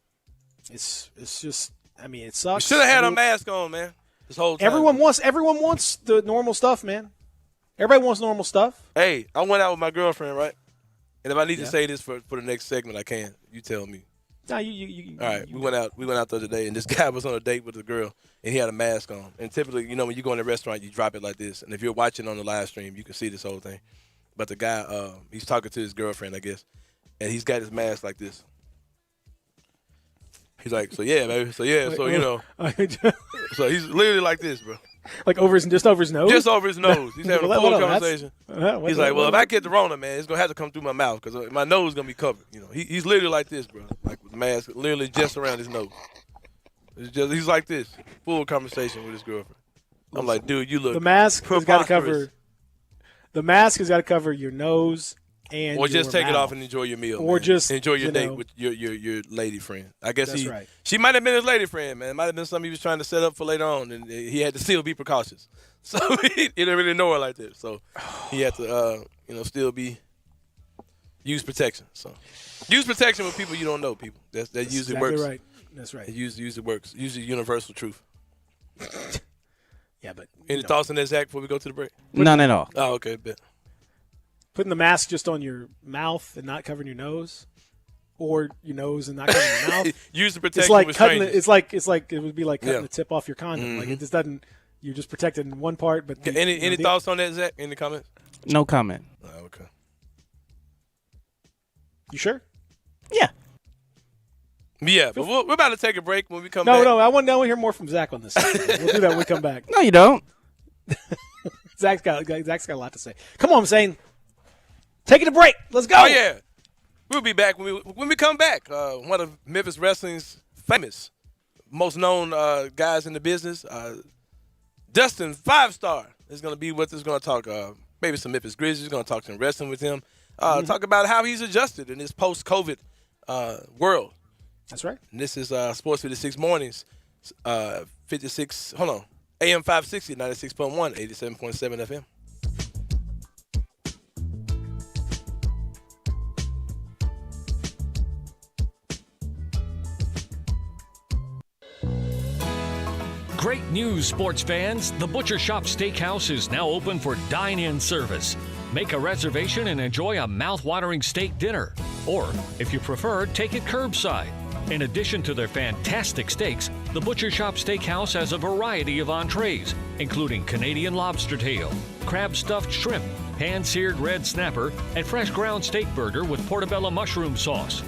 It's just, I mean, it sucks. You should have had a mask on, man. This whole time. Everyone wants the normal stuff, man. Everybody wants normal stuff. Hey, I went out with my girlfriend, right? And if I need to say this for the next segment, I can. You tell me. No, you. All right, we went out the other day, and this guy was on a date with a girl, and he had a mask on. And typically, when you go in a restaurant, you drop it like this. And if you're watching on the live stream, you can see this whole thing. But the guy, he's talking to his girlfriend, I guess, and he's got his mask like this. He's like, so yeah, baby, so he's literally like this, bro. Like just over his nose? Just over his nose. He's having a full conversation. He's like, well, if I get the Rona, man, it's going to have to come through my mouth because my nose is going to be covered. He's literally like this, bro. Like with the mask literally just around his nose. He's like this. Full conversation with his girlfriend. I'm like, dude, you look The mask has got to preposterous. cover your nose and or just your take it mouth. off and enjoy your meal. Or man. just enjoy your date with your lady friend. I guess That's right. She might have been his lady friend, man. It might have been something he was trying to set up for later on, and he had to still be precautious. So he didn't really know her like that. So he had to, still use protection. So use protection with people you don't know. People that usually exactly works. Right. That's right. It usually works. Usually universal truth. Yeah, but any thoughts on that, Zach? Before we go to the break? None at all. Oh, okay, bet. Putting the mask just on your mouth and not covering your nose, or your nose and not covering your mouth. Use the protection it's like with cutting strangers. It's like it would be like cutting the tip off your condom. Mm-hmm. Like it just doesn't. You're just protected in one part, but Any thoughts on that, Zach? Any comments? No comment. Oh, okay. You sure? Yeah, but we're about to take a break. When we come back. No, I want to hear more from Zach on this. We'll do that when we come back. No, you don't. Zach's got a lot to say. Come on, I'm saying. Take it a break. Let's go. Oh yeah, we'll be back when we come back. One of Memphis Wrestling's famous, most known guys in the business, Dustin 5-Star, is going to be with us. Going to talk maybe some Memphis Grizzlies. Going to talk some wrestling with him. Talk about how he's adjusted in this post-COVID world. That's right. And this is Sports 56 Mornings, AM 560, 96.1, 87.7 FM. Great news, sports fans. The Butcher Shop Steakhouse is now open for dine-in service. Make a reservation and enjoy a mouth-watering steak dinner. Or, if you prefer, take it curbside. In addition to their fantastic steaks, the Butcher Shop Steakhouse has a variety of entrees, including Canadian lobster tail, crab stuffed shrimp, hand-seared red snapper, and fresh ground steak burger with portobello mushroom sauce.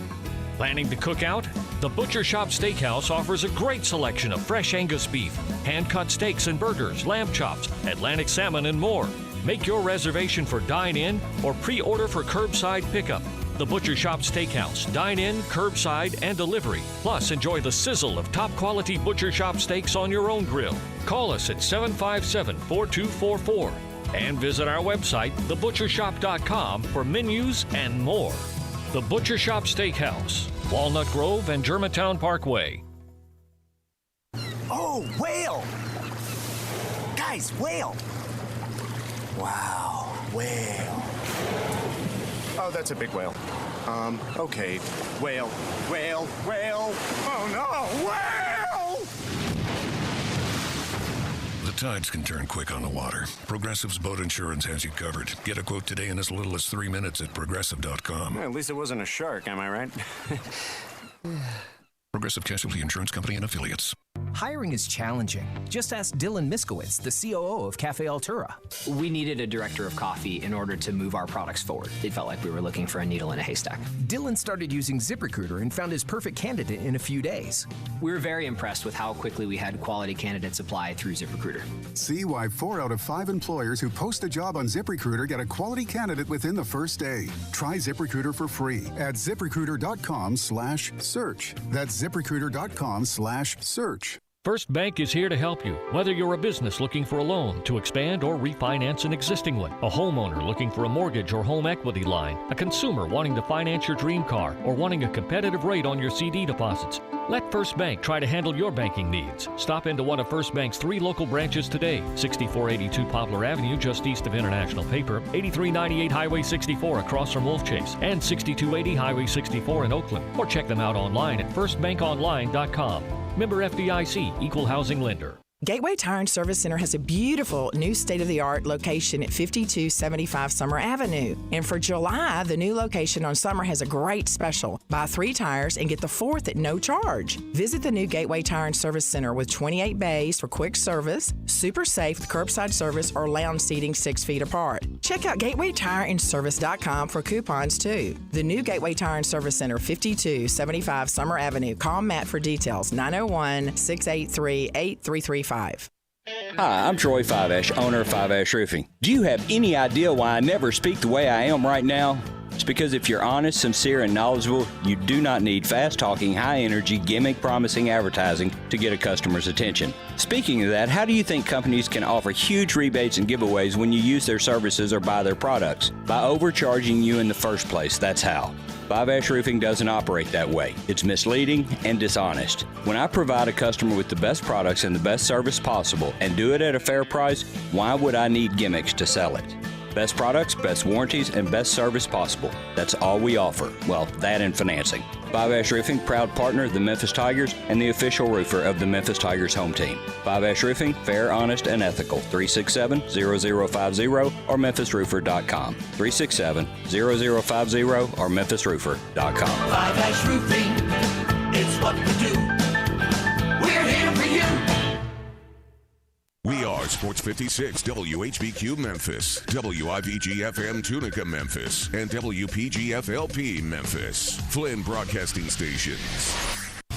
Planning to cook out? The Butcher Shop Steakhouse offers a great selection of fresh Angus beef, hand-cut steaks and burgers, lamb chops, Atlantic salmon, and more. Make your reservation for dine-in or pre-order for curbside pickup. The Butcher Shop Steakhouse. Dine-in, curbside, and delivery. Plus, enjoy the sizzle of top-quality Butcher Shop steaks on your own grill. Call us at 757-4244 and visit our website, thebutchershop.com, for menus and more. The Butcher Shop Steakhouse, Walnut Grove and Germantown Parkway. Oh, whale! Guys, whale! Wow, whale. Oh, that's a big whale. Okay. Whale. Oh, no, whale! The tides can turn quick on the water. Progressive's boat insurance has you covered. Get a quote today in as little as 3 minutes at Progressive.com. Well, at least it wasn't a shark, am I right? Progressive Casualty Insurance Company and Affiliates. Hiring is challenging. Just ask Dylan Miskowitz, the COO of Cafe Altura. We needed a director of coffee in order to move our products forward. It felt like we were looking for a needle in a haystack. Dylan started using ZipRecruiter and found his perfect candidate in a few days. We were very impressed with how quickly we had quality candidates apply through ZipRecruiter. See why 4 out of 5 employers who post a job on ZipRecruiter get a quality candidate within the first day. Try ZipRecruiter for free at ZipRecruiter.com/search. That's ZipRecruiter.com/search. First Bank is here to help you, whether you're a business looking for a loan to expand or refinance an existing one, a homeowner looking for a mortgage or home equity line, a consumer wanting to finance your dream car, or wanting a competitive rate on your CD deposits. Let First Bank try to handle your banking needs. Stop into one of First Bank's 3 local branches today, 6482 Poplar Avenue just east of International Paper, 8398 Highway 64 across from Wolf Chase, and 6280 Highway 64 in Oakland. Or check them out online at firstbankonline.com. Member FDIC, Equal Housing Lender. Gateway Tire and Service Center has a beautiful new state-of-the-art location at 5275 Summer Avenue. And for July, the new location on Summer has a great special. Buy 3 tires and get the 4th at no charge. Visit the new Gateway Tire and Service Center with 28 bays for quick service, super safe with curbside service, or lounge seating 6 feet apart. Check out GatewayTireandService.com for coupons too. The new Gateway Tire and Service Center, 5275 Summer Avenue. Call Matt for details, 901-683-8335. Hi, I'm Troy Fiveash, owner of Fiveash Roofing. Do you have any idea why I never speak the way I am right now? It's because if you're honest, sincere, and knowledgeable, you do not need fast-talking, high-energy, gimmick-promising advertising to get a customer's attention. Speaking of that, how do you think companies can offer huge rebates and giveaways when you use their services or buy their products? By overcharging you in the first place, that's how. Fiveash Roofing doesn't operate that way. It's misleading and dishonest. When I provide a customer with the best products and the best service possible and do it at a fair price, why would I need gimmicks to sell it? Best products, best warranties, and best service possible. That's all we offer. Well, that and financing. Fiveash Roofing, proud partner of the Memphis Tigers and the official roofer of the Memphis Tigers home team. Fiveash Roofing, fair, honest, and ethical. 367-0050 or memphisroofer.com. 367-0050 or memphisroofer.com. Fiveash Roofing, it's what we do. We're here for you. We are Sports 56 WHBQ Memphis, WIVG-FM Tunica Memphis, and WPG-FLP Memphis, Flynn Broadcasting Stations.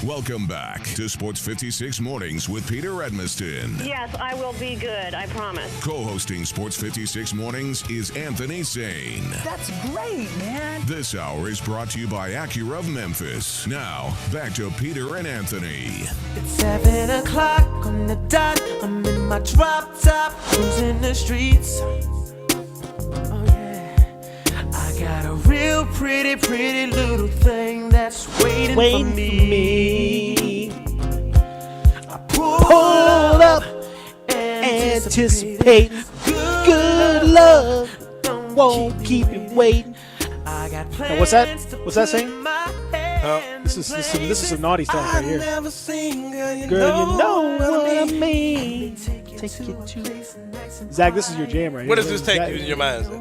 Welcome back to Sports 56 Mornings with Peter Edmiston. Yes, I will be good, I promise. Co-hosting Sports 56 Mornings is Anthony Sane. That's great, man. This hour is brought to you by Acura of Memphis. Now, back to Peter and Anthony. It's 7 o'clock on the dot. I'm in my drop top, cruising the streets. Oh yeah, I got a real pretty little thing that's waiting for me. I pull up, anticipate good love. Won't keep you waiting. I got Now, what's that? What's that saying? This is a naughty song right here. Girl, you know what I mean. Take you to Zach. This is your jam right here. Where does this take you in your mind, Zach?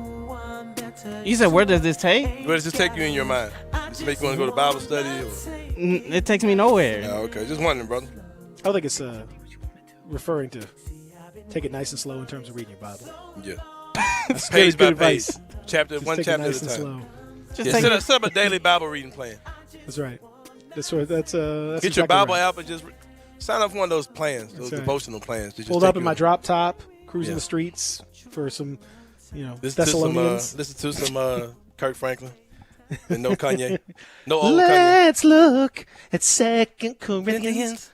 You said, where does this take? Where does this take you in your mind? Does it make you want to go to Bible study? Or? It takes me nowhere. Oh, okay. Just wondering, brother. I think it's referring to take it nice and slow in terms of reading your Bible. Yeah. That's Page good by advice. page. Chapter, Just one take it chapter nice at a and time. slow. Yeah, set up a daily Bible reading plan. That's right. That's right. That's Get exactly your Bible right. app and just sign up for one of those plans, those That's right. devotional plans. That just Pulled take up in you my in. drop top, cruising the streets for some, Thessalonians. Listen to some Kirk Franklin and no Kanye. No old Let's look at 2 Corinthians.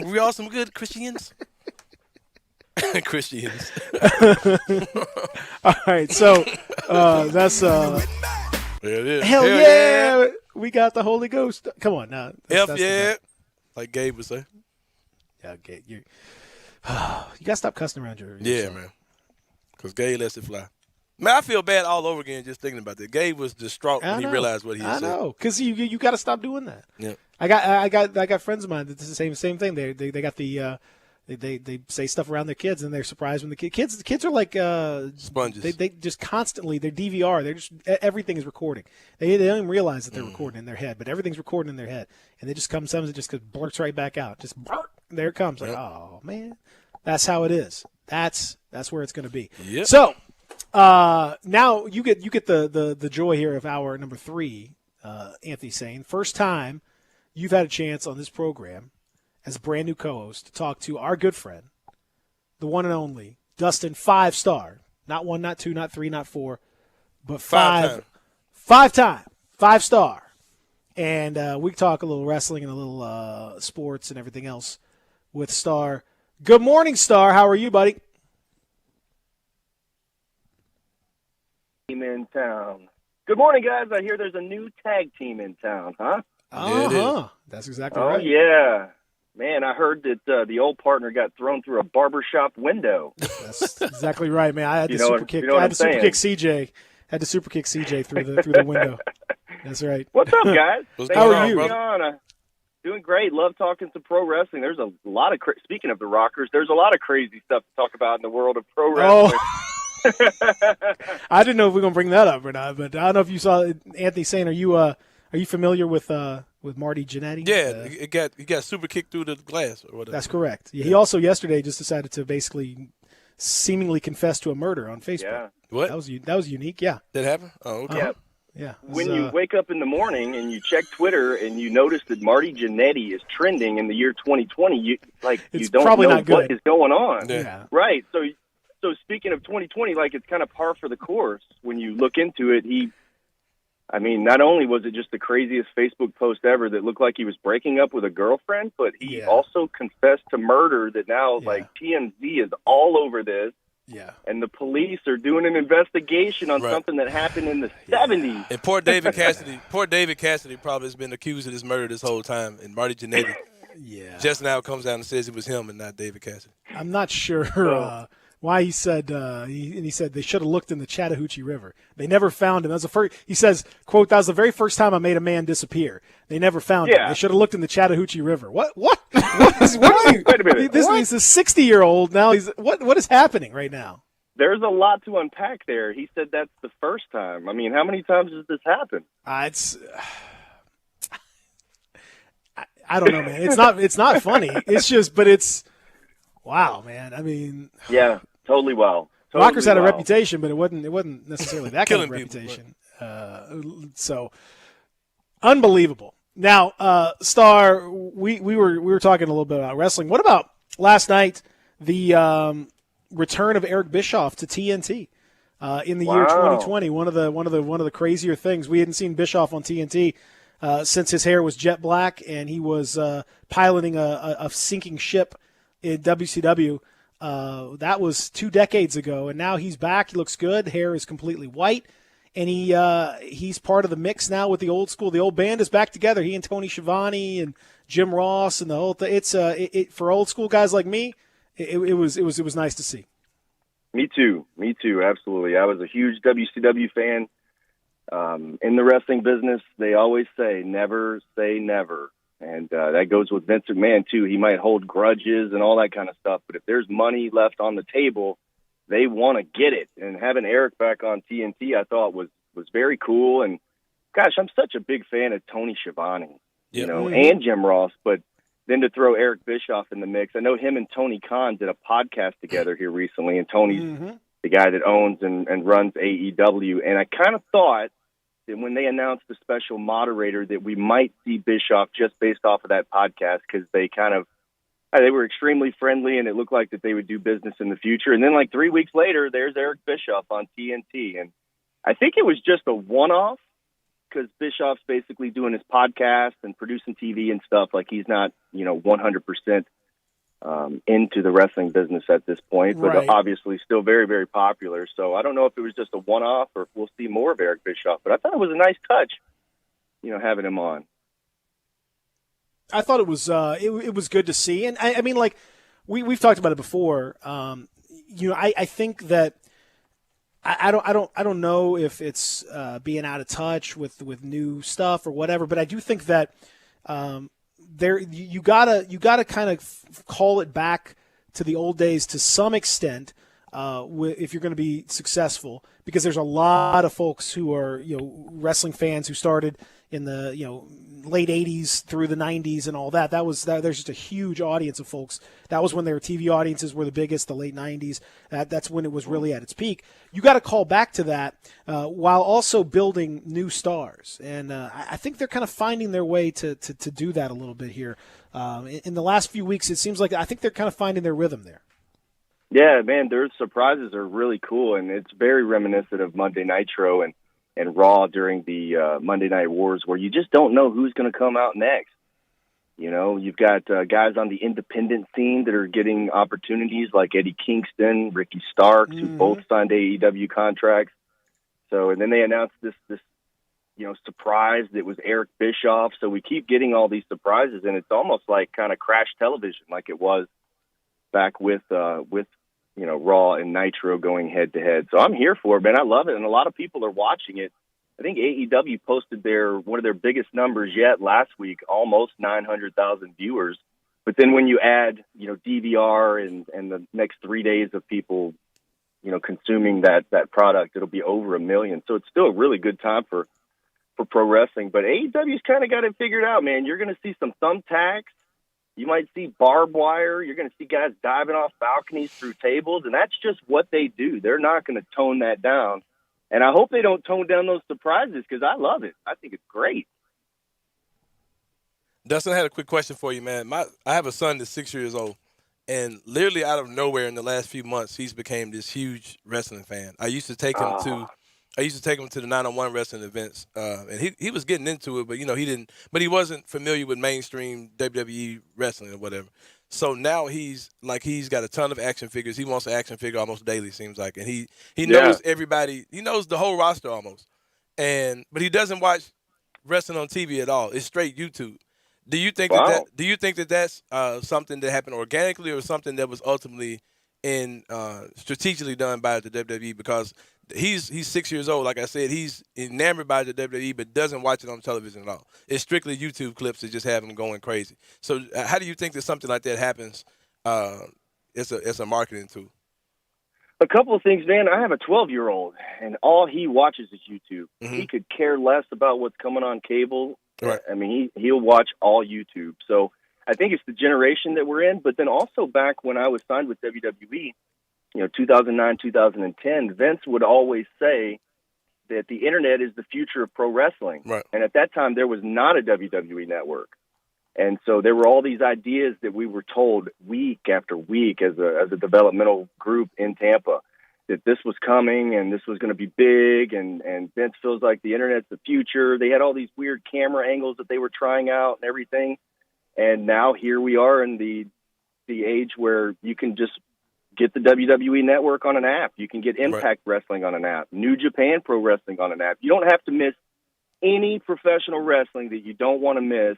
We are some good Christians. Christians. All right, so that's There it is. hell yeah, we got the Holy Ghost. Come on now. F yeah, like Gabe would say. Yeah, Gabe, you gotta stop cussing around your. Yeah, man. Because Gabe lets it fly. Man, I feel bad all over again just thinking about that. Gabe was distraught when he realized what he had said. I know, because you got to stop doing that. Yeah. I got friends of mine that do the same thing. They got the They say stuff around their kids, and they're surprised when the kids are like sponges. They just constantly, they're DVR. They're just, everything is recording. They don't even realize that they're recording in their head, but everything's recording in their head, and they just come. Sometimes it just blurts right back out. Just there it comes. Like, oh man, that's how it is. That's where it's going to be. Yep. So now you get the joy here of hour number 3, Anthony Sane. First time you've had a chance on this program as a brand new co-host to talk to our good friend, the one and only Dustin 5-star, not 1, not 2, not 3, not 4, but 5 time 5-star. And we talk a little wrestling and a little sports and everything else with Star. Good morning, Star. How are you, buddy? Team in town. Good morning, guys. I hear there's a new tag team in town, huh? Uh-huh. That's exactly right. Oh, yeah. Man, I heard that the old partner got thrown through a barbershop window. That's exactly right, man. I had to super kick. I had to super kick CJ. Had to super kick CJ through the window. That's right. What's up, guys? How are you? Doing great. Love talking to pro wrestling. There's a lot of speaking of the Rockers, there's a lot of crazy stuff to talk about in the world of pro wrestling. I didn't know if we were gonna bring that up or not, but I don't know if you saw Anthony saying. Are you familiar with Marty Jannetty? Yeah, he got super kicked through the glass or whatever. That's correct. Yeah, he also yesterday just decided to basically seemingly confess to a murder on Facebook. Yeah. What? That was unique. Yeah. That happened? Oh, okay. Yeah. Yeah. When you wake up in the morning and you check Twitter and you notice that Marty Jannetty is trending in the year 2020, you don't probably know not good. what is going on. Yeah. Right. So speaking of 2020, it's kind of par for the course when you look into it. Not only was it just the craziest Facebook post ever that looked like he was breaking up with a girlfriend, but he also confessed to murder that now TMZ is all over this. Yeah. And the police are doing an investigation on something that happened in the 70s. And poor David Cassidy probably has been accused of this murder this whole time. And Marty Jannetty just now comes out and says it was him and not David Cassidy. I'm not sure why he said he said they should have looked in the Chattahoochee River. They never found him. That was the first. He says, "quote That was the very first time I made a man disappear. They never found him. They should have looked in the Chattahoochee River." What? What are you? Wait a minute. He's a 60-year-old now. What is happening right now? There's a lot to unpack there. He said that's the first time. I mean, how many times has this happened? I don't know, man. It's not funny. It's just, but it's wow, man. I mean, yeah, totally wow. Rockers had a reputation, but it wasn't necessarily that kind of reputation. So unbelievable. Now, Star, we were talking a little bit about wrestling. What about last night? The return of Eric Bischoff to TNT in the year 2020. One of the crazier things. We hadn't seen Bischoff on TNT since his hair was jet black and he was piloting a sinking ship in WCW. That was 2 decades ago, and now he's back. He looks good. Hair is completely white, and he's part of the mix now with the old school. The old band is back together. He and Tony Schiavone and Jim Ross and the whole thing. It's for old school guys like me. It was nice to see. Me too. Absolutely. I was a huge WCW fan. In the wrestling business, they always say never say never. And that goes with Vince McMahon, too. He might hold grudges and all that kind of stuff, but if there's money left on the table, they want to get it. And having Eric back on TNT, I thought was very cool. And, gosh, I'm such a big fan of Tony Schiavone, and Jim Ross. But then to throw Eric Bischoff in the mix, I know him and Tony Khan did a podcast together here recently, and Tony's the guy that owns and runs AEW. And I kind of thought that when they announced the special moderator that we might see Bischoff just based off of that podcast, because they were extremely friendly and it looked like that they would do business in the future. And then 3 weeks later, there's Eric Bischoff on TNT. And I think it was just a one-off because Bischoff's basically doing his podcast and producing TV and stuff. He's not, 100% into the wrestling business at this point, but obviously still very, very popular. So I don't know if it was just a one-off or if we'll see more of Eric Bischoff, but I thought it was a nice touch, having him on. I thought it was it was good to see, and I mean, we've talked about it before. I think that I don't know if it's being out of touch with new stuff or whatever, but I do think that you gotta kind of call it back to the old days to some extent if you're going to be successful, because there's a lot of folks who are wrestling fans who started in the late 80s through the 90s and all that. There's just a huge audience of folks. That was when their TV audiences were the biggest, the late 90s. That's when it was really at its peak. You got to call back to that while also building new stars. And I think they're kind of finding their way to do that a little bit here. In the last few weeks, it seems like I think they're kind of finding their rhythm there. Yeah, man, their surprises are really cool, and it's very reminiscent of Monday Nitro and Raw during the Monday Night Wars, where you just don't know who's going to come out next. You've got guys on the independent scene that are getting opportunities like Eddie Kingston, Ricky Starks, who both signed AEW contracts. So, and then they announced this surprise that was Eric Bischoff. So we keep getting all these surprises, and it's almost like kind of crash television, like it was back with Raw and Nitro going head to head. So I'm here for it, man. I love it, and a lot of people are watching it. I think AEW posted one of their biggest numbers yet last week, almost 900,000 viewers. But then when you add, DVR and the next 3 days of people, consuming that product, it'll be over 1 million. So it's still a really good time for pro wrestling. But AEW's kind of got it figured out, man. You're going to see some thumbtacks. You might see barbed wire. You're going to see guys diving off balconies through tables, and that's just what they do. They're not going to tone that down. And I hope they don't tone down those surprises, because I love it. I think it's great. Dustin, I had a quick question for you, man. I have a son that's 6 years old, and literally out of nowhere in the last few months, he's became this huge wrestling fan. I used to take him to the 901 wrestling events, and he was getting into it, but he wasn't familiar with mainstream WWE wrestling or whatever. So now he's got a ton of action figures. He wants an action figure almost daily, seems like, and he knows everybody. He knows the whole roster almost, but he doesn't watch wrestling on TV at all. It's straight YouTube. Do you think that's something that happened organically, or something that was ultimately strategically done by the WWE? Because he's 6 years old. Like I said, he's enamored by the WWE, but doesn't watch it on television at all. It's strictly YouTube clips that just have him going crazy. So how do you think that something like that happens as a marketing tool? A couple of things, man. I have a 12-year-old, and all he watches is YouTube. Mm-hmm. He could care less about what's coming on cable. Right. I mean, he'll watch all YouTube. So I think it's the generation that we're in. But then also back when I was signed with WWE, 2009, 2010, Vince would always say that the internet is the future of pro wrestling. Right. And at that time, there was not a WWE network. And so there were all these ideas that we were told week after week as a developmental group in Tampa that this was coming and this was going to be big, and Vince feels like the internet's the future. They had all these weird camera angles that they were trying out and everything. And now here we are in the age where you can just get the WWE Network on an app. You can get Impact Wrestling on an app, New Japan Pro Wrestling on an app. You don't have to miss any professional wrestling that you don't want to miss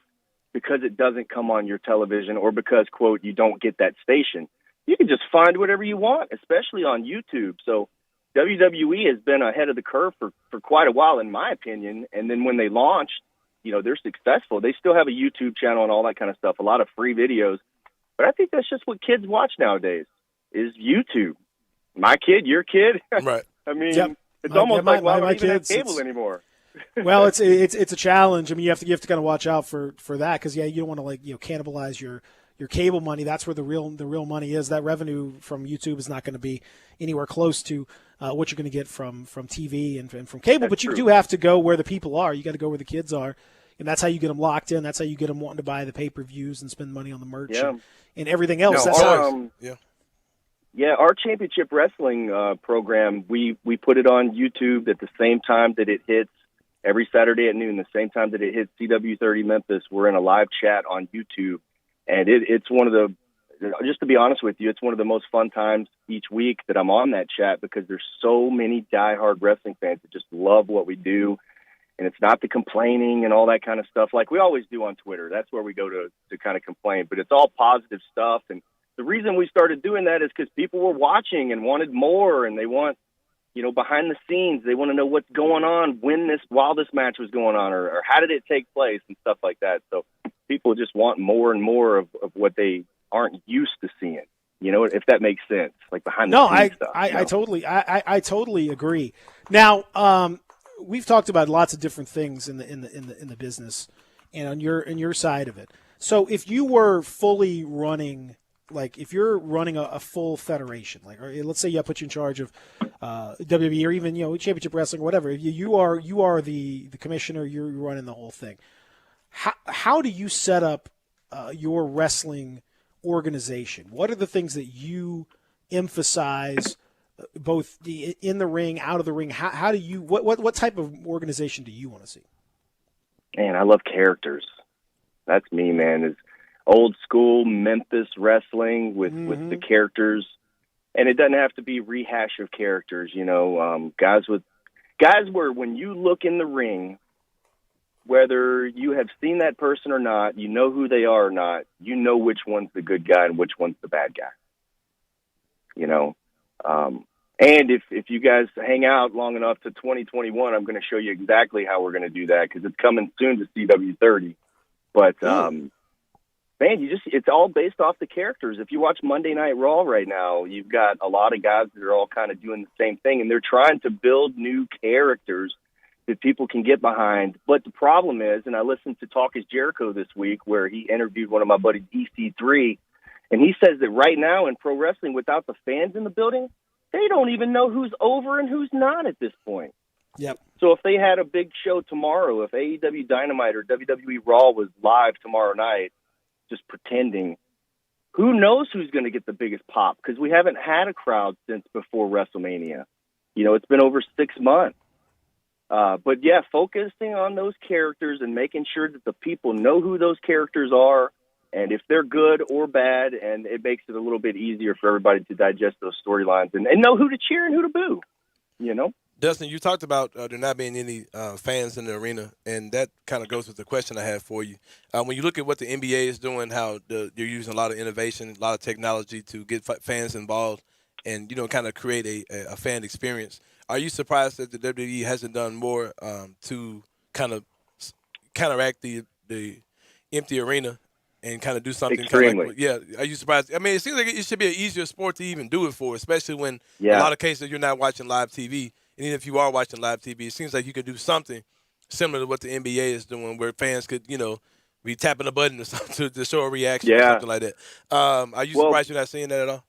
because it doesn't come on your television or because, quote, you don't get that station. You can just find whatever you want, especially on YouTube. So WWE has been ahead of the curve for quite a while, in my opinion. And then when they launched, they're successful. They still have a YouTube channel and all that kind of stuff, a lot of free videos. But I think that's just what kids watch nowadays is YouTube. My kid, your kid. Right. I mean, it's almost like why don't we even have cable anymore? Well, it's a challenge. I mean, you have to kind of watch out for that, because you don't want to cannibalize your cable money. That's where the real money is. That revenue from YouTube is not going to be anywhere close to what you're going to get from TV and from cable. That's but you true. do have to go where the people are. You got to go where the kids are, and that's how you get them locked in. That's how you get them wanting to buy the pay-per-views and spend money on the merch and everything else. Our Championship Wrestling program, we put it on YouTube at the same time that it hits every Saturday at noon, the same time that it hits CW30 Memphis. We're in a live chat on YouTube, and it's one of the, just to be honest with you, it's one of the most fun times each week that I'm on that chat, because there's so many diehard wrestling fans that just love what we do. And it's not the complaining and all that kind of stuff like we always do on Twitter. That's where we go to kind of complain, but it's all positive stuff. And the reason we started doing that is because people were watching and wanted more, and they want, behind the scenes, they want to know what's going on while this match was going on, or how did it take place and stuff like that. So people just want more and more of what they aren't used to seeing. You know, if that makes sense, like behind the No, scenes stuff. I totally agree. Now, we've talked about lots of different things in the business, and on your side of it. So, if you were fully running, like if you're running a full federation, like or let's say you put you in charge of WWE or even Championship Wrestling or whatever, you are the commissioner, you're running the whole thing. How do you set up your wrestling organization? What are the things that you emphasize, both in the ring, out of the ring? How do you what type of organization do you want to see? Man, I love characters. That's me, man. Is old school Memphis wrestling with the characters, and it doesn't have to be rehash of characters. Guys where when you look in the ring, whether you have seen that person or not, you know who they are or not, you know which one's the good guy and which one's the bad guy. And if you guys hang out long enough to 2021, I'm going to show you exactly how we're going to do that because it's coming soon to CW30. But, man, it's all based off the characters. If you watch Monday Night Raw right now, you've got a lot of guys that are all kind of doing the same thing, and they're trying to build new characters that people can get behind. But the problem is, and I listened to Talk is Jericho this week where he interviewed one of my buddies, EC3, and he says that right now in pro wrestling, without the fans in the building, they don't even know who's over and who's not at this point. Yep. So if they had a big show tomorrow, if AEW Dynamite or WWE Raw was live tomorrow night, just pretending, who knows who's going to get the biggest pop? Because we haven't had a crowd since before WrestleMania. It's been over 6 months. But yeah, focusing on those characters and making sure that the people know who those characters are and if they're good or bad, and it makes it a little bit easier for everybody to digest those storylines and know who to cheer and who to boo, Dustin, you talked about there not being any fans in the arena, and that kind of goes with the question I have for you. When you look at what the NBA is doing, how they're using a lot of innovation, a lot of technology to get fans involved and, kind of create a fan experience. Are you surprised that the WWE hasn't done more to kind of counteract the empty arena and kind of do something? Extremely. Are you surprised? I mean, it seems like it should be an easier sport to even do it for, especially when a lot of cases you're not watching live TV. And even if you are watching live TV, it seems like you could do something similar to what the NBA is doing where fans could, be tapping a button or something to show a reaction or something like that. Are you surprised you're not seeing that at all?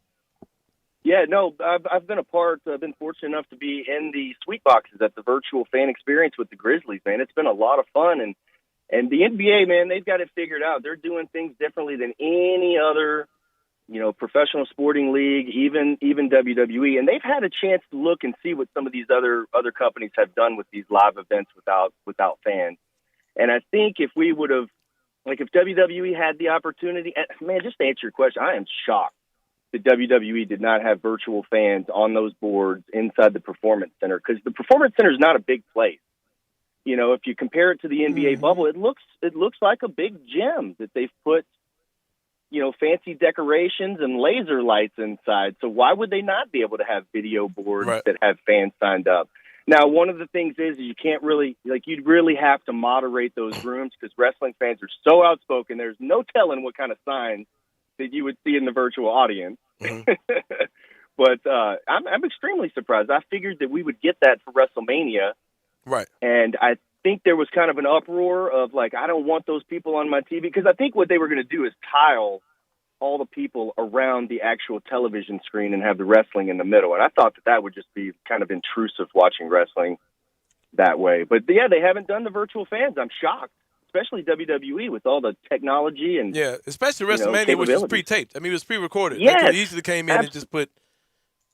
Yeah, no, I've been I've been fortunate enough to be in the sweet boxes at the virtual fan experience with the Grizzlies, man. It's been a lot of fun. And the NBA, man, they've got it figured out. They're doing things differently than any other, professional sporting league, even WWE. And they've had a chance to look and see what some of these other companies have done with these live events without fans. And I think if we would have, like if WWE had the opportunity, man, just to answer your question, I am shocked that WWE did not have virtual fans on those boards inside the Performance Center, because the Performance Center is not a big place. If you compare it to the NBA bubble, it looks like a big gym that they've put, fancy decorations and laser lights inside. So why would they not be able to have video boards that have fans signed up? Now, one of the things is you can't really, you'd really have to moderate those rooms because wrestling fans are so outspoken. There's no telling what kind of signs that you would see in the virtual audience. Mm-hmm. But I'm extremely surprised. I figured that we would get that for WrestleMania. Right. And I think there was kind of an uproar of I don't want those people on my TV, because I think what they were going to do is tile all the people around the actual television screen and have the wrestling in the middle. And I thought that would just be kind of intrusive watching wrestling that way. But yeah, they haven't done the virtual fans. I'm shocked. Especially WWE with all the technology and especially WrestleMania, which was pre-taped. I mean, it was pre-recorded. Yes, they could easily came in and just put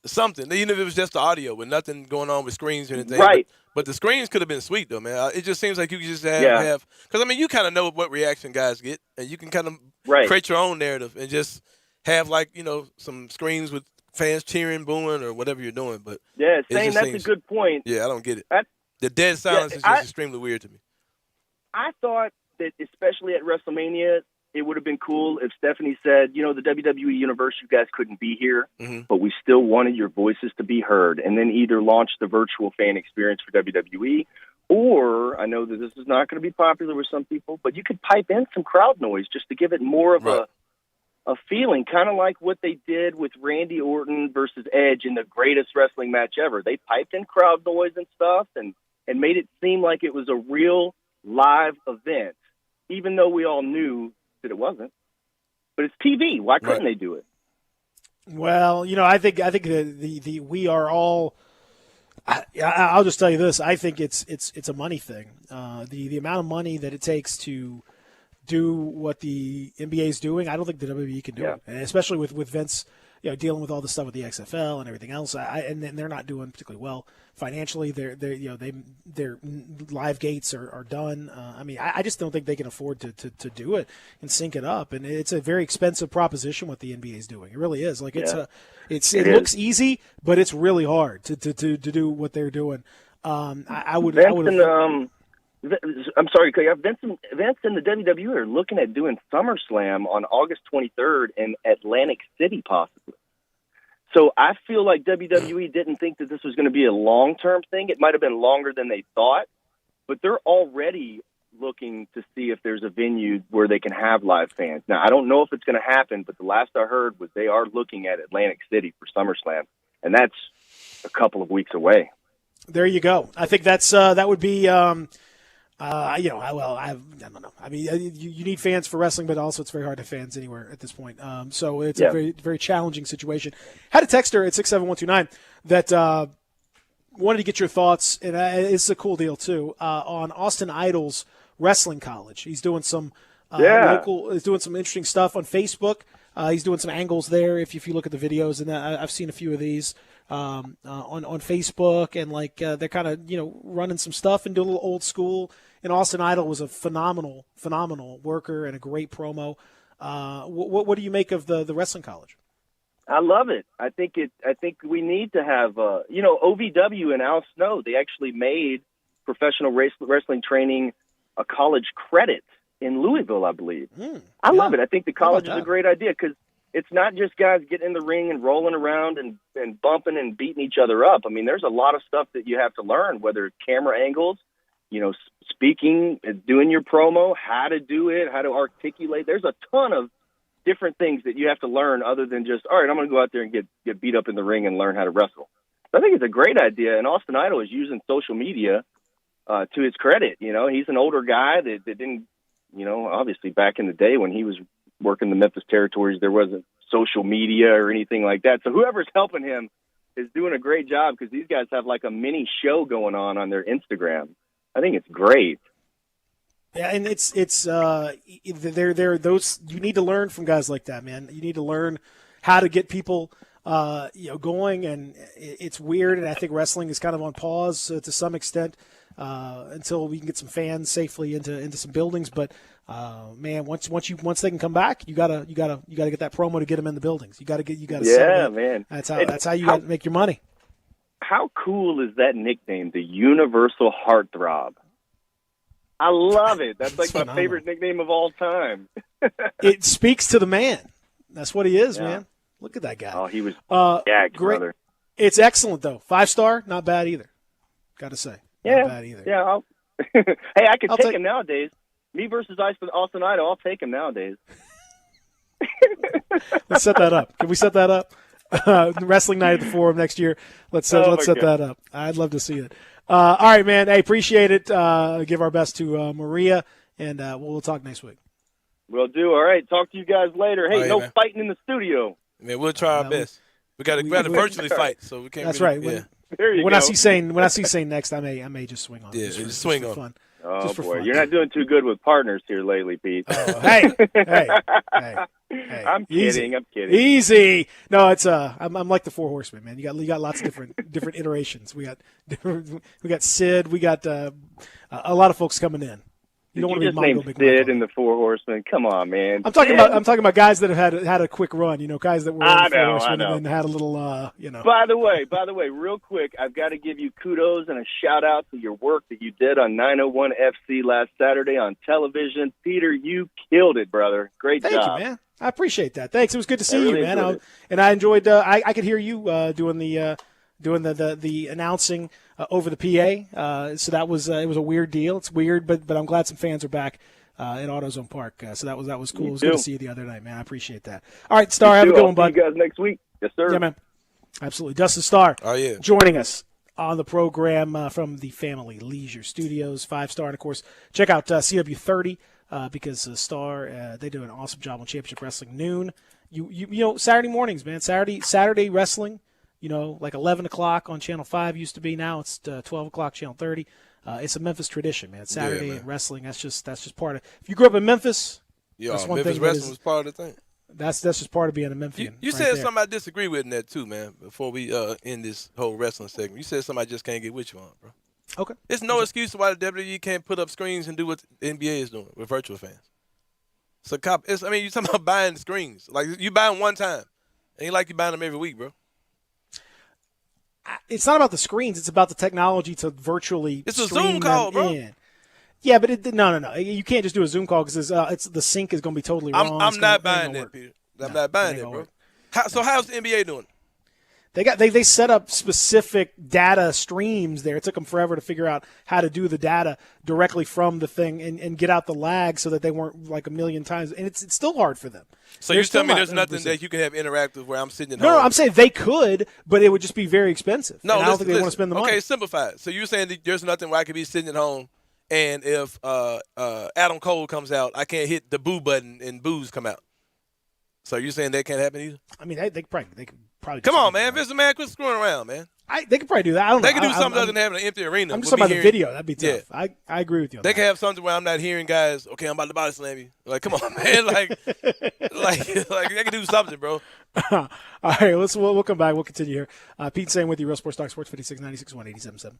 something, even if it was just the audio with nothing going on with screens or anything. Right. But the screens could have been sweet though, man. It just seems like you could just have because I mean, you kind of know what reaction guys get, and you can kind of create your own narrative and just have some screens with fans cheering, booing, or whatever you're doing. But that's a good point. Yeah, I don't get it. The dead silence is just extremely weird to me. I thought that, especially at WrestleMania, it would have been cool if Stephanie said, the WWE Universe, you guys couldn't be here, but we still wanted your voices to be heard, and then either launch the virtual fan experience for WWE, or, I know that this is not going to be popular with some people, but you could pipe in some crowd noise just to give it more of a feeling, kind of like what they did with Randy Orton versus Edge in the greatest wrestling match ever. They piped in crowd noise and stuff and made it seem like it was a real live event, even though we all knew that it wasn't. But it's TV. Why couldn't they do it? Well, I think the we are all. I'll just tell you this. I think it's a money thing. The amount of money that it takes to do what the NBA is doing, I don't think the WWE can do it, and especially with Vince, dealing with all the stuff with the XFL and everything else. And they're not doing particularly well financially. Their live gates are done. I just don't think they can afford to do it and sync it up. And it's a very expensive proposition what the NBA is doing. It really is. Like it looks easy, but it's really hard to do what they're doing. I'm sorry, Vince and the WWE are looking at doing SummerSlam on August 23rd in Atlantic City, possibly. So I feel like WWE didn't think that this was going to be a long-term thing. It might have been longer than they thought, but they're already looking to see if there's a venue where they can have live fans. Now, I don't know if it's going to happen, but the last I heard was they are looking at Atlantic City for SummerSlam, and that's a couple of weeks away. There you go. I think that would be. I don't know. I mean, you need fans for wrestling, but also it's very hard to fans anywhere at this point. So it's a very, very challenging situation. Had a texter at 67129 that wanted to get your thoughts, and it's a cool deal too, on Austin Idol's wrestling college. He's doing some he's doing some interesting stuff on Facebook. He's doing some angles there. If you look at the videos, and I've seen a few of these on Facebook, and they're kind of running some stuff and doing a little old school. And Austin Idol was a phenomenal worker and a great promo. What do you make of the wrestling college? I love it. I think we need to have OVW and Al Snow. They actually made professional wrestling training a college credit in Louisville, I believe. I love it. I think the college is a great idea because it's not just guys getting in the ring and rolling around and bumping and beating each other up. I mean, there's a lot of stuff that you have to learn, whether it's camera angles, speaking, doing your promo, how to do it, how to articulate. There's a ton of different things that you have to learn other than just, all right, I'm going to go out there and get beat up in the ring and learn how to wrestle. I think it's a great idea, and Austin Idol is using social media to his credit. He's an older guy that didn't, obviously back in the day when he was working the Memphis territories, there wasn't social media or anything like that. So whoever's helping him is doing a great job because these guys have like a mini show going on their Instagram. I think it's great. Yeah, and they're those, you need to learn from guys like that, man. You need to learn how to get people going, and it's weird, and I think wrestling is kind of on pause to some extent until we can get some fans safely into some buildings. But man, once they can come back, you gotta get that promo to get them in the buildings. You gotta sell it. Man. That's how you gotta make your money. How cool is that nickname, the Universal Heartthrob? I love it. That's like my favorite nickname of all time. It speaks to the man. That's what he is, man. Look at that guy. Oh, he was jacked, great. brother. It's excellent, though. 5-star, not bad either. Got to say. Not bad either. Yeah. Hey, I could take him nowadays. Me versus Austin Idol, I'll take him nowadays. Let's set that up. Can we set that up? Wrestling night at the Forum next year. Let's set that up. I'd love to see it. All right, man. Hey, appreciate it. Give our best to Maria, and we'll talk next week. Will do. All right. Talk to you guys later. Hey, no fighting in the studio. Man, we'll try our best. We got to virtually fight, so we can't. That's really, right. Yeah. There you when go. I see Sane next, I may just swing on. Yeah, just swing for on. Fun. Oh just for boy, fun. you're not doing too good with partners here lately, Pete. Hey. I'm kidding. Easy. No, it's I'm like the Four Horsemen, man. You got lots of different iterations. We got Sid. We got a lot of folks coming in. You don't want to be Mongo Big Sid and the Four Horsemen. Come on, man. I'm talking about guys that have had a quick run. Guys that were I Four know. Horsemen and then had a little By the way, real quick, I've got to give you kudos and a shout out to your work that you did on 901 FC last Saturday on television. Peter, you killed it, brother. Great job. Thank you, man. I appreciate that. Thanks. It was good to see you, man. I enjoyed. I could hear you doing the announcing over the PA. So that was it was a weird deal. It's weird, but I'm glad some fans are back at AutoZone Park. So that was cool. You It was good too. to see you the other night, man. I appreciate that. All right, Star, have a good one, bud. See you guys next week. Yes, sir. Yeah, man. Absolutely. Dustin Starr joining us on the program from the Family Leisure Studios, 5-star. And, of course, check out CW30 because Star, they do an awesome job on Championship Wrestling noon. You know, Saturday mornings, man. Saturday wrestling, you know, like 11 o'clock on Channel 5 used to be. Now it's 12 o'clock, Channel 30. It's a Memphis tradition, man. Saturday man. wrestling, that's just part of it. If you grew up in Memphis, Yeah, that's one Memphis thing wrestling was part of the thing. That's just part of being a Memphian. You right said there. something I disagree with in that too, man. Before we end this whole wrestling segment, you said something I just can't get with you on, bro. Okay. There's no excuse why the WWE can't put up screens and do what the NBA is doing with virtual fans. So, you're talking about buying screens. Like, you buy them one time. Ain't like you buying them every week, bro. It's not about the screens. It's about the technology to virtually It's a stream Zoom call, them bro. in. Yeah, but no. You can't just do a Zoom call because it's the sync is going to be totally wrong. I'm not buying that, Peter. I'm not buying that, bro. How's the NBA doing? They set up specific data streams there. It took them forever to figure out how to do the data directly from the thing and get out the lag so that they weren't like a million times. And it's still hard for them. So you're telling me there's nothing that you can have interactive where I'm sitting at home? No, I'm saying they could, but it would just be very expensive. No, and I don't think they want to spend the money. Okay, simplify it. So you're saying that there's nothing where I could be sitting at home, and if Adam Cole comes out, I can't hit the boo button and boos come out. So you're saying that can't happen either? I mean, they could probably. Come on, man. Vince McMahon, quit screwing around, man. They could probably do that. I don't know. They could do something other than having an empty arena. I'm just We'll talking be about the hearing- video. That'd be tough. Yeah. I agree with you on They that. can have something where I'm not hearing guys, okay, I'm about to body slam you. Like, come on, man. like they can do something, bro. All right, we'll come back. We'll continue here. Pete saying with you, Real Sports Talk, Sports 56, 96, 1, 87.7.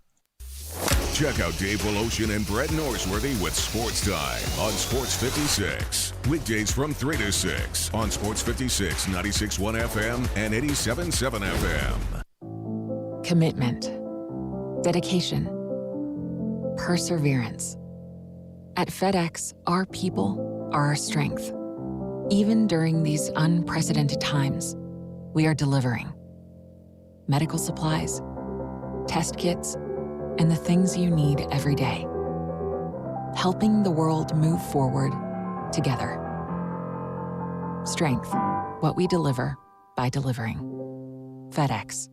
Check out Dave Woloshin and Brett Norsworthy with Sports Time on Sports 56. Weekdays from 3 to 6 on Sports 56, 96.1 FM and 87.7 FM. Commitment, dedication, perseverance. At FedEx, our people are our strength. Even during these unprecedented times, we are delivering medical supplies, test kits, and the things you need every day. Helping the world move forward together. Strength, what we deliver by delivering. FedEx.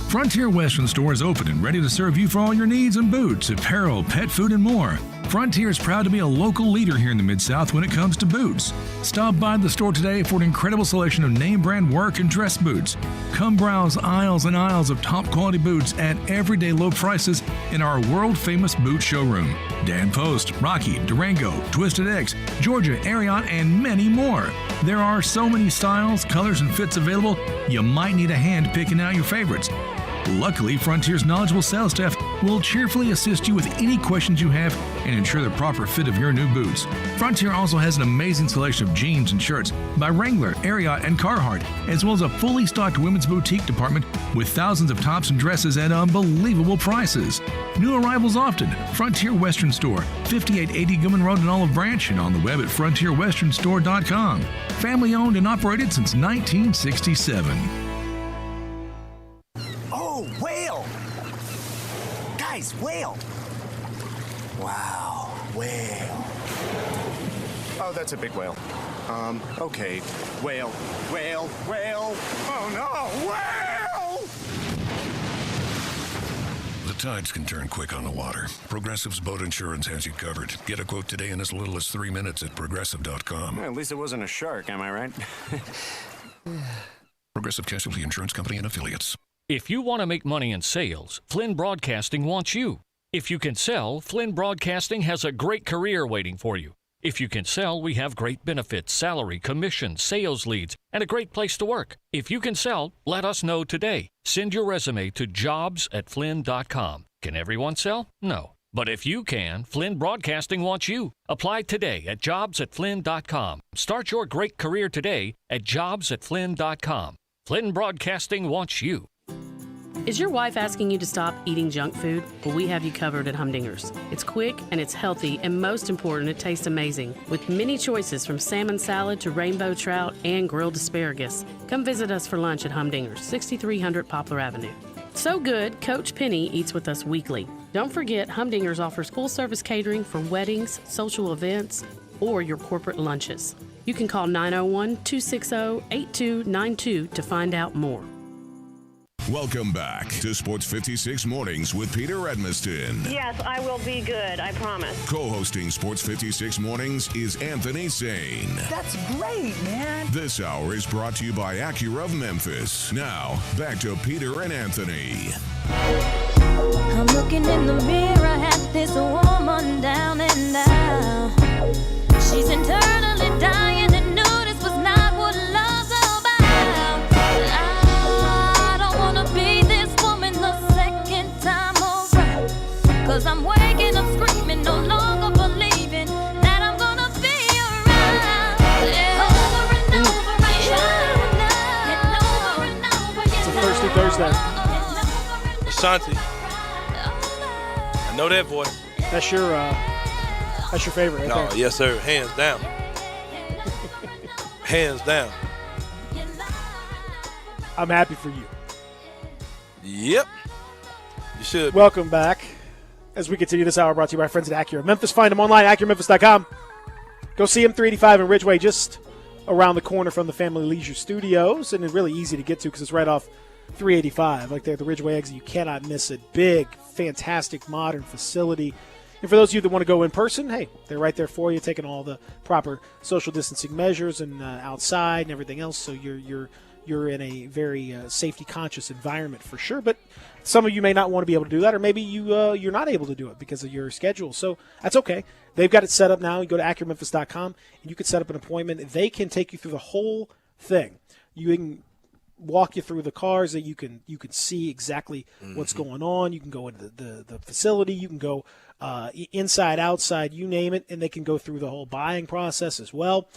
Frontier Western Store is open and ready to serve you for all your needs in boots, apparel, pet food, and more. Frontier is proud to be a local leader here in the Mid-South when it comes to boots. Stop by the store today for an incredible selection of name brand work and dress boots. Come browse aisles and aisles of top quality boots at everyday low prices in our world famous boot showroom. Dan Post, Rocky, Durango, Twisted X, Georgia, Ariat, and many more. There are so many styles, colors, and fits available, you might need a hand picking out your favorites. Luckily, Frontier's knowledgeable sales staff will cheerfully assist you with any questions you have and ensure the proper fit of your new boots. Frontier also has an amazing selection of jeans and shirts by Wrangler, Ariat, and Carhartt, as well as a fully stocked women's boutique department with thousands of tops and dresses at unbelievable prices. New arrivals often. Frontier Western Store, 5880 Gilman Road in Olive Branch, and on the web at frontierwesternstore.com. Family owned and operated since 1967. Oh, whale! Guys, whale! Wow, whale. Oh, that's a big whale. Okay. Whale, whale, whale. Oh no, whale! The tides can turn quick on the water. Progressive's boat insurance has you covered. Get a quote today in as little as 3 minutes at progressive.com. Well, at least it wasn't a shark, am I right? Progressive Casualty Insurance Company and Affiliates. If you want to make money in sales, Flynn Broadcasting wants you. If you can sell, Flynn Broadcasting has a great career waiting for you. If you can sell, we have great benefits, salary, commission, sales leads, and a great place to work. If you can sell, let us know today. Send your resume to jobs@flynn.com. Can everyone sell? No. But if you can, Flynn Broadcasting wants you. Apply today at jobs@flynn.com. Start your great career today at jobs@flynn.com. Flynn Broadcasting wants you. Is your wife asking you to stop eating junk food? Well, we have you covered at Humdingers. It's quick and it's healthy, and most important, it tastes amazing. With many choices from salmon salad to rainbow trout and grilled asparagus. Come visit us for lunch at Humdingers, 6300 Poplar Avenue. So good, Coach Penny eats with us weekly. Don't forget, Humdingers offers full-service catering for weddings, social events, or your corporate lunches. You can call 901-260-8292 to find out more. Welcome back to Sports 56 Mornings with Peter Edmiston. Yes, I will be good, I promise. Co-hosting Sports 56 Mornings is Anthony Sane. That's great, man. This hour is brought to you by Acura of Memphis. Now, back to Peter and Anthony. I'm looking in the mirror at this woman down and out. She's internally dying to know this was not what love's about. I don't want to be this woman the second time around. 'Cause I'm waking up screaming, no longer believing that I'm gonna be around. Yeah. Over and over and over. It's a Thirsty Thursday. Ashanti. I know that voice. That's your favorite, right? No, there. yes, sir. Hands down. Hands down. I'm happy for you. Yep. You should. Welcome back. As we continue this hour, brought to you by our friends at Acura Memphis. Find them online, AcuraMemphis.com. Go see them, 385 in Ridgeway, just around the corner from the Family Leisure Studios, and it's really easy to get to because it's right off 385, like there at the Ridgeway exit. You cannot miss it. Big, fantastic, modern facility. And for those of you that want to go in person, hey, they're right there for you, taking all the proper social distancing measures and outside and everything else. So you're in a very safety-conscious environment for sure. But some of you may not want to be able to do that, or maybe you're not able to do it because of your schedule. So that's okay. They've got it set up now. You go to AcuraMemphis.com, and you can set up an appointment. They can take you through the whole thing. You can walk you through the cars, that you can see exactly what's going on. You can go into the facility. You can go inside, outside, you name it, and they can go through the whole buying process as well.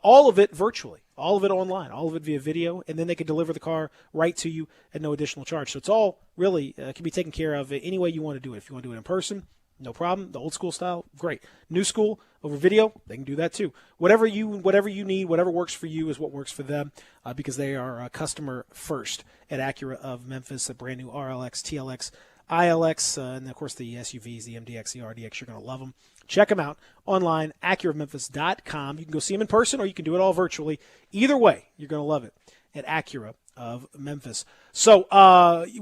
All of it virtually, all of it online, all of it via video, and then they can deliver the car right to you at no additional charge. So it's all really can be taken care of any way you want to do it. If you want to do it in person, no problem. The old school style, great. New school over video, they can do that too. Whatever you need, whatever works for you is what works for them, because they are customer first at Acura of Memphis. A brand new RLX, TLX, ILX, and of course the SUVs, the MDX, the RDX. You're going to love them. Check them out online, AcuraMemphis.com. You can go see them in person, or you can do it all virtually. Either way, you're going to love it at Acura of Memphis. So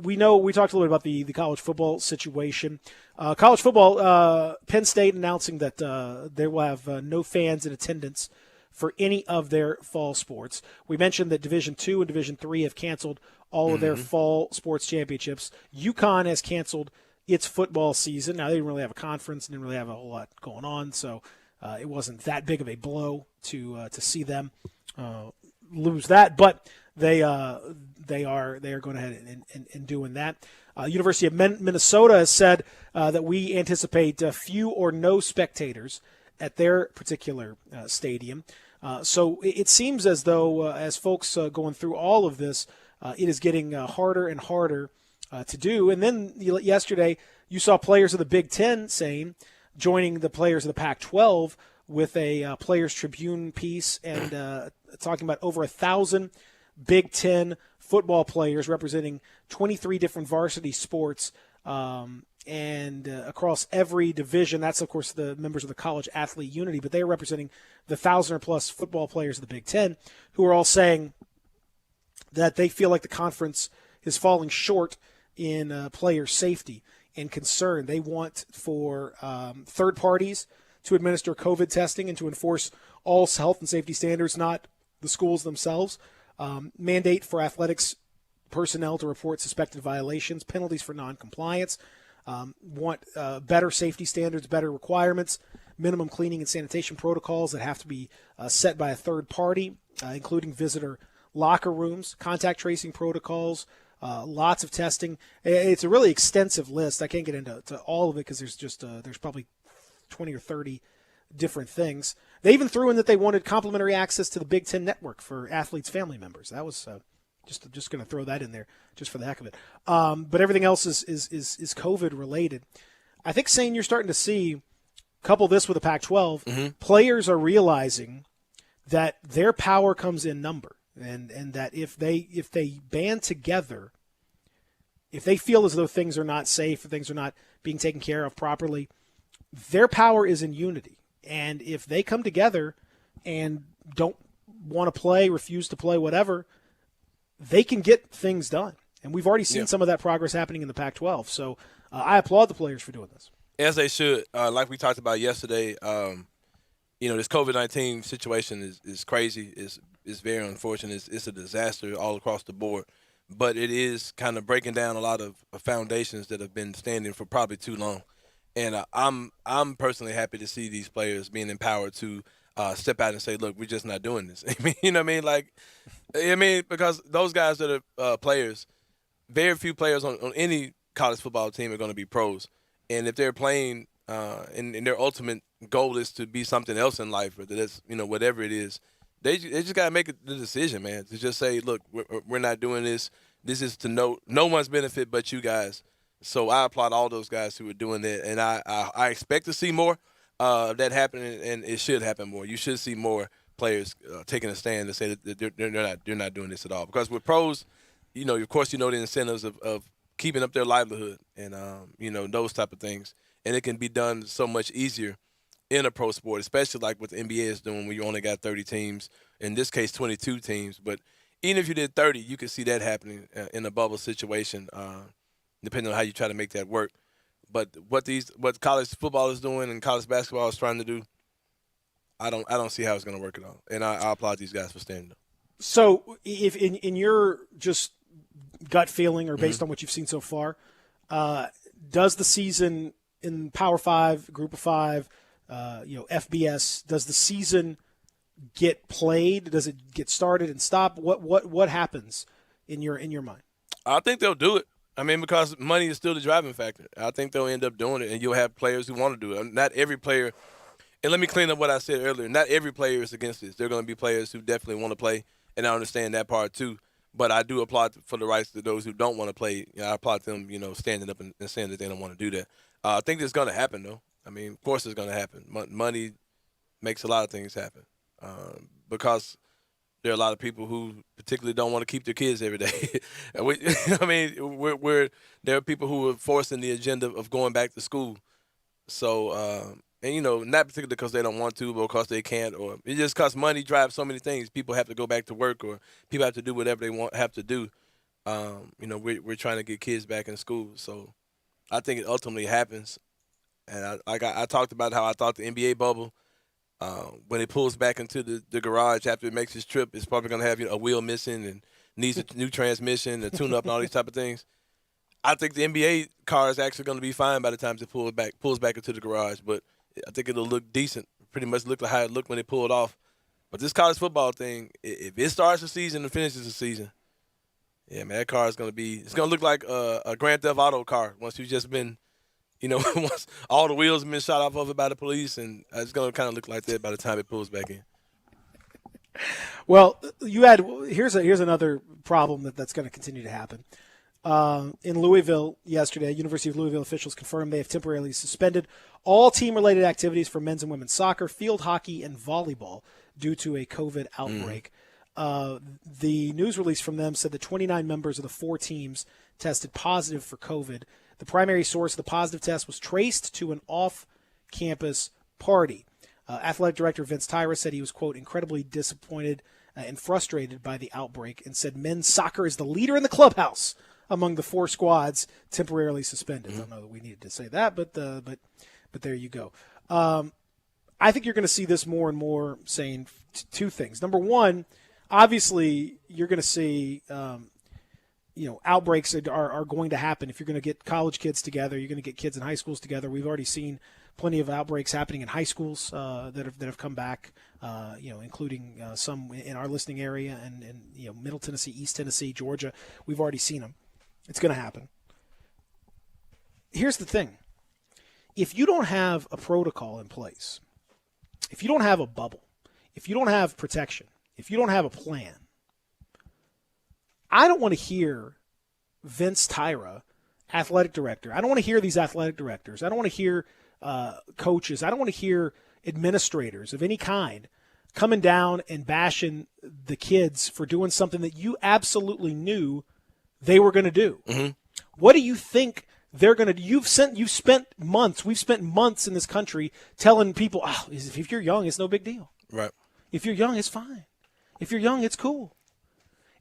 we talked a little bit about the college football situation. College football, Penn State announcing that they will have no fans in attendance for any of their fall sports. We mentioned that Division II and Division III have canceled all of their fall sports championships. UConn has canceled its football season. Now, they didn't really have a conference, didn't really have a whole lot going on, so it wasn't that big of a blow to see them lose that. But they are going ahead and doing that. University of Minnesota has said that we anticipate few or no spectators at their particular stadium. So it seems as though as folks going through all of this, it is getting harder and harder to do. And then yesterday you saw players of the Big Ten joining the players of the Pac-12 with a Players Tribune piece and talking about over 1,000 Big Ten football players representing 23 different varsity sports and across every division. That's, of course, the members of the College Athlete Unity, but they are representing the 1,000-plus football players of the Big Ten, who are all saying that they feel like the conference is falling short in player safety and concern. They want for third parties to administer COVID testing and to enforce all health and safety standards, not the schools themselves. Mandate for athletics personnel to report suspected violations, penalties for noncompliance, want better safety standards, better requirements, minimum cleaning and sanitation protocols that have to be set by a third party, including visitor locker rooms, contact tracing protocols, lots of testing. It's a really extensive list. I can't get into all of it because there's probably 20 or 30 different things. They even threw in that they wanted complimentary access to the Big Ten Network for athletes' family members. That was just going to throw that in there just for the heck of it. But everything else is COVID related. I think, Sane, you're starting to see, couple this with the Pac-12, players are realizing that their power comes in number, and that if they band together, if they feel as though things are not safe, things are not being taken care of properly, their power is in unity. And if they come together and don't want to play, refuse to play, whatever, they can get things done. And we've already seen some of that progress happening in the Pac-12. So I applaud the players for doing this. As they should. Like we talked about yesterday, this COVID-19 situation is crazy. It's very unfortunate. It's a disaster all across the board. But it is kind of breaking down a lot of foundations that have been standing for probably too long. And I'm personally happy to see these players being empowered to step out and say, look, we're just not doing this. I mean, you know what I mean? Because those guys that are players, very few players on any college football team are going to be pros. And if they're playing and their ultimate goal is to be something else in life, whether that's, whatever it is, they just got to make the decision, man, to just say, look, we're not doing this. This is to no one's benefit but you guys. So I applaud all those guys who are doing that. And I expect to see more of that happening, and it should happen more. You should see more players taking a stand to say that they're not doing this at all. Because with pros, of course, the incentives of keeping up their livelihood and, those type of things. And it can be done so much easier in a pro sport, especially like what the NBA is doing when you only got 30 teams, in this case 22 teams. But even if you did 30, you could see that happening in a bubble situation, depending on how you try to make that work. But what college football is doing and college basketball is trying to do, I don't see how it's going to work at all. And I applaud these guys for standing up. So if in your just gut feeling or based on what you've seen so far, does the season in Power 5, Group of 5, FBS, does the season get played? Does it get started and stop? What happens in your mind? I think they'll do it. I mean, because money is still the driving factor. I think they'll end up doing it, and you'll have players who want to do it. Not every player, and let me clean up what I said earlier, not every player is against this. There are going to be players who definitely want to play, and I understand that part too. But I do applaud for the rights to those who don't want to play. I applaud them, standing up and saying that they don't want to do that. I think it's going to happen, though. I mean, of course it's going to happen. Money makes a lot of things happen because there are a lot of people who particularly don't want to keep their kids every day. There are people who are forcing the agenda of going back to school. So, not particularly because they don't want to, but because they can't, or it just because money drives so many things. People have to go back to work, or people have to do whatever they have to do. We're trying to get kids back in school. So I think it ultimately happens. And I talked about how I thought the NBA bubble, when it pulls back into the garage after it makes its trip, it's probably going to have a wheel missing and needs a new transmission, a tune-up, and all these type of things. I think the NBA car is actually going to be fine by the time it pulls back into the garage. But I think it'll look decent, pretty much look like how it looked when it pulled off. But this college football thing, if it starts the season and finishes the season, yeah, man, that car is going to look like a Grand Theft Auto car once you've just been, once all the wheels have been shot off of it by the police, and it's going to kind of look like that by the time it pulls back in. Well, here's another problem that's going to continue to happen. In Louisville yesterday, University of Louisville officials confirmed they have temporarily suspended all team-related activities for men's and women's soccer, field hockey, and volleyball due to a COVID outbreak. The news release from them said that 29 members of the 4 teams tested positive for COVID. The primary source of the positive test was traced to an off-campus party. Athletic Director Vince Tyra said he was, quote, incredibly disappointed and frustrated by the outbreak, and said men's soccer is the leader in the clubhouse among the 4 squads temporarily suspended. I don't know that we needed to say that, but there you go. I think you're going to see this more and more saying 2 things. Number one, obviously you're going to see outbreaks are going to happen. If you're going to get college kids together, you're going to get kids in high schools together. We've already seen plenty of outbreaks happening in high schools that have come back, including some in our listening area and Middle Tennessee, East Tennessee, Georgia. We've already seen them. It's going to happen. Here's the thing. If you don't have a protocol in place, if you don't have a bubble, if you don't have protection, if you don't have a plan, I don't want to hear Vince Tyra, athletic director. I don't want to hear these athletic directors. I don't want to hear coaches. I don't want to hear administrators of any kind coming down and bashing the kids for doing something that you absolutely knew they were going to do. Mm-hmm. What do you think they're going to? We've spent months in this country telling people, if you're young, it's no big deal. Right. If you're young, it's fine. If you're young, it's cool.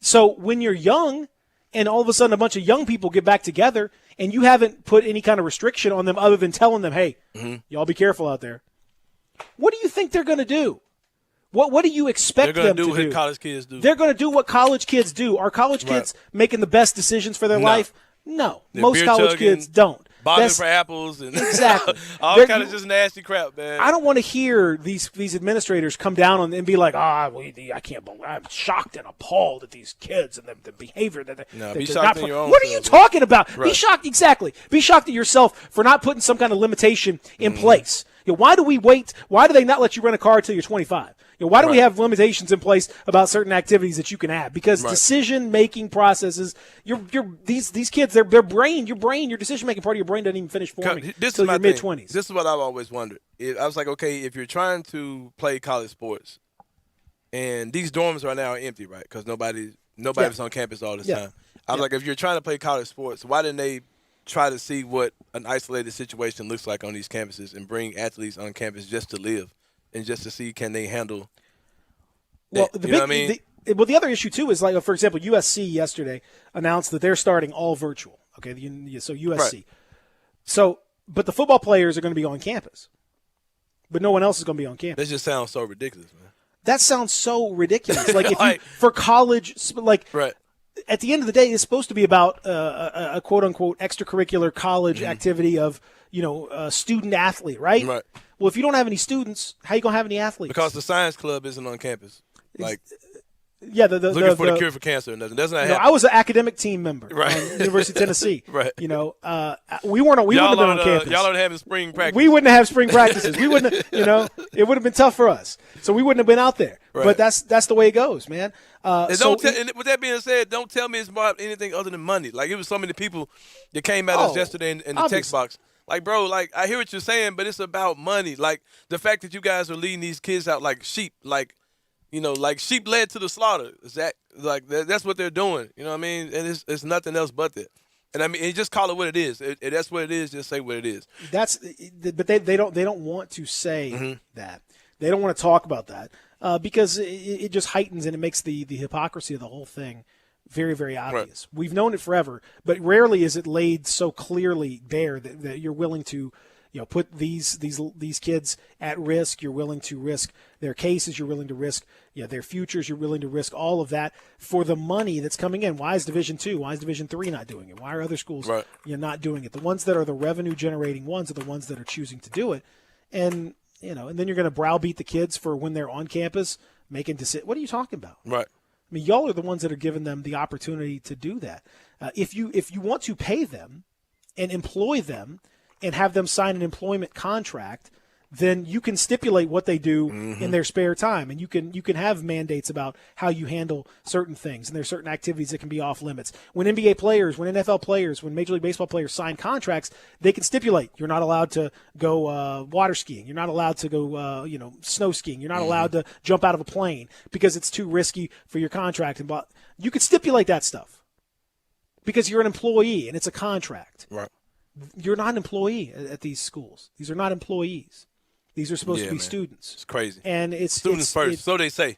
So when you're young and all of a sudden a bunch of young people get back together and you haven't put any kind of restriction on them other than telling them, hey, y'all be careful out there. What do you think they're going to do? What do you expect them to do? They're going to do what college kids do. They're going to do what college kids do. Are college kids making the best decisions for their life? No. Most college kids don't. Bobbing for apples and exactly all kind of just nasty crap, man. I don't want to hear these administrators come down on and be like, I can't believe, I'm shocked and appalled at these kids and the behavior that be shocked in your own What are you talking about? Right. Be shocked, exactly. Be shocked at yourself for not putting some kind of limitation in place. Why do we wait? Why do they not let you rent a car until you're 25? Why do we have limitations in place about certain activities that you can have? Because decision-making processes, these kids, your decision-making part of your brain doesn't even finish forming until your mid-20s. This is what I've always wondered. I was like, okay, if you're trying to play college sports, and these dorms right now are empty, right? Because nobody's on campus all the time. I was like, if you're trying to play college sports, why didn't they try to see what an isolated situation looks like on these campuses and bring athletes on campus just to live and just to see can they handle that? Well, the other issue, too, is, like, for example, USC yesterday announced that they're starting all virtual. Okay, so USC. Right. So, but the football players are going to be on campus. But no one else is going to be on campus. That just sounds so ridiculous, man. That sounds so ridiculous. Like, for college, like, at the end of the day, it's supposed to be about a quote-unquote extracurricular college activity of, student athlete, right? Right. Well, if you don't have any students, how are you going to have any athletes? Because the science club isn't on campus. Like, looking for the cure for cancer or nothing. Doesn't that happen? I was an academic team member at University of Tennessee. Right. We wouldn't have been on campus. Y'all don't have spring practice. We wouldn't have spring practices. We wouldn't, it would have been tough for us. So we wouldn't have been out there. Right. But that's the way it goes, man. And with that being said, don't tell me it's about anything other than money. Like, it was so many people that came at us yesterday in the text box. Like, bro, like, I hear what you're saying, but it's about money. Like, the fact that you guys are leading these kids out like sheep, like sheep led to the slaughter. Is that that's what they're doing? You know what I mean? And it's nothing else but that. And I mean, and just call it what it is. That's what it is. Just say what it is. But they don't want to say that. They don't want to talk about that because it just heightens and it makes the hypocrisy of the whole thing very, very obvious. Right. We've known it forever, but rarely is it laid so clearly bare that you're willing to, put these kids at risk. You're willing to risk their cases. You're willing to risk their futures. You're willing to risk all of that for the money that's coming in. Why is Division II? Why is Division III not doing it? Why are other schools not doing it? The ones that are the revenue generating ones are the ones that are choosing to do it, and and then you're going to browbeat the kids for when they're on campus making decisions. What are you talking about? Right. I mean, y'all are the ones that are giving them the opportunity to do that. If you want to pay them and employ them and have them sign an employment contract, then you can stipulate what they do in their spare time, and you can have mandates about how you handle certain things, and there's certain activities that can be off limits. When NBA players, when NFL players, when Major League Baseball players sign contracts, they can stipulate you're not allowed to go water skiing, you're not allowed to go snow skiing, you're not allowed to jump out of a plane because it's too risky for your contract. And you can stipulate that stuff because you're an employee and it's a contract. Right. You're not an employee at these schools. These are not employees. These are supposed to be students. It's crazy. And it's students first, so they say.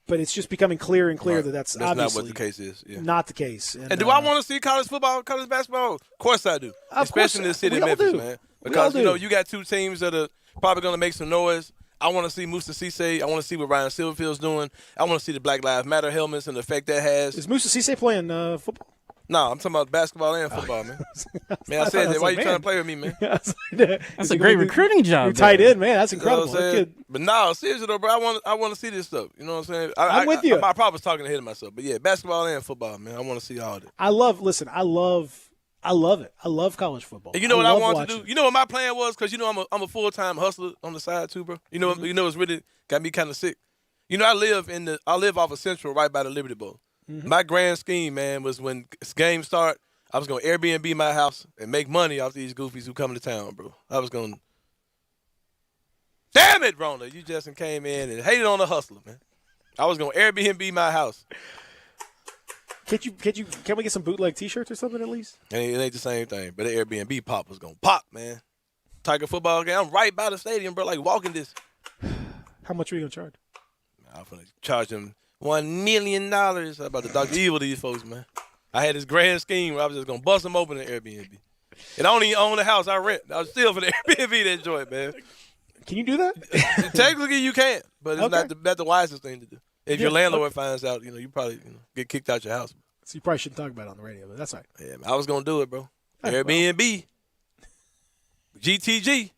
But it's just becoming clearer and clearer that that's obviously not what the case is. Yeah. Not the case. And do I want to see college football, college basketball? Of course I do. Especially in the city of Memphis, man. Because you got two teams that are probably going to make some noise. I want to see Musa Cisse. I want to see what Ryan Silverfield's doing. I want to see the Black Lives Matter helmets and the effect that has. Is Musa Cisse playing football? No, I'm talking about basketball and football, man. Man, I said that. Why you trying to play with me, man? That's a great recruiting job. You're tight end, man. That's incredible. But no, seriously though, bro, I want to see this stuff. You know what I'm saying? I'm with you. I probably was talking ahead of myself, but yeah, basketball and football, man. I want to see all that. I love it. I love college football. And you know what I want to do? You know what my plan was? Because I'm a full-time hustler on the side too, bro. You know it's really got me kind of sick. I live off of Central, right by the Liberty Bowl. My grand scheme, man, was when games start, I was going to Airbnb my house and make money off these goofies who come to town, bro. I was going to – damn it, Rona. You just came in and hated on the hustler, man. I was going to Airbnb my house. Can we get some bootleg T-shirts or something at least? It ain't the same thing, but the Airbnb pop was gonna pop, man. Tiger football game. I'm right by the stadium, bro. Like walking this. How much are you gonna charge? I'm gonna charge them $1 million. I'm about to Dr. Evil to these folks, man. I had this grand scheme where I was just gonna bust them open in Airbnb. And I don't even own the house I rent. I was still for the Airbnb to enjoy it, man. Can you do that? Technically, you can, but it's Okay. not the wisest thing to do. If your Yeah, landlord finds out, you probably get kicked out your house. So you probably shouldn't talk about it on the radio, but that's all right. Yeah, man, I was gonna do it, bro. Hey, Airbnb, GTG,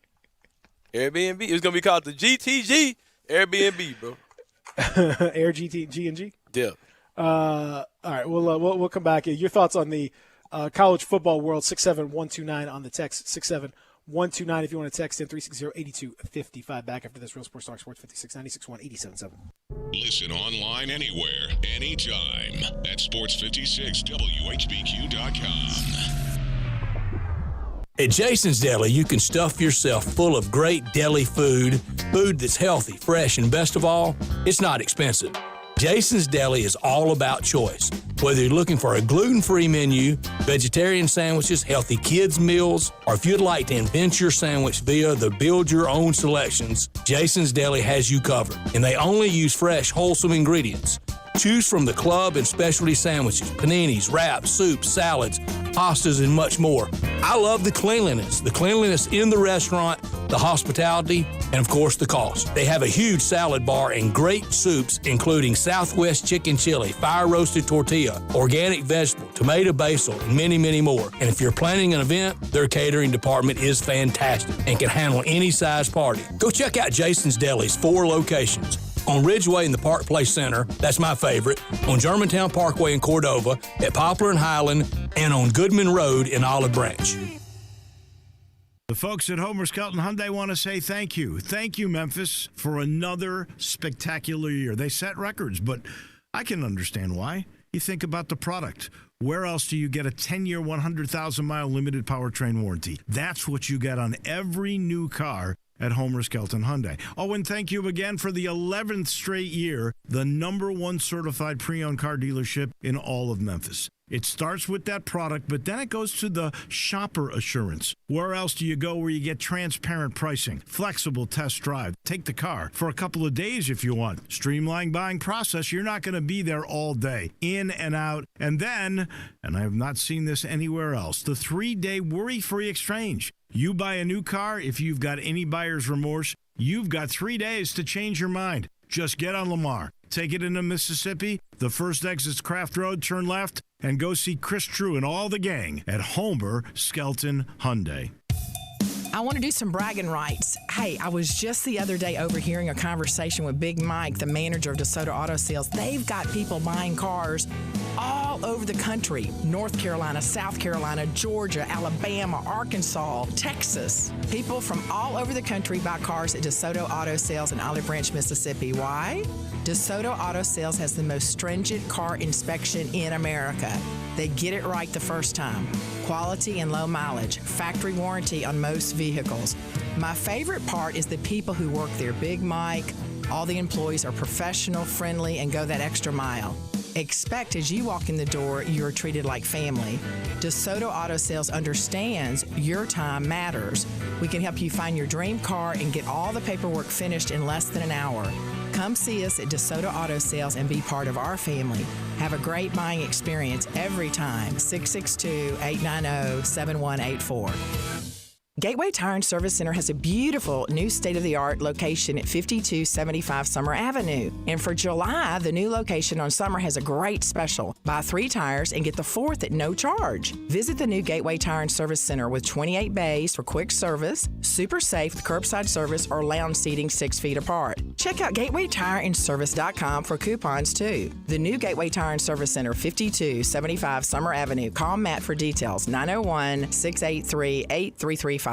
Airbnb. It was gonna be called the GTG Airbnb, bro. Air G&G? Yeah. All right, we'll come back. Your thoughts on the college football world, 67129 on the text, 67129 if you want to text in, 360-8255. Back after this, Real Sports Talk, Sports 5696-187.7. Listen online anywhere, anytime at sports56whbq.com. At Jason's Deli, you can stuff yourself full of great deli food that's healthy, fresh, and best of all, it's not expensive. Jason's Deli is all about choice. Whether you're looking for a gluten-free menu, vegetarian sandwiches, healthy kids' meals, or if you'd like to invent your sandwich via the build-your-own selections, Jason's Deli has you covered. And they only use fresh, wholesome ingredients. Choose from the club and specialty sandwiches, paninis, wraps, soups, salads, pastas, and much more. I love the cleanliness in the restaurant, the hospitality, and of course the cost. They have a huge salad bar and great soups, including Southwest chicken chili, fire-roasted tortilla, organic vegetable, tomato basil, and many, many more. And if you're planning an event, their catering department is fantastic and can handle any size party. Go check out Jason's Deli's 4 locations. On Ridgeway in the Park Place Center, that's my favorite, on Germantown Parkway in Cordova, at Poplar and Highland, and on Goodman Road in Olive Branch. The folks at Homer Skelton Hyundai want to say thank you. Thank you, Memphis, for another spectacular year. They set records, but I can understand why. You think about the product. Where else do you get a 10-year, 100,000-mile limited powertrain warranty? That's what you get on every new car at Homer Skelton Hyundai. Oh, and thank you again for the 11th straight year, the #1 certified pre-owned car dealership in all of Memphis. It starts with that product, but then it goes to the shopper assurance. Where else do you go where you get transparent pricing, flexible test drive, take the car for a couple of days if you want, streamlined buying process? You're not going to be there all day, in and out. And then, and I have not seen this anywhere else, the 3-day worry-free exchange. You buy a new car, if you've got any buyer's remorse, you've got 3 days to change your mind. Just get on Lamar, take it into Mississippi, the first exit's Craft Road, turn left, and go see Chris True and all the gang at Homer Skelton Hyundai. I want to do some bragging rights. Hey, I was just the other day overhearing a conversation with Big Mike, the manager of DeSoto Auto Sales. They've got people buying cars all over the country. North Carolina, South Carolina, Georgia, Alabama, Arkansas, Texas. People from all over the country buy cars at DeSoto Auto Sales in Olive Branch, Mississippi. Why? DeSoto Auto Sales has the most stringent car inspection in America. They get it right the first time. Quality and low mileage, factory warranty on most vehicles. My favorite part is the people who work there. Big Mike, all the employees are professional, friendly, and go that extra mile. Expect as you walk in the door, you are treated like family. DeSoto Auto Sales understands your time matters. We can help you find your dream car and get all the paperwork finished in less than an hour. Come see us at DeSoto Auto Sales and be part of our family. Have a great buying experience every time. 662-890-7184. Gateway Tire and Service Center has a beautiful new state-of-the-art location at 5275 Summer Avenue. And for July, the new location on Summer has a great special. Buy 3 tires and get the 4th at no charge. Visit the new Gateway Tire and Service Center with 28 bays for quick service, super safe with curbside service or lounge seating 6 feet apart. Check out GatewayTireandService.com for coupons too. The new Gateway Tire and Service Center, 5275 Summer Avenue. Call Matt for details, 901-683-8335.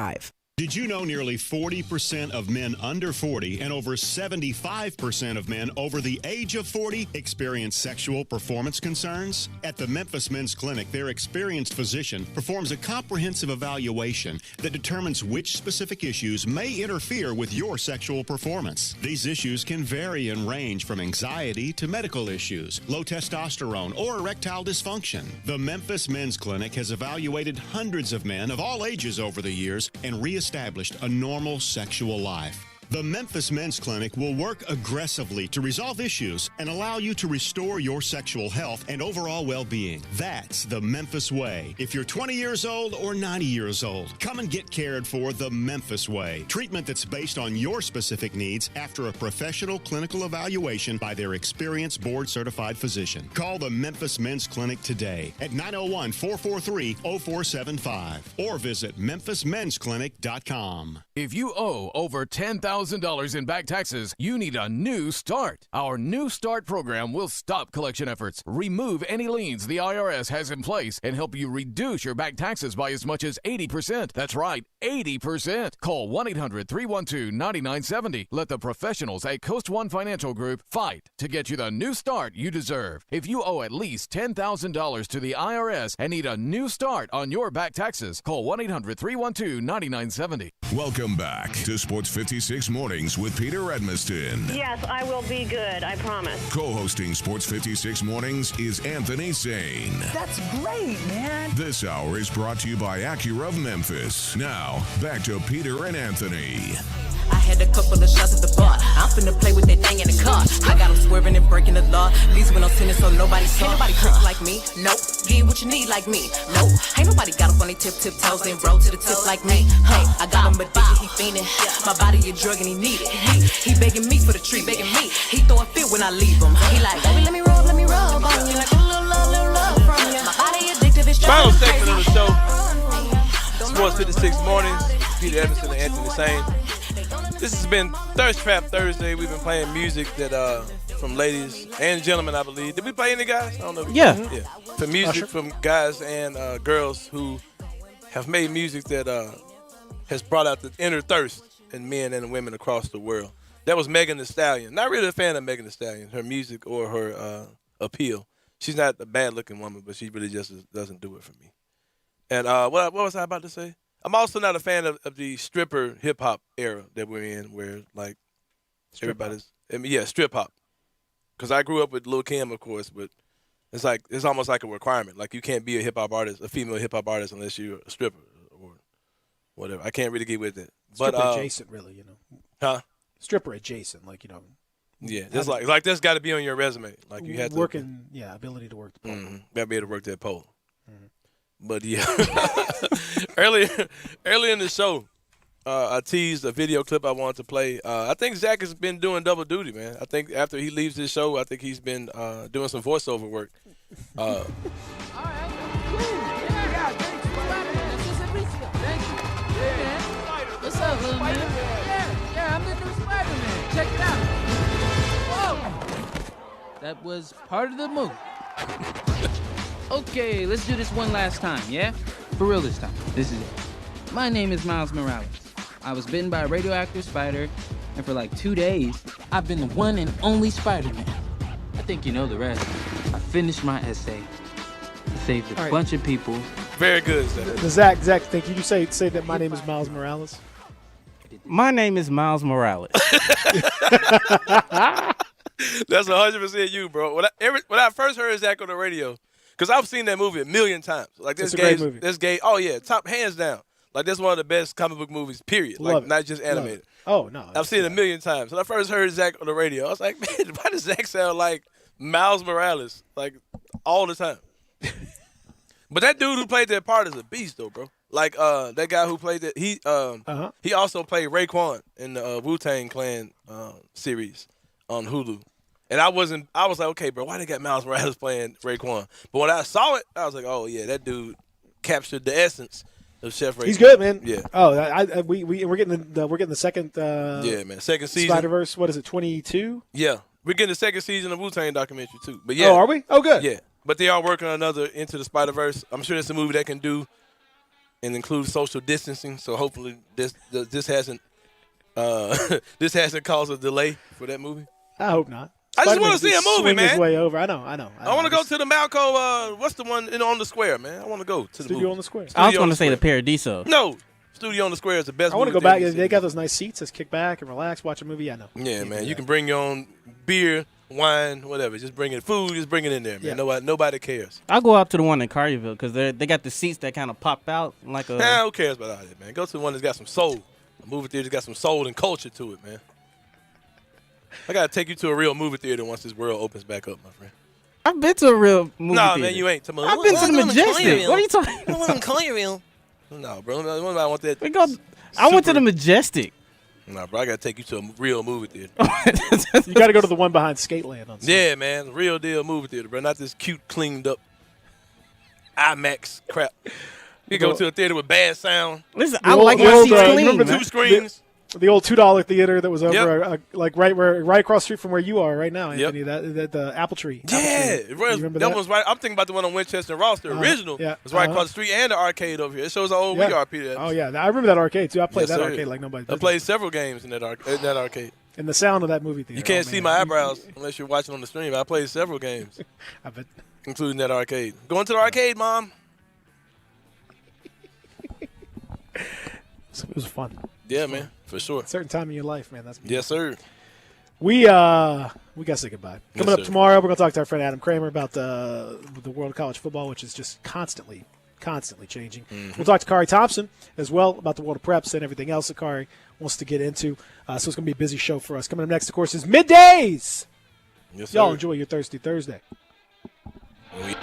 Did you know nearly 40% of men under 40 and over 75% of men over the age of 40 experience sexual performance concerns? At the Memphis Men's Clinic, their experienced physician performs a comprehensive evaluation that determines which specific issues may interfere with your sexual performance. These issues can vary and range from anxiety to medical issues, low testosterone, or erectile dysfunction. The Memphis Men's Clinic has evaluated hundreds of men of all ages over the years and reestablished a normal sexual life. The Memphis Men's Clinic will work aggressively to resolve issues and allow you to restore your sexual health and overall well-being. That's the Memphis way. If you're 20 years old or 90 years old, come and get cared for the Memphis way. Treatment that's based on your specific needs after a professional clinical evaluation by their experienced board-certified physician. Call the Memphis Men's Clinic today at 901-443-0475 or visit memphismensclinic.com. If you owe over $10,000 in back taxes, you need a new start. Our New Start program will stop collection efforts, remove any liens the IRS has in place, and help you reduce your back taxes by as much as 80%. That's right, 80%. Call 1-800-312-9970. Let the professionals at Coast One Financial Group fight to get you the new start you deserve. If you owe at least $10,000 to the IRS and need a new start on your back taxes, call 1-800-312-9970. Welcome back to Sports 56 Mornings with Peter Edmiston. Yes, I will be good. I promise. Co-hosting Sports 56 Mornings is Anthony Sane. That's great, man. This hour is brought to you by Acura of Memphis. Now, back to Peter and Anthony. I had a couple of shots at the bar. I'm finna play with that thing in the car. I got them swerving and breaking the law. These went on tennis so nobody saw. Ain't nobody trick like me. Nope. Get what you need like me. Nope. Ain't nobody got up on their tiptoes and roll to the tip like me. Hey, I got him addicted, he fiending. My body a drug and he need it. He begging me for the treat, begging me. He throw a fit when I leave him. He like, baby, let me rub on you. Like a little love from you. My body addicted, it's Final segment of the show. Sports 56 Mornings. Peter Edmiston and Anthony Sane. This has been Thirst Trap Thursday. We've been playing music that from ladies and gentlemen, I believe. Did we play any guys? I don't know. Yeah. For music from guys and girls who have made music that has brought out the inner thirst in men and women across the world. That was Megan Thee Stallion. Not really a fan of Megan Thee Stallion, her music or her appeal. She's not a bad-looking woman, but she really just doesn't do it for me. And what was I about to say? I'm also not a fan of the stripper hip-hop era that we're in where, like, everybody's – strip hop. Because I grew up with Lil' Kim, of course, but it's almost like a requirement. Like, you can't be a hip-hop artist, a female hip-hop artist, unless you're a stripper or whatever. I can't really get with it. Stripper adjacent, really, you know. Huh? Stripper adjacent, like, you know. Yeah, that's like that's got to be on your resume. Like you have to ability to work the pole. Mm-hmm. Got to be able to work that pole. Mm-hmm. But yeah, early in the show, I teased a video clip I wanted to play. I think Zach has been doing double duty, man. I think after he leaves this show, I think he's been doing some voiceover work. What's up, little man? Yeah, I'm the new Spider-Man. Check it out. Whoa! That was part of the movie. Okay, let's do this one last time, yeah? For real this time. This is it. My name is Miles Morales. I was bitten by a radioactive spider, and for like 2 days, I've been the one and only Spider-Man. I think you know the rest. I finished my essay. I saved a bunch of people. Very good, Zach. Zach, thank you. You say that my name is Miles Morales? My name is Miles Morales. That's 100% you, bro. When I first heard Zach on the radio, because I've seen that movie a million times. Like this great movie. This game, oh yeah, top hands down. Like that's one of the best comic book movies. Period. Like not just animated. Oh no, I've seen it a million times. When I first heard Zach on the radio, I was like, man, why does Zach sound like Miles Morales? Like all the time. But that dude who played that part is a beast, though, bro. Like that guy who played that, he also played Raekwon in the Wu-Tang Clan series on Hulu. And I was like, okay, bro, why they got Miles Morales playing Raekwon? But when I saw it, I was like, oh yeah, that dude captured the essence of Chef Raekwon. He's good, man. Yeah. Oh, we're getting the second. Second season. Spider-Verse. What is it? 22. Yeah, we're getting the second season of Wu-Tang documentary too. But yeah. Oh, are we? Oh, good. Yeah. But they are working on another Into the Spider-Verse. I'm sure it's a movie that can do and include social distancing. So hopefully this hasn't this hasn't caused a delay for that movie. I hope not. I just want to see a movie, swing man. His way over. I know. I want to go to the Malco. What's the one on the square, man? I want to go to the Studio movie. on the Square. I was going to say the Paradiso. No, Studio on the Square is the best. I want to go movie back. theater They got those nice seats. Just kick back and relax, watch a movie. I know. Yeah, man. You can bring your own beer, wine, whatever. Just bring it. Food. Just bring it in there, man. Yeah. Nobody cares. I'll go out to the one in Collierville because they got the seats that kind of pop out like a. Nah, who cares about all that, man? Go to the one that's got some soul. A movie theater that's got some soul and culture to it, man. I gotta take you to a real movie theater once this world opens back up, my friend. I've been to a real movie theater. Man, you ain't. I've been to the Majestic. What are you talking about? I wasn't Collierville. No, bro. I want that. I went to the Majestic. Nah, bro. I gotta take you to a real movie theater. You got to go to the one behind Skateland on Sunday. Yeah, man. Real deal movie theater, bro. Not this cute, cleaned up IMAX crap. You go to a theater with bad sound. Listen, I like my seats clean. Remember 2 screens? The old $2 theater that was over, like right across the street from where you are right now, Anthony. That the Apple Tree. Yeah, You remember that? was right. I'm thinking about the one on Winchester and Ross. The original was right across the street, and the arcade over here. It shows how old we are, Peter. Oh yeah, I remember that arcade too. I played that arcade like nobody. I played several games in that arcade. And the sound of that movie theater. You can't see my eyebrows unless you're watching on the stream. I played several games, I bet. including that arcade. Going to the arcade, Mom. It was fun. Yeah, man, for sure. A certain time in your life, man. That's yes, sir. We got to say goodbye. Coming up sir. tomorrow, we're going to talk to our friend Adam Kramer about the world of college football, which is just constantly changing. We'll talk to Kari Thompson as well about the world of preps and everything else that Kari wants to get into. So it's going to be a busy show for us. Coming up next, of course, is Middays. Yes, sir. Y'all enjoy your Thirsty Thursday. We-